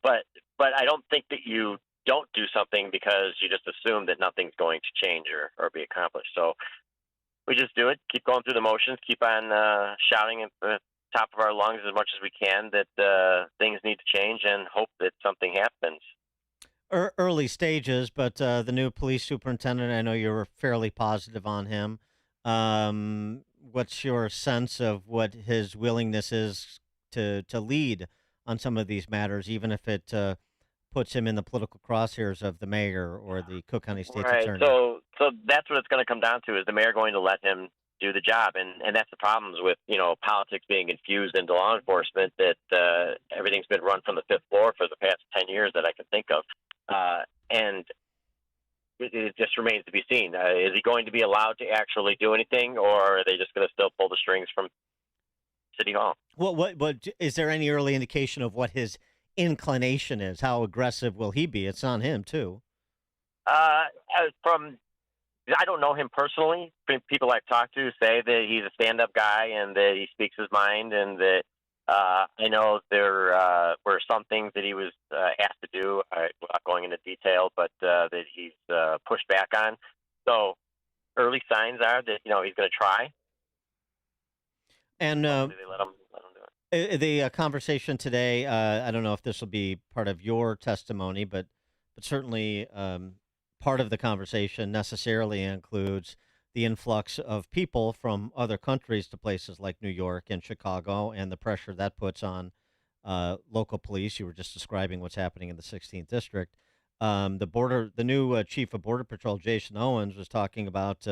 but I don't think that you don't do something because you just assume that nothing's going to change or be accomplished. So we just do it, keep going through the motions, keep on shouting at the top of our lungs as much as we can that things need to change and hope that something happens. Early stages, but the new police superintendent, I know you were fairly positive on him. What's your sense of what his willingness is to lead on some of these matters, even if it puts him in the political crosshairs of the mayor or the Cook County State's Attorney? So that's what it's going to come down to, is the mayor going to let him do the job? And that's the problems with, politics being infused into law enforcement, that everything's been run from the fifth floor for the past 10 years that I can think of. And it just remains to be seen. Is he going to be allowed to actually do anything, or are they just going to still pull the strings from City Hall? What is there any early indication of what his inclination is? How aggressive will he be? It's on him too. I don't know him personally. People I've talked to say that he's a stand-up guy and that he speaks his mind, and that I know there were some things that he was asked to do, without going into detail, but that he's pushed back on. So early signs are that he's going to try. And they let him do it. The conversation today, I don't know if this will be part of your testimony, but certainly part of the conversation necessarily includes the influx of people from other countries to places like New York and Chicago and the pressure that puts on local police. You were just describing what's happening in the 16th District. The new chief of Border Patrol, Jason Owens, was talking about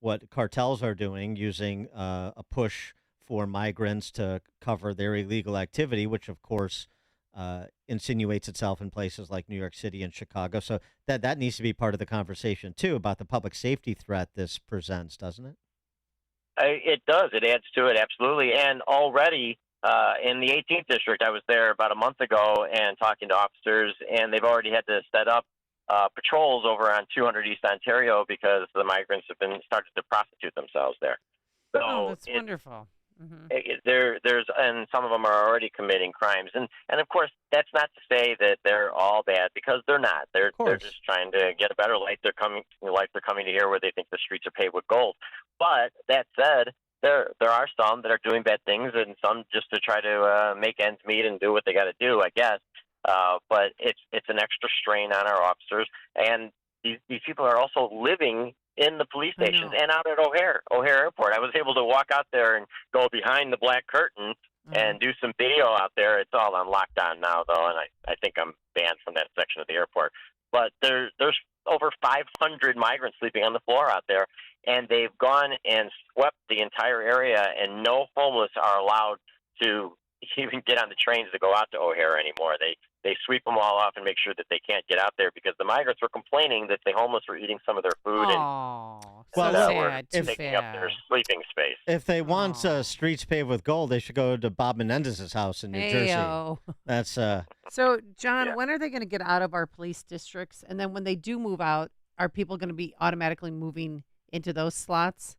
what cartels are doing, using a push for migrants to cover their illegal activity, which, of course, insinuates itself in places like New York City and Chicago. So that needs to be part of the conversation, too, about the public safety threat this presents, doesn't it? It does. It adds to it, absolutely. And already in the 18th District, I was there about a month ago and talking to officers, and they've already had to set up patrols over on 200 East Ontario because the migrants have been started to prostitute themselves there. So that's wonderful. There's and some of them are already committing crimes, and of course that's not to say that they're all bad, because they're not. They're just trying to get a better life. They're coming to here where they think the streets are paved with gold. But that said, there are some that are doing bad things, and some just to try to make ends meet and do what they got to do, I guess. But it's an extra strain on our officers, and these people are also living in the police stations and out at O'Hare Airport. I was able to walk out there and go behind the black curtain and do some video out there. It's all on lockdown now, though, and I think I'm banned from that section of the airport. But there's over 500 migrants sleeping on the floor out there, and they've gone and swept the entire area, and no homeless are allowed to even get on the trains to go out to O'Hare anymore. They sweep them all off and make sure that they can't get out there, because the migrants were complaining that the homeless were eating some of their food were taking up their sleeping space. If they want streets paved with gold, they should go to Bob Menendez's house in New Jersey. That's So, John, when are they going to get out of our police districts? And then when they do move out, are people going to be automatically moving into those slots?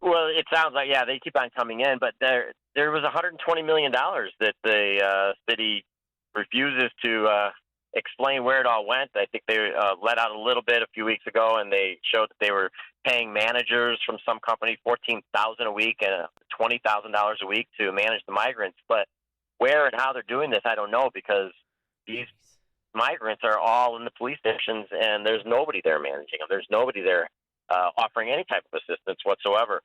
Well, it sounds like, they keep on coming in, but there was $120 million that the city refuses to explain where it all went. I think they let out a little bit a few weeks ago, and they showed that they were paying managers from some company $14,000 a week and $20,000 a week to manage the migrants. But where and how they're doing this, I don't know, because these migrants are all in the police stations, and there's nobody there managing them. There's nobody there offering any type of assistance whatsoever.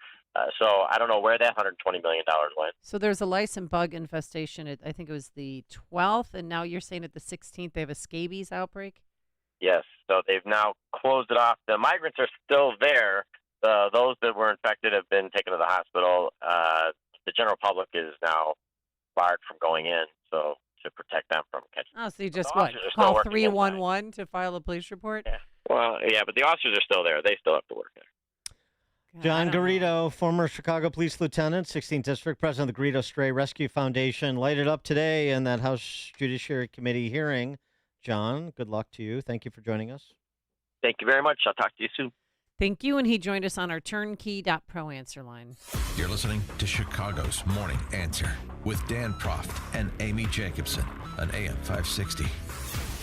So I don't know where that $120 million went. So there's a lice and bug infestation I think it was the 12th, and now you're saying at the 16th they have a scabies outbreak? Yes, so they've now closed it off. The migrants are still there. Those that were infected have been taken to the hospital. The general public is now barred from going in, so to protect them from catching. Oh, so you just call 311 to file a police report? Yeah. Well, yeah, but the officers are still there. They still have to work there. John Garrido, former Chicago Police Lieutenant, 16th District, President of the Garrido Stray Rescue Foundation, lighted up today in that House Judiciary Committee hearing. John, good luck to you. Thank you for joining us. Thank you very much. I'll talk to you soon. Thank you, and he joined us on our turnkey.pro answer line. You're listening to Chicago's Morning Answer with Dan Proft and Amy Jacobson on AM 560.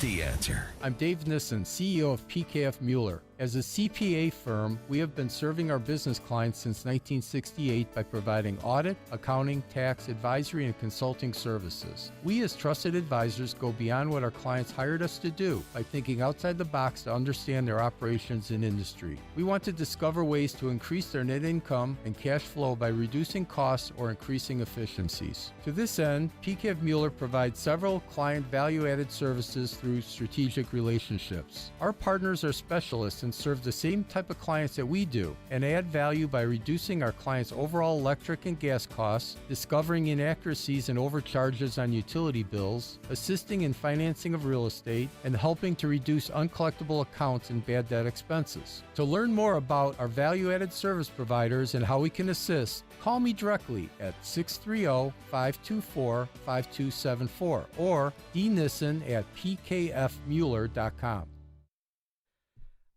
The Answer. I'm Dave Nissen, CEO of PKF Mueller. As a CPA firm, we have been serving our business clients since 1968 by providing audit, accounting, tax, advisory, and consulting services. We as trusted advisors go beyond what our clients hired us to do by thinking outside the box to understand their operations and industry. We want to discover ways to increase their net income and cash flow by reducing costs or increasing efficiencies. To this end, PKF Mueller provides several client value-added services through strategic relationships. Our partners are specialists and serve the same type of clients that we do and add value by reducing our clients' overall electric and gas costs, discovering inaccuracies and overcharges on utility bills, assisting in financing of real estate, and helping to reduce uncollectible accounts and bad debt expenses. To learn more about our value-added service providers and how we can assist, call me directly at 630-524-5274 or dnissen@pkfmueller.com.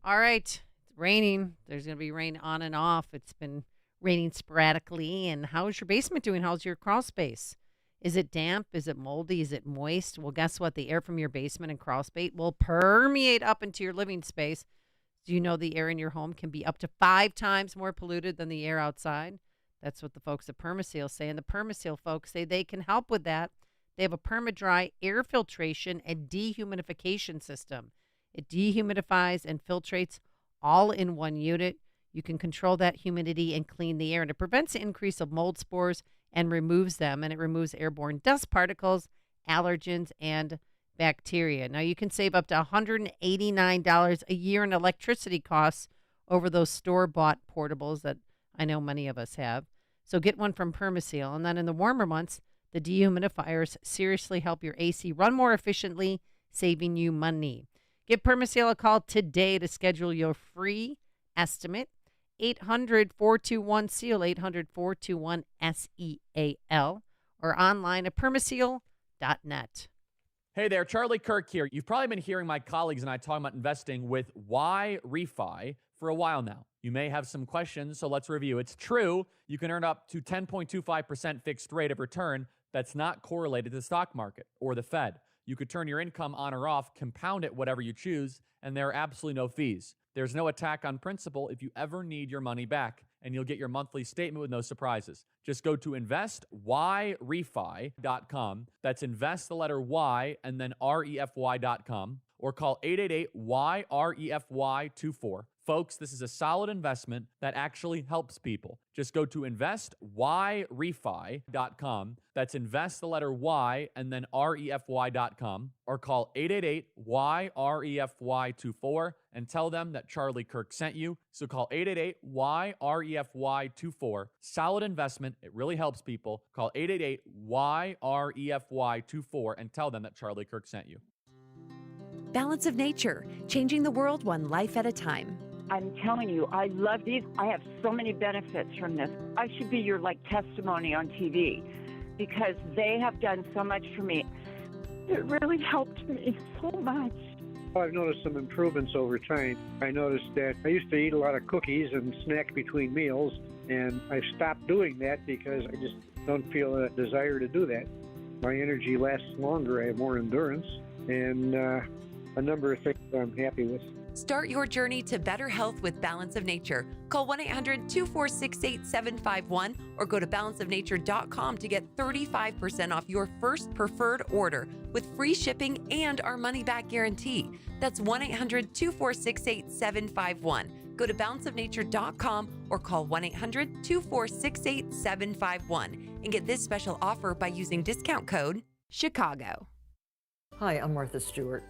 All right, it's raining. There's going to be rain on and off. It's been raining sporadically. And how's your basement doing? How's your crawl space? Is it damp? Is it moldy? Is it moist? Well, guess what? The air from your basement and crawl space will permeate up into your living space. Do you know the air in your home can be up to 5 times more polluted than the air outside? That's what the folks at Permaseal say. And the Permaseal folks say they can help with that. They have a PermaDry air filtration and dehumidification system. It dehumidifies and filtrates all in one unit. You can control that humidity and clean the air. And it prevents the increase of mold spores and removes them. And it removes airborne dust particles, allergens, and bacteria. Now, you can save up to $189 a year in electricity costs over those store-bought portables that I know many of us have. So get one from Permaseal. And then in the warmer months, the dehumidifiers seriously help your AC run more efficiently, saving you money. Give Permaseal a call today to schedule your free estimate. 800-421-SEAL, 800-421-SEAL, or online at permaseal.net. Hey there, Charlie Kirk here. You've probably been hearing my colleagues and I talking about investing with Why Refi for a while now. You may have some questions, so let's review. It's true, you can earn up to 10.25% fixed rate of return that's not correlated to the stock market or the Fed. You could turn your income on or off, compound it whatever you choose, and there are absolutely no fees. There's no attack on principal if you ever need your money back, and you'll get your monthly statement with no surprises. Just go to investwhyrefi.com. That's invest the letter Y and then REFY.com, or call 888-YREFY24. Folks, this is a solid investment that actually helps people. Just go to investwhyrefi.com. That's invest the letter Y and then REFY.com, or call 888-YREFY24 and tell them that Charlie Kirk sent you. So call 888-YREFY24. Solid investment. It really helps people. Call 888-YREFY24 and tell them that Charlie Kirk sent you. Balance of Nature, changing the world one life at a time. I'm telling you, I love these. I have so many benefits from this. I should be your testimony on TV because they have done so much for me. It really helped me so much. I've noticed some improvements over time. I noticed that I used to eat a lot of cookies and snack between meals, and I stopped doing that because I just don't feel a desire to do that. My energy lasts longer. I have more endurance, and a number of things I'm happy with. Start your journey to better health with Balance of Nature. Call 1-800-246-8751 or go to balanceofnature.com to get 35% off your first preferred order with free shipping and our money-back guarantee. That's 1-800-246-8751. Go to balanceofnature.com or call 1-800-246-8751 and get this special offer by using discount code CHICAGO. Hi, I'm Martha Stewart.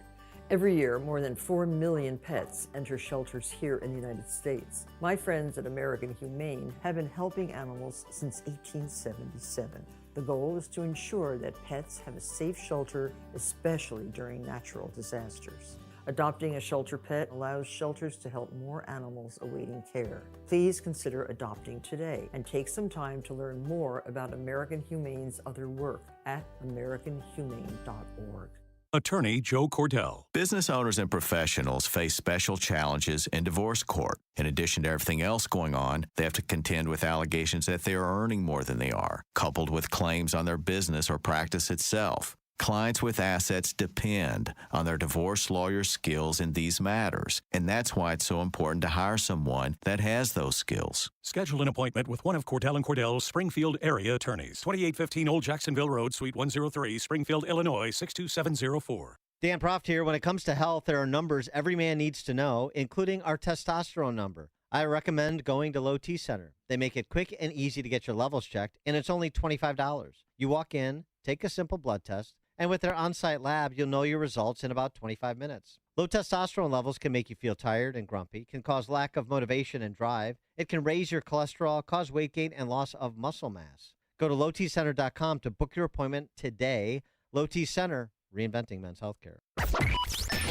Every year, more than 4 million pets enter shelters here in the United States. My friends at American Humane have been helping animals since 1877. The goal is to ensure that pets have a safe shelter, especially during natural disasters. Adopting a shelter pet allows shelters to help more animals awaiting care. Please consider adopting today and take some time to learn more about American Humane's other work at americanhumane.org. Attorney Joe Cordell. Business owners and professionals face special challenges in divorce court. In addition to everything else going on, they have to contend with allegations that they are earning more than they are, coupled with claims on their business or practice itself. Clients with assets depend on their divorce lawyer's skills in these matters, and that's why it's so important to hire someone that has those skills. Schedule an appointment with one of Cordell & Cordell's Springfield area attorneys. 2815 Old Jacksonville Road, Suite 103, Springfield, Illinois, 62704. Dan Proft here. When it comes to health, there are numbers every man needs to know, including our testosterone number. I recommend going to Low T Center. They make it quick and easy to get your levels checked, and it's only $25. You walk in, take a simple blood test, and with their on-site lab, you'll know your results in about 25 minutes. Low testosterone levels can make you feel tired and grumpy, can cause lack of motivation and drive. It can raise your cholesterol, cause weight gain, and loss of muscle mass. Go to lowtcenter.com to book your appointment today. Low T Center, reinventing men's healthcare.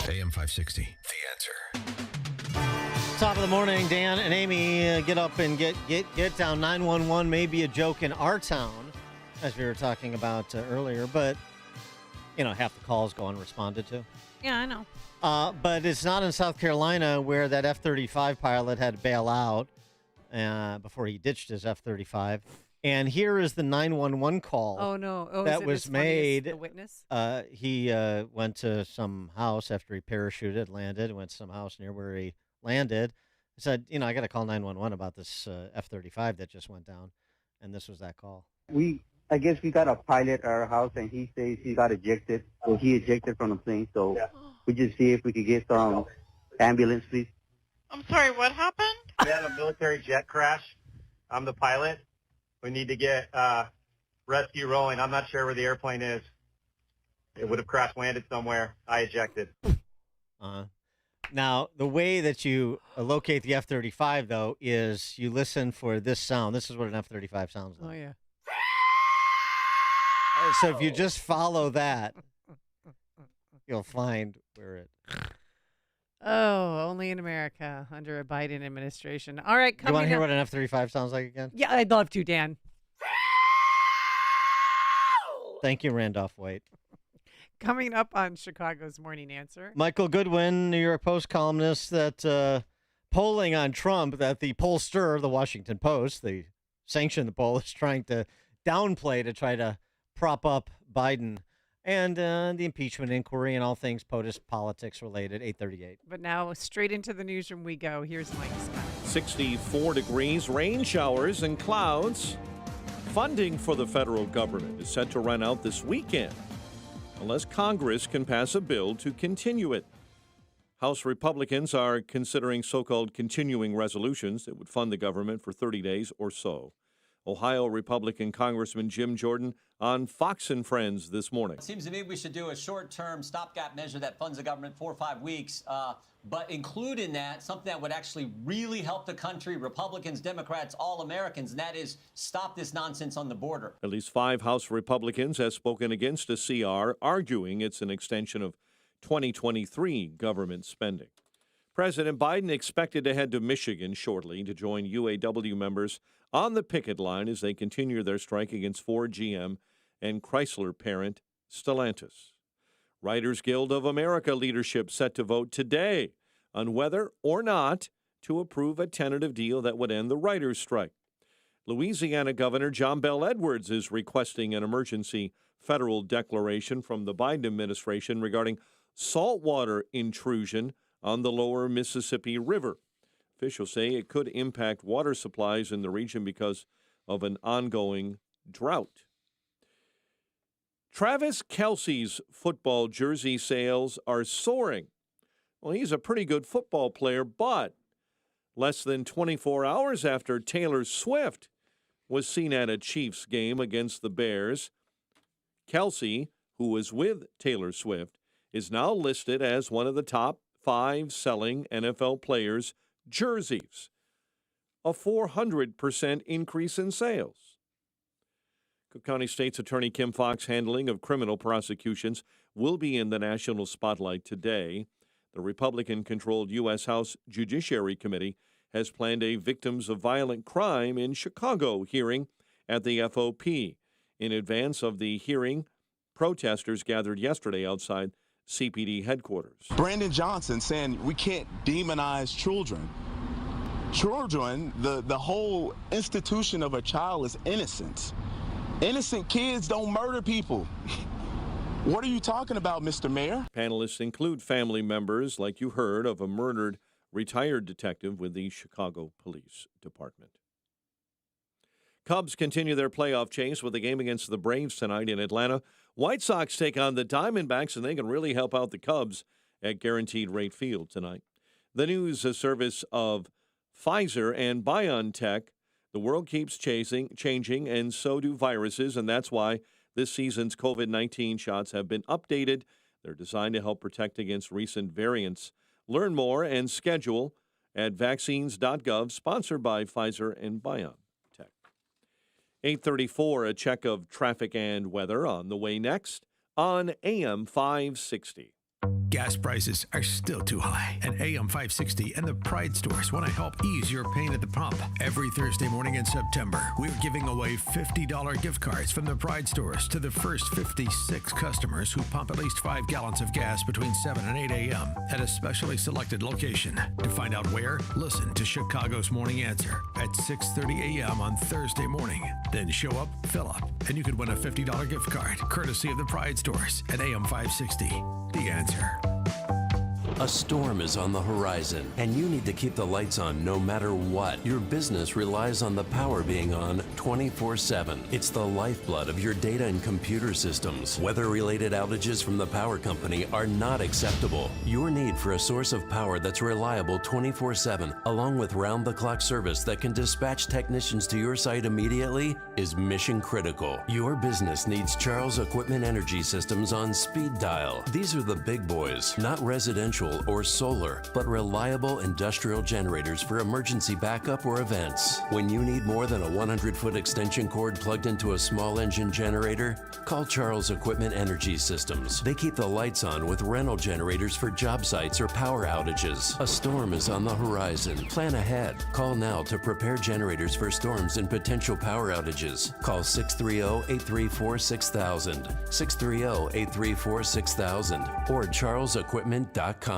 AM 560, The Answer. Top of the morning, Dan and Amy get up and get down. 911 may be a joke in our town, as we were talking about earlier, but half the calls go unresponded to. Yeah, I know. But it's not in South Carolina where that F-35 pilot had to bail out before he ditched his F-35. And here is the 911 call. Oh, no. That was made. The witness? He went to some house after he parachuted, landed, went to some house near where he landed. He said, I got to call 911 about this F-35 that just went down. And this was that call. I guess we got a pilot at our house, and he says he got ejected. So he ejected from the plane. So we just see if we could get some ambulance, please. I'm sorry, what happened? We had a military jet crash. I'm the pilot. We need to get rescue rolling. I'm not sure where the airplane is. It would have crash landed somewhere. I ejected. Now, the way that you locate the F-35, though, is you listen for this sound. This is what an F-35 sounds like. Oh, yeah. So if you just follow that, you'll find where it... Oh, only in America under a Biden administration. All right, You want to hear what an F-35 sounds like again? Yeah, I'd love to, Dan. Thank you, Randolph White. Coming up on Chicago's Morning Answer. Michael Goodwin, New York Post columnist, that polling on Trump that the pollster, the Washington Post, they sanctioned the poll, is trying to downplay to try to prop up Biden. And the impeachment inquiry and all things POTUS politics related, 838. But now straight into the newsroom we go. Here's Mike Scott. 64 degrees, rain showers and clouds. Funding for the federal government is set to run out this weekend, unless Congress can pass a bill to continue it. House Republicans are considering so-called continuing resolutions that would fund the government for 30 days or so. Ohio Republican Congressman Jim Jordan on Fox and Friends this morning. It seems to me we should do a short-term stopgap measure that funds the government 4 or 5 weeks, but include in that something that would actually really help the country, Republicans, Democrats, all Americans, and that is stop this nonsense on the border. At least 5 House Republicans have spoken against a CR, arguing it's an extension of 2023 government spending. President Biden expected to head to Michigan shortly to join UAW members on the picket line as they continue their strike against Ford, GM, and Chrysler parent Stellantis. Writers Guild of America leadership set to vote today on whether or not to approve a tentative deal that would end the writers' strike. Louisiana Governor John Bel Edwards is requesting an emergency federal declaration from the Biden administration regarding saltwater intrusion on the lower Mississippi River. Officials say it could impact water supplies in the region because of an ongoing drought. Travis Kelce's football jersey sales are soaring. Well, he's a pretty good football player, but less than 24 hours after Taylor Swift was seen at a Chiefs game against the Bears, Kelce, who was with Taylor Swift, is now listed as one of the top 5 selling NFL players' jerseys, a 400% increase in sales. Cook County State's Attorney Kim Fox's handling of criminal prosecutions will be in the national spotlight today. The Republican-controlled U.S. House Judiciary Committee has planned a Victims of Violent Crime in Chicago hearing at the FOP. In advance of the hearing, protesters gathered yesterday outside CPD headquarters. Brandon Johnson saying we can't demonize children. Children, the whole institution of a child is innocence. Innocent kids don't murder people. What are you talking about, Mr. Mayor? Panelists include family members, like you heard, of a murdered retired detective with the Chicago Police Department. Cubs continue their playoff chase with a game against the Braves tonight in Atlanta. White Sox take on the Diamondbacks, and they can really help out the Cubs at Guaranteed Rate Field tonight. The news service of Pfizer and BioNTech. The world keeps changing, and so do viruses, and that's why this season's COVID-19 shots have been updated. They're designed to help protect against recent variants. Learn more and schedule at vaccines.gov, sponsored by Pfizer and BioNTech. 8:34, a check of traffic and weather on the way next on AM 560. Gas prices are still too high, and AM 560 and the Pride stores want to help ease your pain at the pump. Every Thursday morning in September, we're giving away $50 gift cards from the Pride stores to the first 56 customers who pump at least 5 gallons of gas between 7 and 8 a.m. at a specially selected location. To find out where, listen to Chicago's Morning Answer at 6:30 a.m. on Thursday morning. Then show up, fill up, and you could win a $50 gift card, courtesy of the Pride stores at AM 560. The Answer. A storm is on the horizon, and you need to keep the lights on no matter what. Your business relies on the power being on 24/7. It's the lifeblood of your data and computer systems. Weather-related outages from the power company are not acceptable. Your need for a source of power that's reliable 24/7, along with round-the-clock service that can dispatch technicians to your site immediately, is mission critical. Your business needs Charles Equipment Energy Systems on speed dial. These are the big boys, not residential or solar, but reliable industrial generators for emergency backup or events. When you need more than a 100-foot extension cord plugged into a small engine generator, call Charles Equipment Energy Systems. They keep the lights on with rental generators for job sites or power outages. A storm is on the horizon. Plan ahead. Call now to prepare generators for storms and potential power outages. Call 630-834-6000, 630-834-6000, or charlesequipment.com.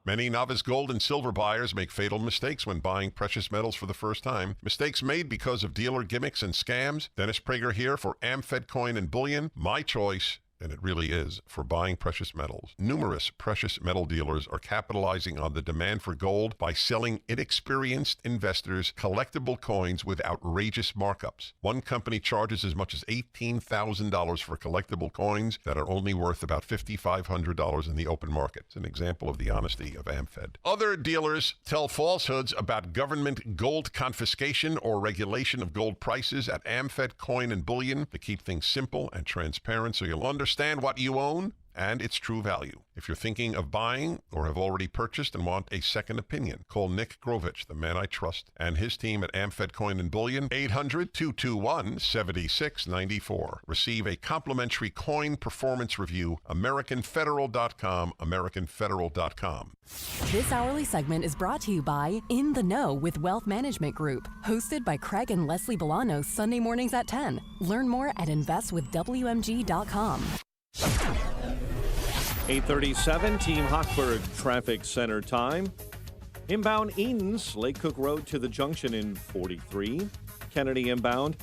Many novice gold and silver buyers make fatal mistakes when buying precious metals for the first time. Mistakes made because of dealer gimmicks and scams. Dennis Prager here for AmFed Coin and Bullion. My choice, and it really is, for buying precious metals. Numerous precious metal dealers are capitalizing on the demand for gold by selling inexperienced investors collectible coins with outrageous markups. One company charges as much as $18,000 for collectible coins that are only worth about $5,500 in the open market. It's an example of the honesty of AmFed. Other dealers tell falsehoods about government gold confiscation or regulation of gold prices at AmFed Coin and Bullion to keep things simple and transparent so you'll understand what you own and its true value. If you're thinking of buying or have already purchased and want a second opinion, call Nick Grovich, the man I trust, and his team at AmFed Coin and Bullion, 800-221-7694. Receive a complimentary coin performance review, AmericanFederal.com, AmericanFederal.com. This hourly segment is brought to you by In the Know with Wealth Management Group, hosted by Craig and Leslie Bolanos Sunday mornings at 10. Learn more at investwithwmg.com. 8:37, Team Hochberg Traffic Center time. Inbound Edens, Lake Cook Road to the junction in 43. Kennedy inbound.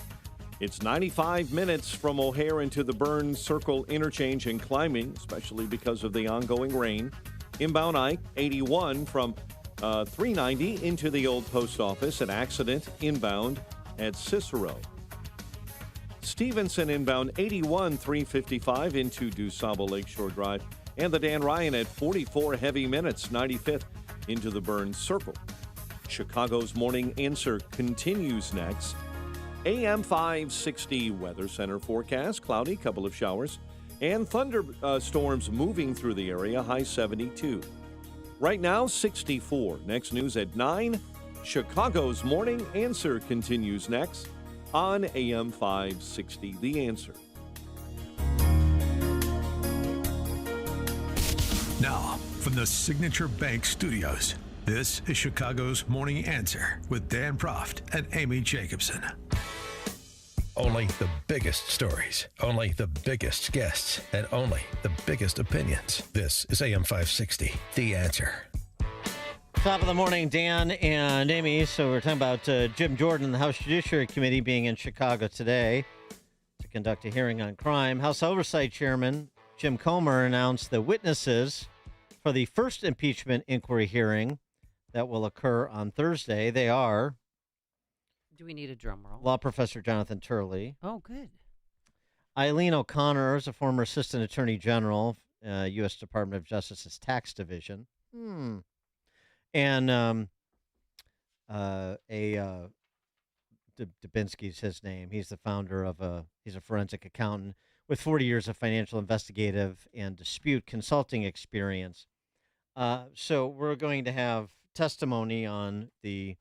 It's 95 minutes from O'Hare into the Burn Circle interchange and climbing, especially because of the ongoing rain. Inbound Ike, 81 from 390 into the old post office. An accident inbound at Cicero. Stevenson inbound 81, 355 into DuSable Lakeshore Drive. And the Dan Ryan at 44 heavy minutes, 95th into the Burn Circle. Chicago's Morning Answer continues next. AM 560 Weather Center forecast, cloudy, couple of showers, and thunderstorms moving through the area, high 72. Right now, 64. Next news at 9. Chicago's Morning Answer continues next on AM 560, The Answer. Now, from the Signature Bank Studios, this is Chicago's Morning Answer with Dan Proft and Amy Jacobson. Only the biggest stories, only the biggest guests, and only the biggest opinions. This is AM 560, The Answer. Top of the morning, Dan and Amy. So we're talking about Jim Jordan, the House Judiciary Committee, being in Chicago today to conduct a hearing on crime. House Oversight Chairman Jim Comer announced the witnesses for the first impeachment inquiry hearing that will occur on Thursday. They are... Do we need a drum roll? Law professor Jonathan Turley. Oh, good. Eileen O'Connor is a former assistant attorney general, U.S. Department of Justice's Tax Division. And Dubinsky's his name. He's the founder of he's a forensic accountant with 40 years of financial investigative and dispute consulting experience. So we're going to have testimony on the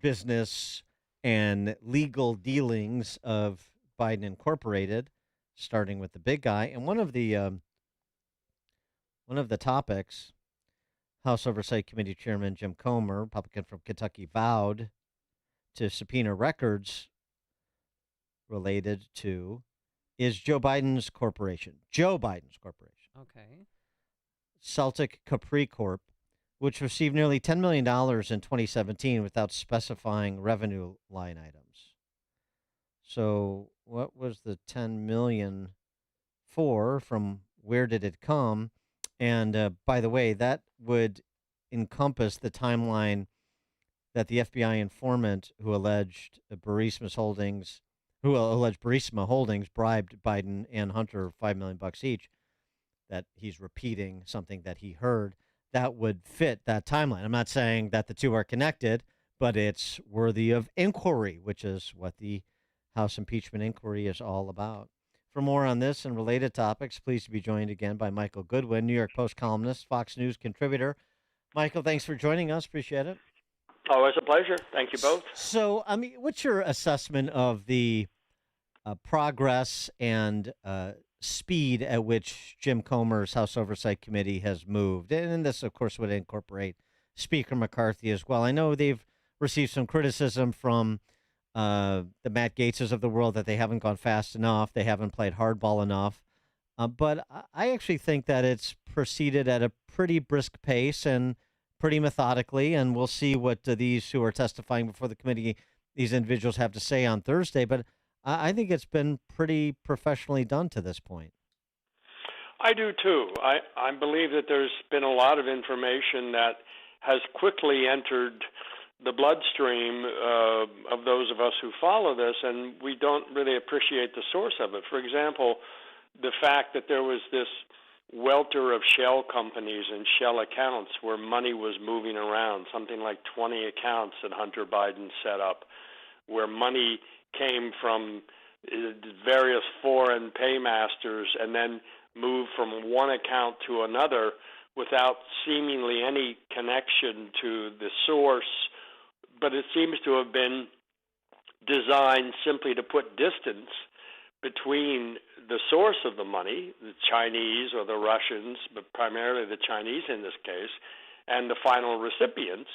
business and legal dealings of Biden Incorporated, starting with the big guy. And one of the topics, House Oversight Committee Chairman Jim Comer, Republican from Kentucky, vowed to subpoena records related to is Joe Biden's corporation. Joe Biden's corporation. Okay. Celtic Capri Corp., which received nearly $10 million in 2017 without specifying revenue line items. So what was the $10 million for? From where did it come? And by the way, that would encompass the timeline that the FBI informant who alleged Burisma Holdings bribed Biden and Hunter $5 million each, that he's repeating something that he heard, that would fit that timeline. I'm not saying that the two are connected, but it's worthy of inquiry, which is what the House impeachment inquiry is all about. For more on this and related topics, pleased to be joined again by Michael Goodwin, New York Post columnist, Fox News contributor. Michael, thanks for joining us. Appreciate it. Always a pleasure. Thank you both. So, I mean, what's your assessment of the progress and speed at which Jim Comer's House Oversight Committee has moved? And this, of course, would incorporate Speaker McCarthy as well. I know they've received some criticism from the Matt Gaetzes of the world that they haven't gone fast enough, they haven't played hardball enough. But I actually think that it's proceeded at a pretty brisk pace and pretty methodically, and we'll see what these who are testifying before the committee, these individuals have to say on Thursday. But I think it's been pretty professionally done to this point. I do too. I believe that there's been a lot of information that has quickly entered the bloodstream of those of us who follow this, and we don't really appreciate the source of it. For example, the fact that there was this welter of shell companies and shell accounts where money was moving around, something like 20 accounts that Hunter Biden set up, where money came from various foreign paymasters and then moved from one account to another without seemingly any connection to the source. But it seems to have been designed simply to put distance between the source of the money, the Chinese or the Russians, but primarily the Chinese in this case, and the final recipients,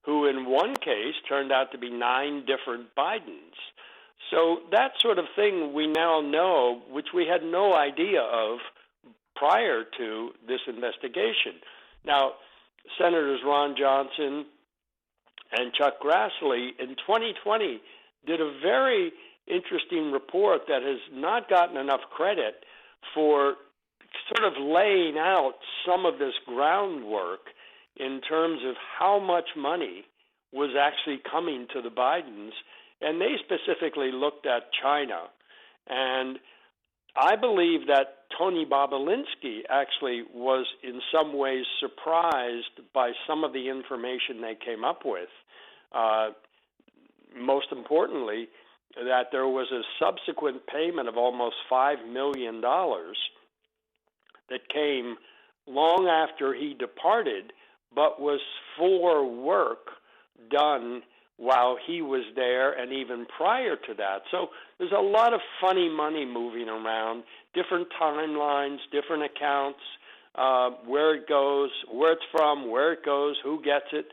who in one case turned out to be 9 different Bidens. So that sort of thing we now know, which we had no idea of prior to this investigation. Now, Senators Ron Johnson and Chuck Grassley in 2020 did a very interesting report that has not gotten enough credit for sort of laying out some of this groundwork in terms of how much money was actually coming to the Bidens. And they specifically looked at China. And I believe that Tony Bobolinsky actually was in some ways surprised by some of the information they came up with. Most importantly, that there was a subsequent payment of almost $5 million that came long after he departed, but was for work done while he was there and even prior to that. So there's a lot of funny money moving around, different timelines, different accounts, where it goes, where it's from, where it goes, who gets it.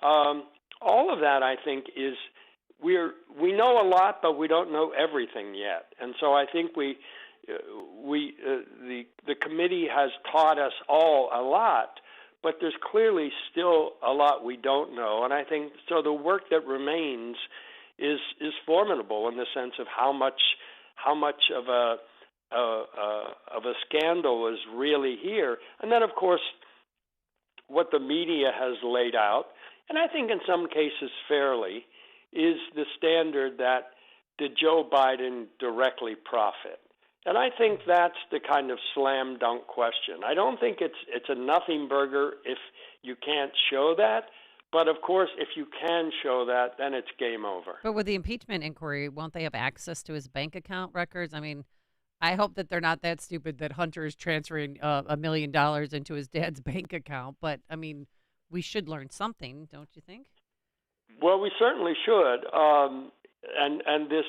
All of that, I think, is we know a lot, but we don't know everything yet. And so I think the committee has taught us all a lot, but there's clearly still a lot we don't know. And I think so the work that remains is formidable in the sense of how much of a scandal is really here. And then, of course, what the media has laid out, and I think in some cases fairly, is the standard that did Joe Biden directly profit? And I think that's the kind of slam dunk question. I don't think it's a nothing burger if you can't show that. But of course, if you can show that, then it's game over. But with the impeachment inquiry, won't they have access to his bank account records? I mean, I hope that they're not that stupid that Hunter is transferring $1 million into his dad's bank account. But I mean, we should learn something, don't you think? Well, we certainly should. And this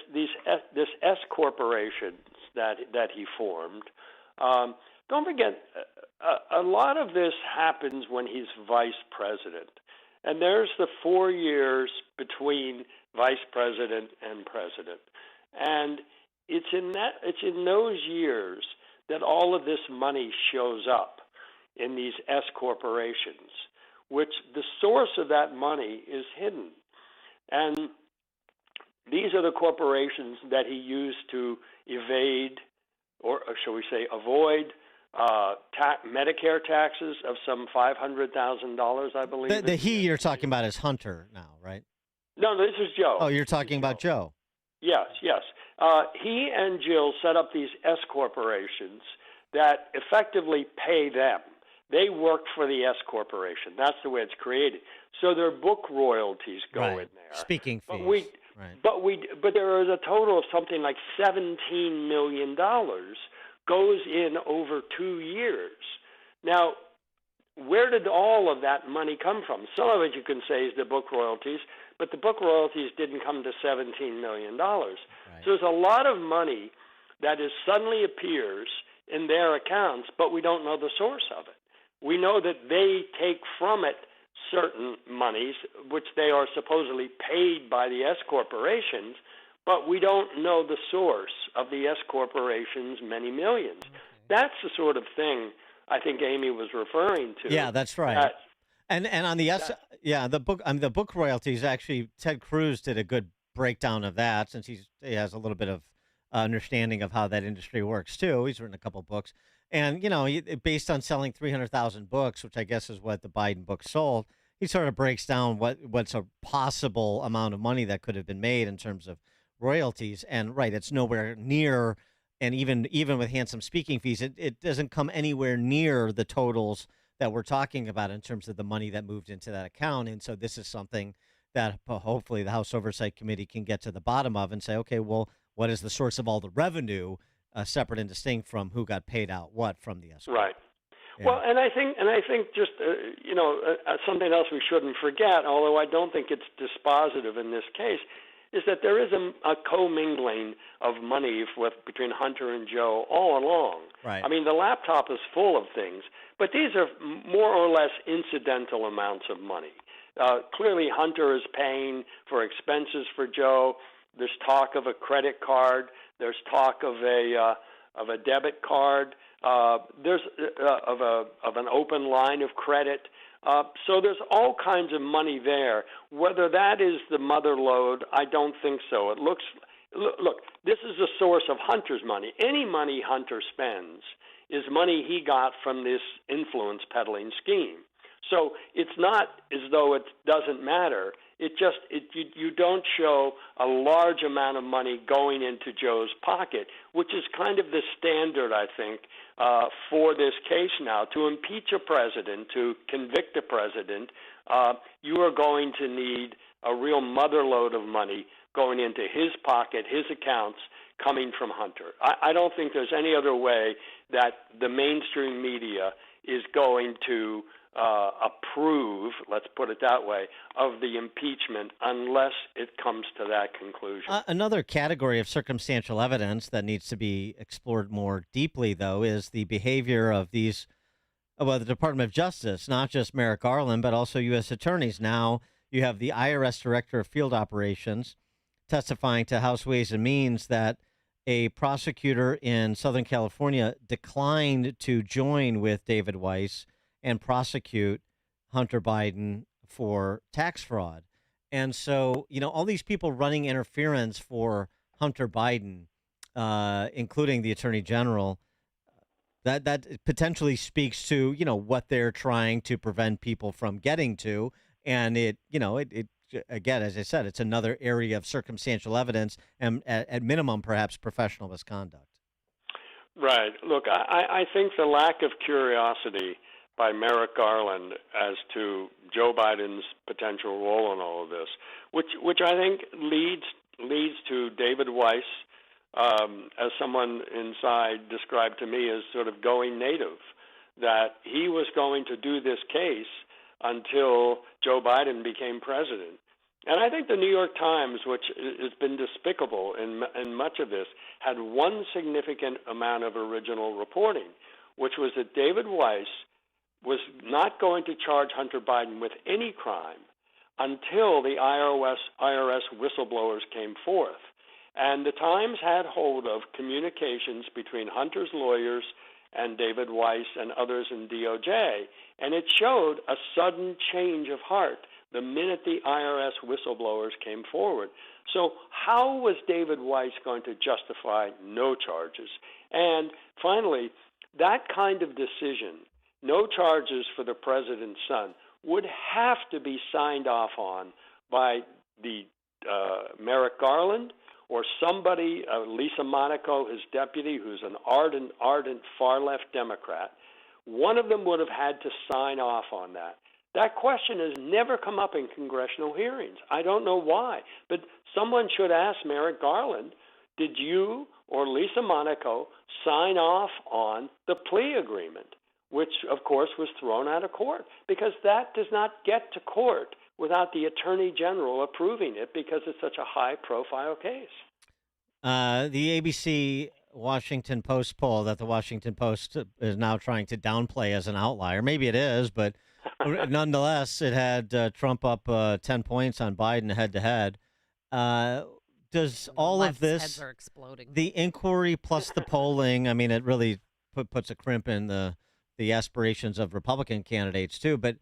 S corporation that he formed. Don't forget, a lot of this happens when he's vice president. And there's the 4 years between vice president and president. And it's in those years that all of this money shows up in these S corporations, which the source of that money is hidden. And these are the corporations that he used to evade, or shall we say, avoid Medicare taxes of some $500,000, I believe. The he you're talking about is Hunter now, right? No, this is Joe. Oh, you're talking about Joe. Yes, yes. He and Jill set up these S corporations that effectively pay them. They work for the S corporation. That's the way it's created. So their book royalties go in there. Speaking fees. But there is a total of something like $17 million goes in over 2 years. Now, where did all of that money come from? Some of it you can say is the book royalties, but the book royalties didn't come to $17 million. So there's a lot of money that suddenly appears in their accounts, but we don't know the source of it. We know that they take from it certain monies, which they are supposedly paid by the S corporations, but we don't know the source of the S corporation's many millions. That's the sort of thing I think Amy was referring to. Yeah, that's right. And on the the book royalties, actually, Ted Cruz did a good breakdown of that, since he has a little bit of understanding of how that industry works too. He's written a couple books, and based on selling 300,000 books, which I guess is what the Biden book sold, he sort of breaks down what's a possible amount of money that could have been made in terms of royalties. And it's nowhere near, and even with handsome speaking fees, it doesn't come anywhere near the totals that we're talking about in terms of the money that moved into that account. And so this is something that hopefully the House Oversight Committee can get to the bottom of and say, okay, well, what is the source of all the revenue, separate and distinct from who got paid out what from the escrow? Right. Yeah. Well, and I think just something else we shouldn't forget, although I don't think it's dispositive in this case, is that there is a commingling of money between Hunter and Joe all along. Right. I mean, the laptop is full of things, but these are more or less incidental amounts of money. Clearly, Hunter is paying for expenses for Joe. There's talk of a credit card. There's talk of a debit card. There's of an open line of credit. So there's all kinds of money there. Whether that is the mother lode, I don't think so. Look, this is the source of Hunter's money. Any money Hunter spends is money he got from this influence peddling scheme. So it's not as though it doesn't matter. You don't show a large amount of money going into Joe's pocket, which is kind of the standard, I think, for this case now. To impeach a president, to convict a president, you are going to need a real motherlode of money going into his pocket, his accounts, coming from Hunter. I don't think there's any other way that the mainstream media is going to approve, let's put it that way, of the impeachment unless it comes to that conclusion. Another category of circumstantial evidence that needs to be explored more deeply, though, is the behavior of the Department of Justice, not just Merrick Garland, but also U.S. attorneys. Now you have the IRS Director of Field Operations testifying to House Ways and Means that a prosecutor in Southern California declined to join with David Weiss and prosecute Hunter Biden for tax fraud. And so, all these people running interference for Hunter Biden, including the Attorney General, that potentially speaks to, what they're trying to prevent people from getting to. And it again, as I said, it's another area of circumstantial evidence and at minimum, perhaps professional misconduct. Right. Look, I think the lack of curiosity by Merrick Garland as to Joe Biden's potential role in all of this, which I think leads to David Weiss, as someone inside described to me as sort of going native, that he was going to do this case until Joe Biden became president. And I think the New York Times, which has been despicable in much of this, had one significant amount of original reporting, which was that David Weiss was not going to charge Hunter Biden with any crime until the IRS whistleblowers came forth. And the Times had hold of communications between Hunter's lawyers and David Weiss and others in DOJ, and it showed a sudden change of heart the minute the IRS whistleblowers came forward. So how was David Weiss going to justify no charges? And finally, That kind of decision, no charges for the president's son, would have to be signed off on by the Merrick Garland or somebody, Lisa Monaco, his deputy, who's an ardent far-left Democrat. One of them would have had to sign off on that. That question has never come up in congressional hearings. I don't know why, but someone should ask Merrick Garland, did you or Lisa Monaco sign off on the plea agreement, which, of course, was thrown out of court? Because that does not get to court without the Attorney General approving it because it's such a high-profile case. The ABC Washington Post poll that the Washington Post is now trying to downplay as an outlier. Maybe it is, but nonetheless, it had Trump up 10 points on Biden head-to-head. Does all of this, heads are exploding. The inquiry plus the polling, I mean, it really puts a crimp in the aspirations of Republican candidates too. But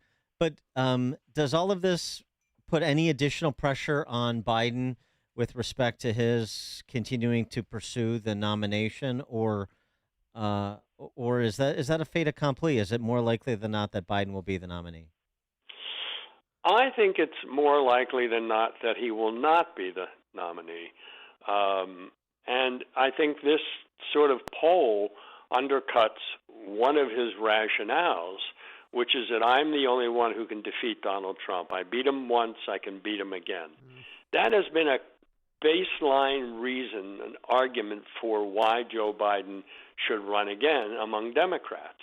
does all of this put any additional pressure on Biden with respect to his continuing to pursue the nomination, or is that a fait accompli? Is it more likely than not that Biden will be the nominee? I think it's more likely than not that he will not be the nominee. And I think this sort of poll undercuts one of his rationales, which is that I'm the only one who can defeat Donald Trump. I beat him once, I can beat him again. That has been a baseline reason, an argument for why Joe Biden should run again among Democrats.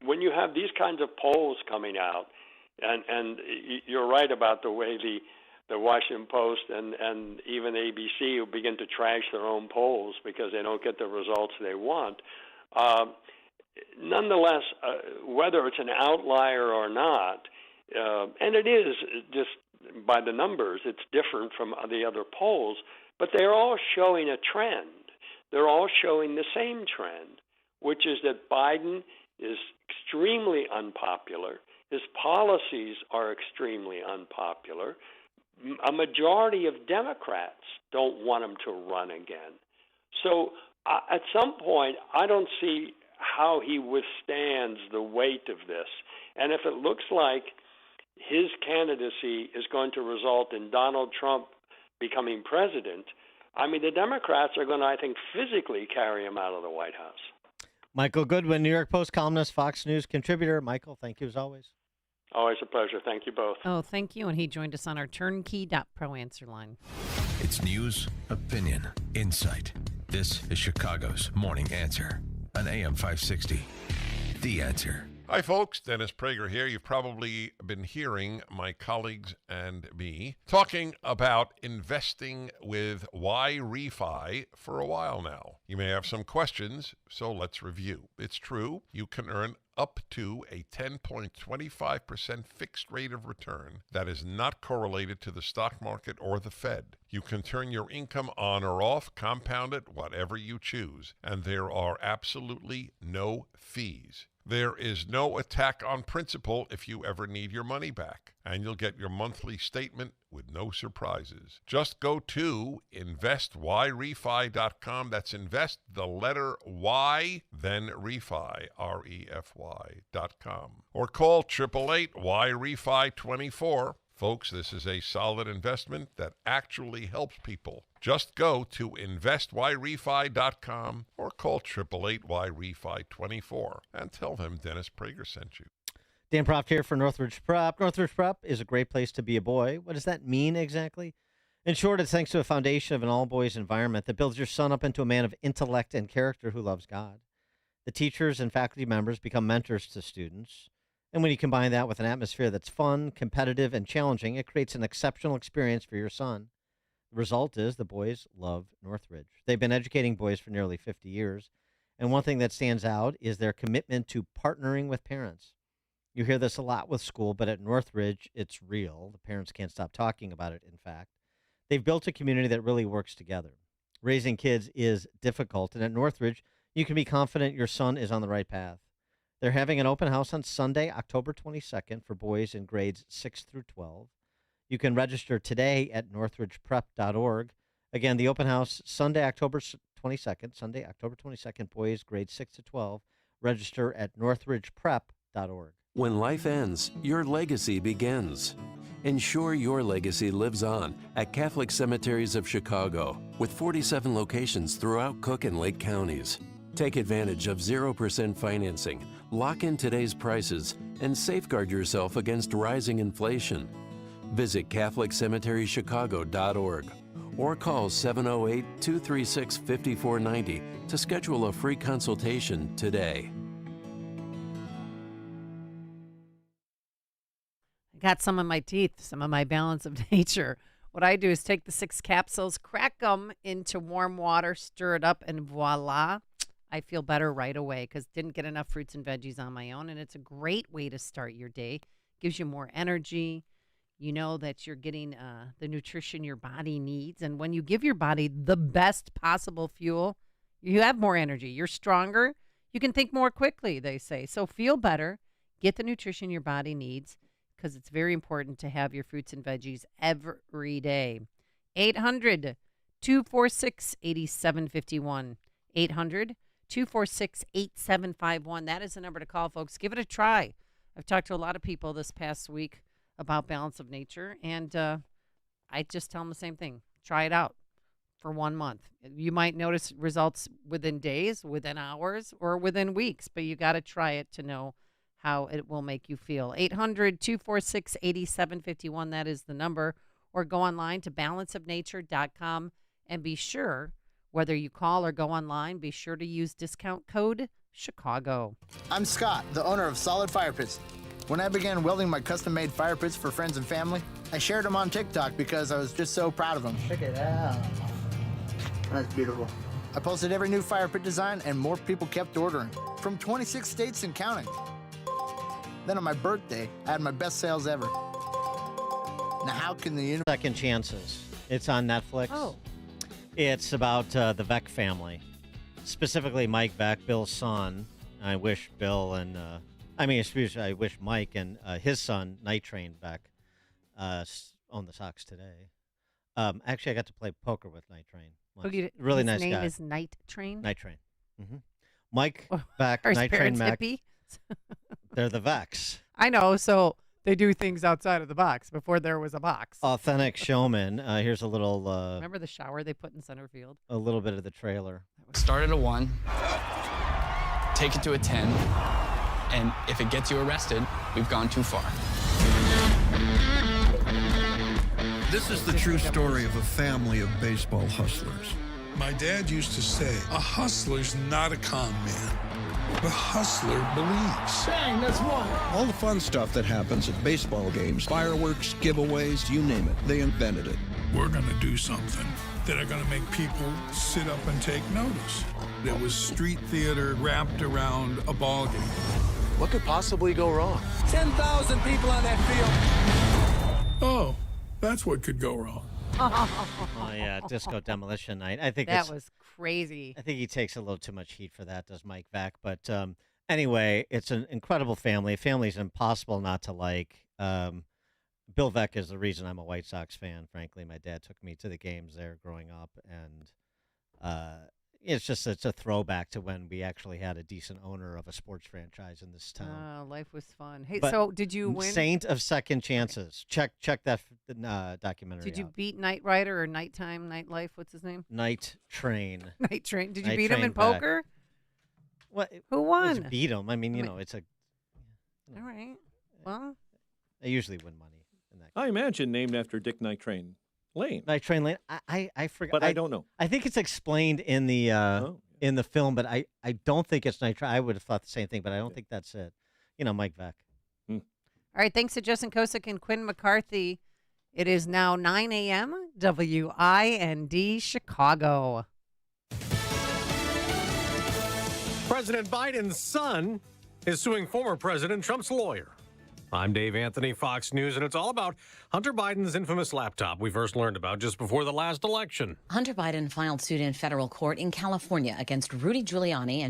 When you have these kinds of polls coming out, and you're right about the way the Washington Post and even ABC will begin to trash their own polls because they don't get the results they want. Nonetheless, whether it's an outlier or not, and it is just by the numbers, it's different from the other polls, but they're all showing a trend. They're all showing the same trend, which is that Biden is extremely unpopular. His policies are extremely unpopular. A majority of Democrats don't want him to run again. So at some point, I don't see how he withstands the weight of this. And if it looks like his candidacy is going to result in Donald Trump becoming president, I mean, the Democrats are going to, I think, physically carry him out of the White House. Michael Goodwin, New York Post columnist, Fox News contributor. Michael, thank you as always. Always a pleasure. Thank you both. Oh, thank you. And he joined us on our turnkey.pro answer line. It's news, opinion, insight. This is Chicago's Morning Answer on AM 560. The Answer. Hi, folks. Dennis Prager here. You've probably been hearing my colleagues and me talking about investing with YRefi for a while now. You may have some questions, so let's review. It's true. You can earn up to a 10.25% fixed rate of return that is not correlated to the stock market or the Fed. You can turn your income on or off, compound it, whatever you choose, and there are absolutely no fees. There is no attack on principal if you ever need your money back, and you'll get your monthly statement with no surprises. Just go to investYrefi.com. That's invest, the letter Y, then refi, REFY.com. Or call 888-YREFI-24. Folks, this is a solid investment that actually helps people. Just go to investYrefi.com or call 888-YREFI-24 and tell them Dennis Prager sent you. Dan Proft here for Northridge Prep. Northridge Prep is a great place to be a boy. What does that mean exactly? In short, it's thanks to a foundation of an all-boys environment that builds your son up into a man of intellect and character who loves God. The teachers and faculty members become mentors to students. And when you combine that with an atmosphere that's fun, competitive, and challenging, it creates an exceptional experience for your son. The result is the boys love Northridge. They've been educating boys for nearly 50 years, and one thing that stands out is their commitment to partnering with parents. You hear this a lot with school, but at Northridge, it's real. The parents can't stop talking about it, in fact. They've built a community that really works together. Raising kids is difficult, and at Northridge, you can be confident your son is on the right path. They're having an open house on Sunday, October 22nd for boys in grades 6 through 12. You can register today at northridgeprep.org. Again, the open house, Sunday, October 22nd, Sunday, October 22nd, boys grades 6 to 12. Register at northridgeprep.org. When life ends, your legacy begins. Ensure your legacy lives on at Catholic Cemeteries of Chicago, with 47 locations throughout Cook and Lake counties. Take advantage of 0% financing, lock in today's prices, and safeguard yourself against rising inflation. Visit CatholicCemeteryChicago.org or call 708-236-5490 to schedule a free consultation today. Got some in my teeth, some of my balance of nature. What I do is take the 6 capsules, crack them into warm water, stir it up, and voila, I feel better right away because didn't get enough fruits and veggies on my own. And it's a great way to start your day. Gives you more energy. You know that you're getting the nutrition your body needs. And when you give your body the best possible fuel, you have more energy. You're stronger. You can think more quickly, they say. So feel better. Get the nutrition your body needs, because it's very important to have your fruits and veggies every day. 800-246-8751. 800-246-8751. That is the number to call, folks. Give it a try. I've talked to a lot of people this past week about balance of nature, and I just tell them the same thing. Try it out for 1 month. You might notice results within days, within hours, or within weeks, but you got to try it to know how it will make you feel. 800-246-8751, that is the number. Or go online to balanceofnature.com and be sure, whether you call or go online, be sure to use discount code Chicago. I'm Scott, the owner of Solid Fire Pits. When I began welding my custom-made fire pits for friends and family, I shared them on TikTok because I was just so proud of them. Check it out. That's beautiful. I posted every new fire pit design, and more people kept ordering, from 26 states and counting. Then on my birthday, I had my best sales ever. Now, how can the Second Chances. It's on Netflix. Oh. It's about the Beck family, specifically Mike Beck, Bill's son. I wish Bill and I wish Mike and his son, Night Train Beck, own the Sox today. Actually, I got to play poker with Night Train once. Really nice guy. His name is Night Train? Night Train. Mm-hmm. Mike Beck, Night Train Beck. Hippie? They're the Vex. I know, so they do things outside of the box before there was a box. Authentic showman. Here's a little... Remember the shower they put in center field? A little bit of the trailer. Start at a 1, take it to a 10, and if it gets you arrested, we've gone too far. This is the true story of a family of baseball hustlers. My dad used to say, a hustler's not a con man. The hustler believes. Bang, that's one. All the fun stuff that happens at baseball games, fireworks, giveaways, you name it, they invented it. We're going to do something that are going to make people sit up and take notice. It was street theater wrapped around a ball game. What could possibly go wrong? 10,000 people on that field. Oh, that's what could go wrong. Oh, yeah, Disco Demolition Night. I think that was crazy. I think he takes a little too much heat for that, does Mike Beck. But anyway, it's an incredible family. A family's impossible not to like. Bill Veck is the reason I'm a White Sox fan, frankly. My dad took me to the games there growing up, and it's a throwback to when we actually had a decent owner of a sports franchise in this town. Oh, life was fun. Hey, But so did you win? Saint of Second Chances. Check that documentary Did you out. beat Knight Rider or Nighttime Nightlife? What's his name? Night Train. Night Train. Did you Night beat him Train in Beck. poker? What? Who won? Beat him. I mean, it's a. All right. Well, I usually win money in that. I imagine named after Dick Night Train Lane. Night Train Lane. I forgot. But I don't know. I think it's explained in the in the film, but I don't think it's Night Train. I would have thought the same thing, but I don't think that's it. Mike Beck. all right. Thanks to Justin Kosick and Quinn McCarthy. It is now 9 a.m. WIND Chicago. President Biden's son is suing former President Trump's lawyer. I'm Dave Anthony, Fox News, and it's all about Hunter Biden's infamous laptop we first learned about just before the last election. Hunter Biden filed suit in federal court in California against Rudy Giuliani and